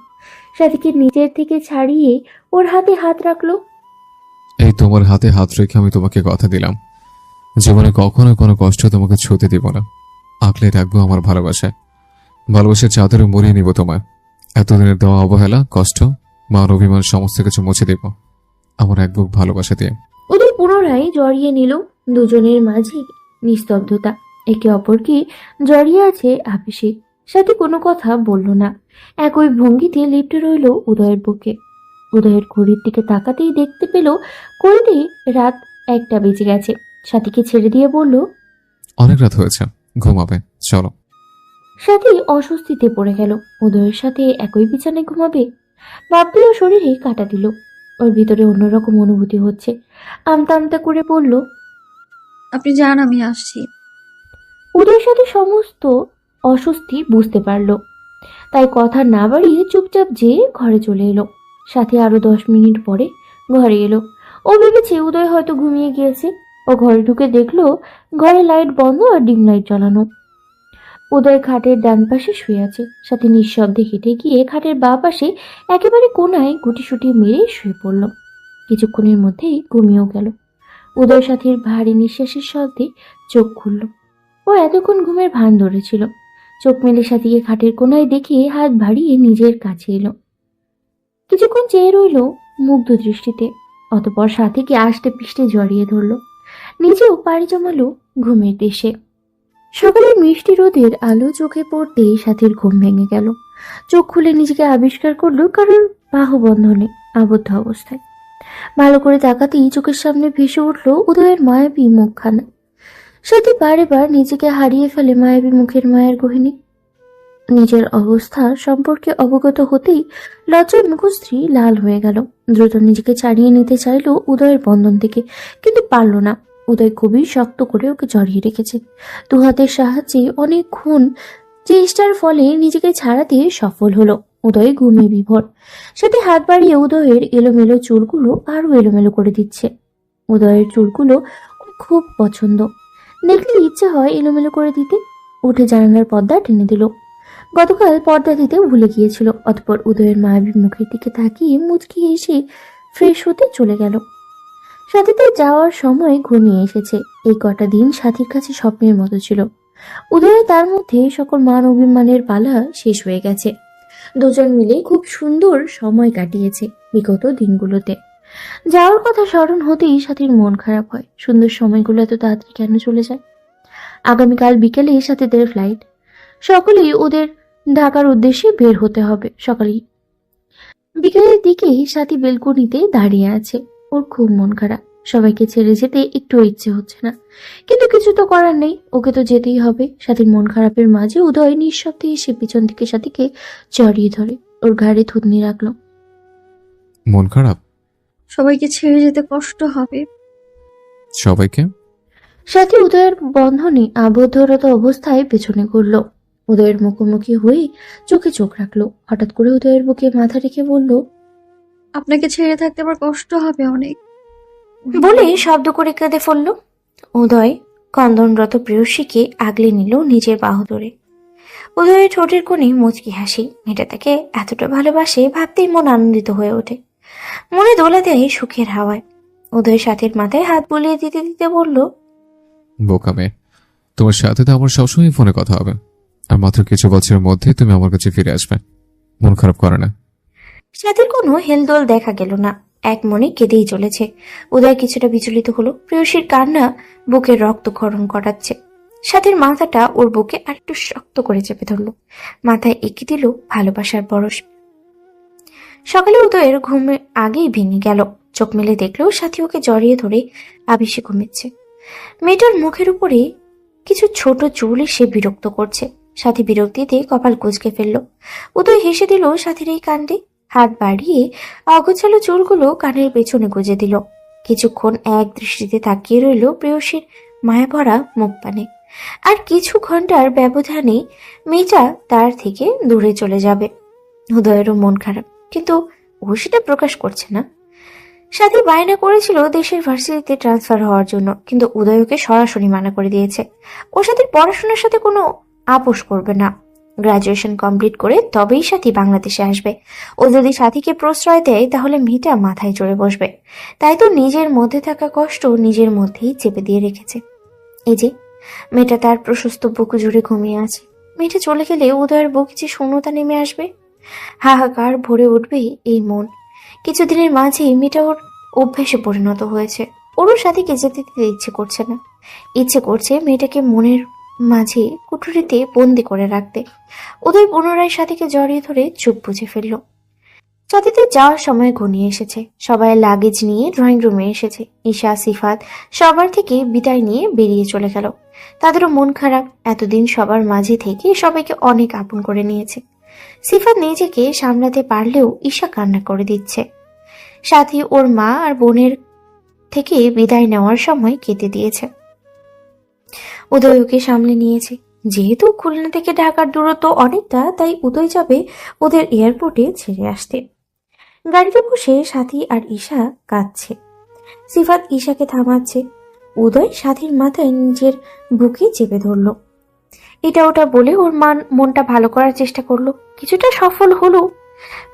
সাথীকে নিজের থেকে ছাড়িয়ে ওর হাতে হাত রাখলো। এই তোমার হাতে হাত রেখে আমি তোমাকে কথা দিলাম, জীবনে কখনো কোনো কষ্ট তোমাকে ছুঁতে দিব না। আঁকলে রাখবো আমার ভালোবাসায়, ভালোবাসার চাদরে মরিয়ে নিব তোমায়। এতদিনের দেওয়া অবহেলা, কষ্ট, মান, অভিমান সমস্ত কিছু মুছে দেব আমার এক বুক ভালোবাসা দিয়ে। ওদের পুনরায় জড়িয়ে নিল। দুজনের মাঝে নিস্তব্ধতা, একে অপরকে জড়িয়ে আছে আবেশে। সাথে কোনো কথা বলল না, একই ভঙ্গিতে লিপ্টে রইল উদয়ের বুকে। উদয়ের ঘড়ির দিকে তাকাতেই দেখতে পেল ঘড়িতে রাত 1টা বেজে গেছে। সাথীকে ছেড়ে দিয়ে বলল, অনেক রাত হয়েছে, ঘুমাবে, চলো। সাথী অস্বস্তিতে পড়ে গেল। উদয়ের সাথে একই বিছানায় ঘুমাবে ভাবতেও শরীরে কাটা দিল। ওর ভিতরে অন্যরকম অনুভূতি হচ্ছে। আমতা আমতা করে বলল, আপনি যান, আমি আসছি। উদয়ের সাথে সমস্ত অস্বস্তি বুঝতে পারল, তাই কথা না বাড়িয়ে চুপচাপ যেয়ে ঘরে চলে এলো। সাথে আরো 10 মিনিট পরে ঘরে এলো। ও ভেবেছে উদয় হয়তো ঘুমিয়ে গিয়েছে। ও ঘরে ঢুকে দেখলো ঘরে লাইট বন্ধ আর ডিম লাইট জ্বালানো। উদয় খাটের ডান পাশে শুয়ে আছে। সাথে নিঃশব্দে হেঁটে গিয়ে খাটের বাঁ পাশে একেবারে কোনায় গুটিসুটি মেরে শুয়ে পড়ল। কিছুক্ষণের মধ্যেই ঘুমিয়েও গেল। উদয় সাথীর ভারী নিঃশ্বাসের শব্দে চোখ খুলল। ও এতক্ষণ ঘুমের ভান ধরেছিল। চোখ মেলে সাথীকে খাটের কোনায় দেখে হাত বাড়িয়ে নিজের কাছে এলো। কিছুক্ষণ চেয়ে রইল মুগ্ধ দৃষ্টিতে, অতপর সাথীকে আষ্টে পিষ্টে জড়িয়ে ধরল। নিজেও পাড়ি জমালো ঘুমের দেশে। সকালে মিষ্টি রোদের আলো চোখে পড়তেই সাথীর ঘুম ভেঙে গেল। চোখ খুলে নিজেকে আবিষ্কার করলো কারণ বাহুবন্ধনে আবদ্ধ অবস্থায়। ভালো করে তাকাতেই চোখের সামনে ভেসে উঠল উদয়ের মায়াবী মুখখানা। সাথী বারে বার নিজেকে হারিয়ে ফেলে মায়াবী মুখের মায়ের গহিনী। নিজের অবস্থা সম্পর্কে অবগত হতেই লজ্জায় মুখশ্রী লাল হয়ে গেল। দ্রুত নিজেকে ছাড়িয়ে নিতে চাইল উদয়ের বন্ধন থেকে, কিন্তু পারল না। উদয় খুবই শক্ত করে ওকে জড়িয়ে রেখেছে। দু হাতের সাহায্যে অনেকক্ষণ চেষ্টার ফলে নিজেকে ছাড়াতে সফল হলো। উদয় ঘুমে বিভোর। সাথে হাত বাড়িয়ে উদয়ের এলোমেলো চুলগুলো আরো এলোমেলো করে দিচ্ছে। উদয়ের চুলগুলো ওর খুব পছন্দ, দেখলে ইচ্ছে হয় এলোমেলো করে দিতে। উঠে জানালার পর্দা টেনে দিল। গতকাল পর্দা দিতে ভুলে গিয়েছিল। অতঃপর উদয়ের মায়াবী মুখের দিকে তাকিয়ে মুচকি এসে ফ্রেশ হতে চলে গেল। সাথীতে যাওয়ার সময় ঘনিয়ে এসেছে। এই কটা দিন সাথীর কাছে স্বপ্নের মতো ছিল। উদয় তার মধ্যে সকল মান অভিমানের পালা শেষ হয়ে গেছে। দুজন মিলে খুব সুন্দর সময় কাটিয়েছে বিগত দিনগুলোতে। যাওয়ার কথা স্মরণ হতেই সাথীর মন খারাপ হয়। সুন্দর সময়গুলো এত তাড়াতাড়ি কেন চলে যায়? আগামীকাল বিকেলে সাথীদের ফ্লাইট। সকলেই ওদের ঢাকার উদ্দেশ্যে বের হতে হবে সকালেই। বিকেলের দিকেই সাথী বেলকনিতে দাঁড়িয়ে আছে। ওর খুব মন খারাপ। সবাইকে ছেড়ে যেতে একটু ইচ্ছে হচ্ছে না, কিন্তু কিছু তো করার নেই, ওকে তো যেতেই হবে। সাথীর মন খারাপের মাঝে উদয় নিঃশব্দে এসে পিছন থেকে সাথীকে জড়িয়ে ধরে ওর ঘাড়ে থুতনি রাখলো। মন খারাপ? সবাইকে ছেড়ে যেতে কষ্ট হবে। সবাইকে? সাথী উদয়ের বন্ধনে আবদ্ধরত অবস্থায় পেছনে ঘুরল। উদয়ের মুখোমুখি হয়ে চোখে চোখ রাখলো। হঠাৎ করে উদয়ের বুকে মাথা রেখে বলল, আপনাকে ছেড়ে থাকতে আমার কষ্ট হবে অনেক, বলে শব্দ করে কেঁদে ফেলল। উদয় কন্দনরত প্রেয়সীকে আগলে নিল নিজের বাহু ধরে। উদয়ের ঠোঁটের কোণে মুচকি হাসি। মেয়েটা তাকে এতটা ভালোবাসে ভাবতেই মন আনন্দিত হয়ে ওঠে। মনে দোলা দেয় সুখের হাওয়ায়। উদয়ের সাথীর মাথায় হাত বুলিয়ে দিতে দিতে বলল, বোকা মেয়ে, তোমার সাথে তো আমার সবসময় ফোনে কথা হবে, আর মাত্র কিছু বছরের মধ্যে তুমি আমার কাছে ফিরে আসবে। মন খারাপ করে না। সাথীর কোনো হেলদোল দেখা গেল না, এক মনে কেঁদেই চলেছে। উদয় কিছুটা বিচলিত হলো। প্রেয়সীর কান্না বুকের রক্তক্ষরণ করাচ্ছে। সাথীর মাথাটা ওর বুকে আর একটু শক্ত করে চেপে ধরল। মাথায় এঁকে দিল ভালোবাসার বরস। সকালে উদয়ের ঘুমে আগেই ভেঙে গেল। চোখ মেলে দেখলেও সাথী ওকে জড়িয়ে ধরে আবেশে ঘুমিচ্ছে। মেয়েটার মুখের উপরে কিছু ছোট চুল এসে বিরক্ত করছে। সাথী বিরক্তিতে কপাল কুঁচকে ফেলল। উদয় হেসে দিল সাথীর এই কাণ্ডে। হাত বাড়িয়ে অগোছালো চুলগুলো কানের পেছনে গুজে দিল। কিছুক্ষণ এক দৃষ্টিতে তাকিয়ে রইল প্রেয়সীর মায়া ভরা মুখ পানে। আর কিছু ঘন্টার ব্যবধানে মেয়েটা তার থেকে দূরে চলে যাবে। উদয়েরও মন খারাপ, কিন্তু ও সেটা প্রকাশ করছে না। সাথী বায়না করেছিল দেশের ভার্সিটিতে ট্রান্সফার হওয়ার জন্য, কিন্তু উদয় ওকে সরাসরি মানা করে দিয়েছে। ওর সাথে পড়াশোনার সাথে কোনো আপোষ করবে না। গ্রাজুয়েশন কমপ্লিট করে তবেই সাথী বাংলাদেশে আসবে। ও যদি সাথীকে প্রশ্রয় দেয় তাহলে মেয়েটা মাথায় চড়ে বসবে। তাই তো নিজের মধ্যে থাকা কষ্ট নিজের মধ্যেই চেপে দিয়ে রেখেছে। এই যে মেয়েটা তার প্রশস্ত বুক জুড়ে ঘুমিয়ে আছে। মেয়েটা চলে গেলে উদয়ের বুকে যে শূন্যতা নেমে আসবে, হাহাকার ভরে উঠবে এই মন। কিছুদিনের মাঝেই মেয়েটা ওর অভ্যেসে পরিণত হয়েছে। ওরও সাথীকে যেতে দিতে ইচ্ছে করছে না। ইচ্ছে করছে মেয়েটাকে মনের মাঝে কুঠুরিতে বন্দি করে রাখতে। উদয় পুনরায় সাথীকে জড়িয়ে ধরে চুপ বুঝে ফেলল। সাথীতে যাওয়ার সময় ঘনিয়ে এসেছে। সবাই লাগেজ নিয়ে ড্রয়িং রুমে এসেছে। ঈশা, সিফাত সবার থেকে বিদায় নিয়ে বেরিয়ে চলে গেল। তাদেরও মন খারাপ। এতদিন সবার মাঝে থেকে সবাইকে অনেক আপন করে নিয়েছে। সিফাত নিজেকে সামলাতে পারলেও ঈশা কান্না করে দিচ্ছে। সাথী ওর মা আর বোনের থেকে বিদায় নেওয়ার সময় কেটে দিয়েছে। উদয় ওকে সামলে নিয়েছে। যেহেতু খুলনা থেকে ঢাকার দূরত্ব অনেকটা, তাই উদয় যাবে ওদের এয়ারপোর্টে ছেড়ে আসতে। গাড়িতে বসে সাথী আর ঈশা কাঁদছে। সিফাত ঈশাকে থামাচ্ছে। উদয় সাথীর মাথায় নিজের বুকে চেপে ধরল। এটা ওটা বলে ওর মনটা ভালো করার চেষ্টা করলো। কিছুটা সফল হলো।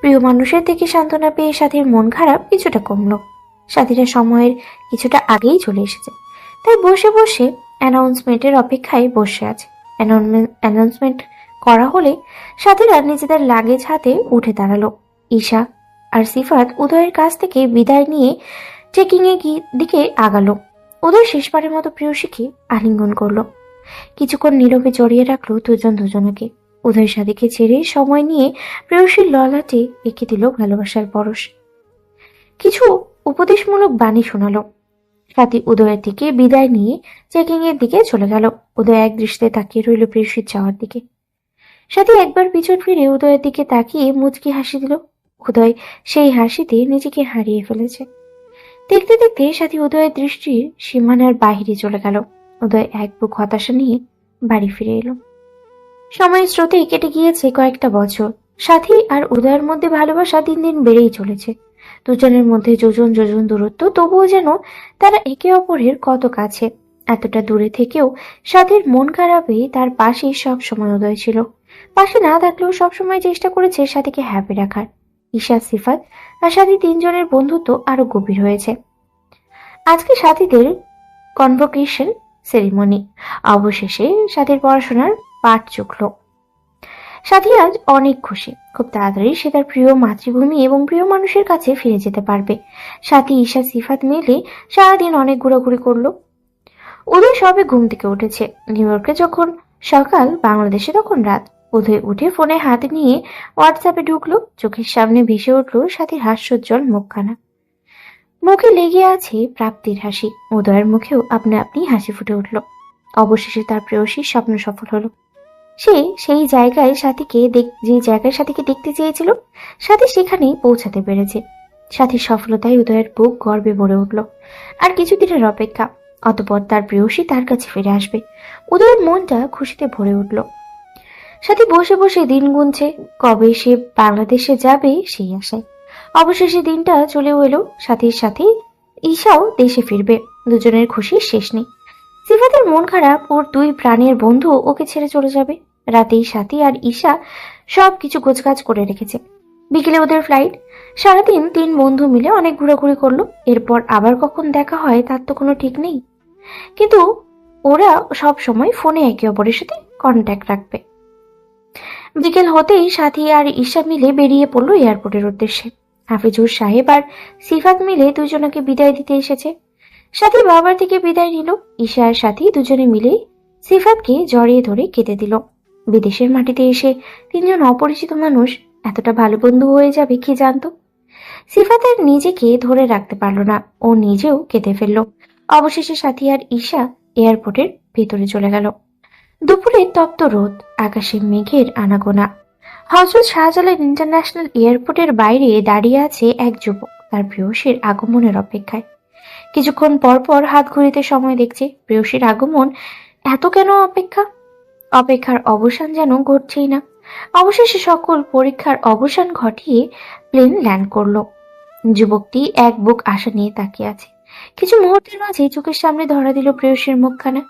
প্রিয় মানুষের থেকে সান্ত্বনা পেয়ে সাথীর মন খারাপ কিছুটা কমলো। সাথীরা সময়ের কিছুটা আগেই চলে এসেছে, তাই বসে বসে অ্যানাউন্সমেন্টের অপেক্ষায় বসে আছে। অ্যানাউন্সমেন্ট করা হলে সাথীরা নিজেদের লাগেজ হাতে উঠে দাঁড়ালো। ঈশা আর সিফাত উদয়ের কাছ থেকে বিদায় নিয়ে চেকিং এর দিকে আগালো। উদয় শেষবারের মতো প্রেয়সীকে আলিঙ্গন করলো। কিছুক্ষণ নীরবে জড়িয়ে রাখলো দুজন দুজনকে। উদয় সাথীকে ছেড়ে সময় নিয়ে প্রেয়সীর ললাটে এঁকে দিল ভালোবাসার পরশ। কিছু উপদেশমূলক বাণী শোনালো। সাথী উদয়ের দিকে বিদায় নিয়ে চেকিং এর দিকে চলে গেল। উদয় এক দৃষ্টিতে তাকিয়ে রইল প্রেয়সীর যাওয়ার দিকে। সাথী একবার পিছন ফিরে উদয়ের দিকে তাকিয়ে মুচকি হাসি দিল। উদয় সেই হাসিতে নিজেকে হারিয়ে ফেলেছে। দেখতে দেখতে সাথী উদয়ের দৃষ্টির সীমানার বাহিরে চলে গেল। উদয় এক বুক হতাশা নিয়ে বাড়ি ফিরে এলো। সময়ের স্রোতে কেটে গিয়েছে কয়েকটা বছর। সাথী আর উদয়ের মধ্যে ভালোবাসা দিন দিন বেড়েই চলেছে। দুজনের মধ্যে যোজন যোজন দূরত্ব, তবুও যেন তারা একে অপরের কত কাছে। এতটা দূরে থেকেও সাথীর মন খারাপে তার পাশেই সব সময় উদয় ছিল। পাশে না থাকলেও সবসময় চেষ্টা করেছে সাথীকে হ্যাপি রাখার। ঈশা, সিফাত আর সাথী তিনজনের বন্ধুত্ব আরো গভীর হয়েছে। আজকে সাথীদের কনভোকেশন সেরিমনি। অবশেষে সাথীর পড়াশোনার পাঠ চুকলো। সাথী আজ অনেক খুশি। খুব তাড়াতাড়ি সে তার প্রিয় মাতৃভূমি এবং প্রিয় মানুষের কাছে ফিরে যেতে পারবে। সাথী, ঈশা, সিফাত মিলে সারাদিন অনেক ঘোরাঘুরি করলো। উদয় সবে ঘুম থেকে উঠেছে। নিউ ইয়র্কে যখন সকাল, বাংলাদেশে তখন রাত। উদয় উঠে ফোনে হাতে নিয়ে হোয়াটসঅ্যাপে ঢুকলো। চোখের সামনে ভেসে উঠলো সাথীর হাস্যোজ্জ্বল মুখখানা। মুখে লেগে আছে প্রাপ্তির হাসি। উদয়ের মুখেও আপনা আপনি হাসি ফুটে উঠল। অবশেষে তার প্রেয়সীর স্বপ্ন সফল হলো। সে সেই জায়গায় সাথীকে যে জায়গায় সাথীকে দেখতে চেয়েছিল, সাথী সেখানেই পৌঁছাতে পেরেছে। সাথীর সফলতায় উদয়ের বুক গর্বে ভরে উঠল। আর কিছুদিনের অপেক্ষা, অতঃপর তার প্রেয়সী তার কাছে ফিরে আসবে। উদয়ের মনটা খুশিতে ভরে উঠল। সাথী বসে বসে দিন গুনছে, কবে সে বাংলাদেশে যাবে সেই আশায়। অবশেষে দিনটা চলেও এলো। সাথীর সাথে ঈশাও দেশে ফিরবে। দুজনের খুশির শেষ নেই। সিফাতের মন খারাপ, ওর দুই প্রাণের বন্ধু ওকে ছেড়ে চলে যাবে। রাতেই সাথী আর ঈশা সবকিছু গোছগাছ করে রেখেছে। বিকেলে ওদের ফ্লাইট। সারাদিন তিন বন্ধু মিলে অনেক ঘোরাঘুরি করলো। এরপর আবার কখন দেখা হয় তার তো কোনো ঠিক নেই, কিন্তু ওরা সব সময় ফোনে একে অপরের সাথে কন্ট্যাক্ট রাখবে। বিকেল হতেই সাথী আর ঈশা মিলে বেরিয়ে পড়লো এয়ারপোর্টের উদ্দেশ্যে। হাফিজুর সাহেব আর সিফাত মিলে দুজনকে বিদায় দিতে এসেছে। সাথী বাবার থেকে বিদায় নিল। ঈশা আর সাথী দুজনে মিলে সিফাতকে জড়িয়ে ধরে কেঁদে দিল। বিদেশের মাটিতে এসে তিনজন অপরিচিত মানুষ এতটা ভালো বন্ধু হয়ে যাবে কি জানতো। সিফাত আর নিজেকে ধরে রাখতে পারল না, ও নিজেও কেঁদে ফেলল। অবশেষে সাথী আর ঈশা এয়ারপোর্টের ভেতরে চলে গেল। দুপুরের তপ্ত রোদ, আকাশে মেঘের আনাগোনা। হযরত শাহজালাল ইন্টারন্যাশনাল এয়ারপোর্টের বাইরে দাঁড়িয়ে আছে এক যুবক তার প্রেয়সীর আগমনের অপেক্ষায়। কিছুক্ষণ পর পর হাত ঘড়িতে সময় দেখছে। প্রেয়সীর আগমন, এত কেন অপেক্ষার অবসান যেন ঘটছেই না। অবশেষে সকল পরীক্ষার অবসান ঘটিয়ে প্লেন ল্যান্ড করলো। যুবকটি এক বুক আশা নিয়ে তাকিয়ে আছে। কিছু মুহূর্তের মাঝে চোখের সামনে ধরা দিল প্রেয়সীর মুখখানা।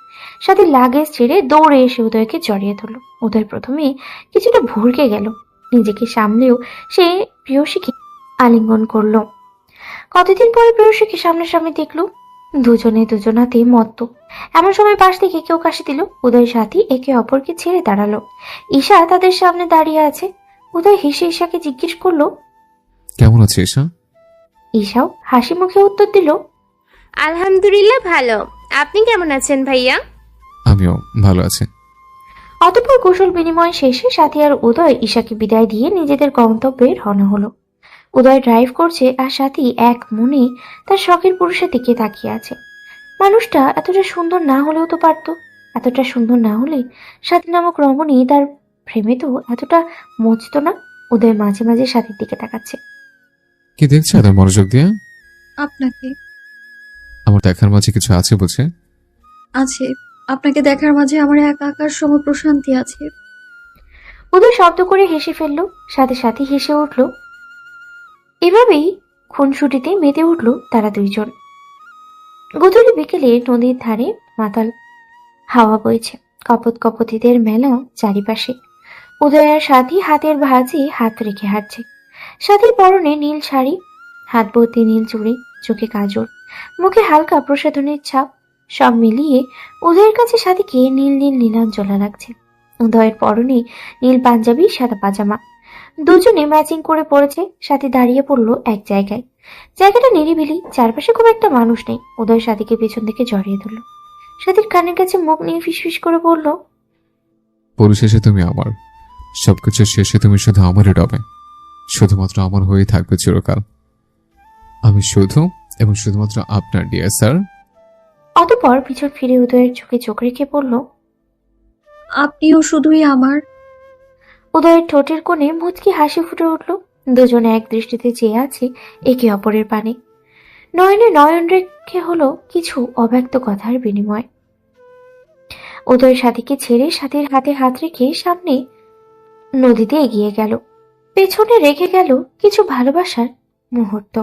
সাথে লাগেজ ছেড়ে দৌড়ে এসে উদয়কে জড়িয়ে ধরল। উদয় প্রথমে কিছুটা ভরকে গেল, নিজেকে সামলেও সে প্রেয়সীকে আলিঙ্গন করলো। কতদিন পরে প্রেয়সীকে সামনাসামনি দেখলো। দুজনে দুজনাতে মত্ত। এমন সময় পাশ থেকে কেউ কাশি দিল। উদয় সাথী একে অপরকে ছেড়ে দাঁড়ালো। ঈশা তাদের সামনে দাঁড়িয়ে আছে। উদয় হেসে ঈশাকে জিজ্ঞেস করলো, কেমন আছে ঈশা? ঈশাও হাসি মুখে উত্তর দিল, আলহামদুলিল্লাহ ভালো। আপনি কেমন আছেন ভাইয়া? আমিও ভালো আছি। অতঃপর কুশল বিনিময় শেষে সাথী আর উদয় ঈশাকে বিদায় দিয়ে নিজেদের গন্তব্যে রওনা হলো। উদয় ড্রাইভ করছে আর সাথী এক মনে তার শখের পুরুষের দিকে তাকিয়ে আছে। মানুষটা এতটা সুন্দর না হলেও তো পারত। এতটা সুন্দর না হলে সাথী নামক রমণী তার প্রেমে তো এতটা মজত না। উদয় মাঝে মাঝে সাথীর দিকে তাকাচ্ছে। কি দেখছো এত মনোযোগ দিয়ে? আপনাকে। আমার দেখার মাঝে কিছু আছে বুঝে? আছে, আপনাকে দেখার মাঝে আমার একাকার সম প্রশান্তি আছে। উদয় শব্দ করে হেসে ফেলল, সাথে সাথে হেসে উঠল। এভাবেই খুনসুটিতে মেতে উঠল তারা দুইজন। গধূলি বিকেলে নদীর ধারে মাতাল হাওয়া বইছে। কপত কপতিদের মেলা চারিপাশে। উদয় আর সাথী হাতের ভাঁজে হাত রেখে হাঁটছে। সাথীর পরনে নীল শাড়ি, হাত ভর্তি নীল চুড়ি, চোখে কাজল, মুখে হালকা প্রসাধনের ছাপ। সব মিলিয়ে উদয়ের কাছে সাথীকে নীল নীল নীলাঞ্জলা লাগছে। উদয়ের পরনে নীল পাঞ্জাবি, সাদা পাজামা, দুজনে ম্যাচিং করে পড়েছে। সাথী দাঁড়িয়ে পড়লো এক জায়গায়। জায়গাটা নিরিবিলি, চারপাশে খুব একটা মানুষ নেই। উদয় সাথীকে পেছন থেকে জড়িয়ে ধরল। সাথীর কানের কাছে মুখ নিয়ে ফিসফিস করে বলল, পরিশেষে তুমি আমার, সবকিছু শেষে তুমি শুধু আমারই রবে, শুধুমাত্র আমার হয়েই থাকবে চিরকাল। আমি শুধু এবং শুধুমাত্র আপনার, ডিয়ার স্যার। অতঃপর পিছন ফিরে উদয়ের চোখে চোখ রেখে বলল, আপনিও শুধুই আমার। উদয়ের ঠোঁটের কোণে মুচকি হাসি ফুটে উঠল। দুজনে এক দৃষ্টিতে চেয়ে আছে একে অপরের পানে। নয়নে নয়ন রেখে হলো কিছু অব্যক্ত কথার বিনিময়। উদয়ের সাথীকে ছেড়ে সাথীর হাতে হাত রেখে সামনে নদীতে এগিয়ে গেল। পেছনে রেখে গেল কিছু ভালোবাসার মুহূর্ত।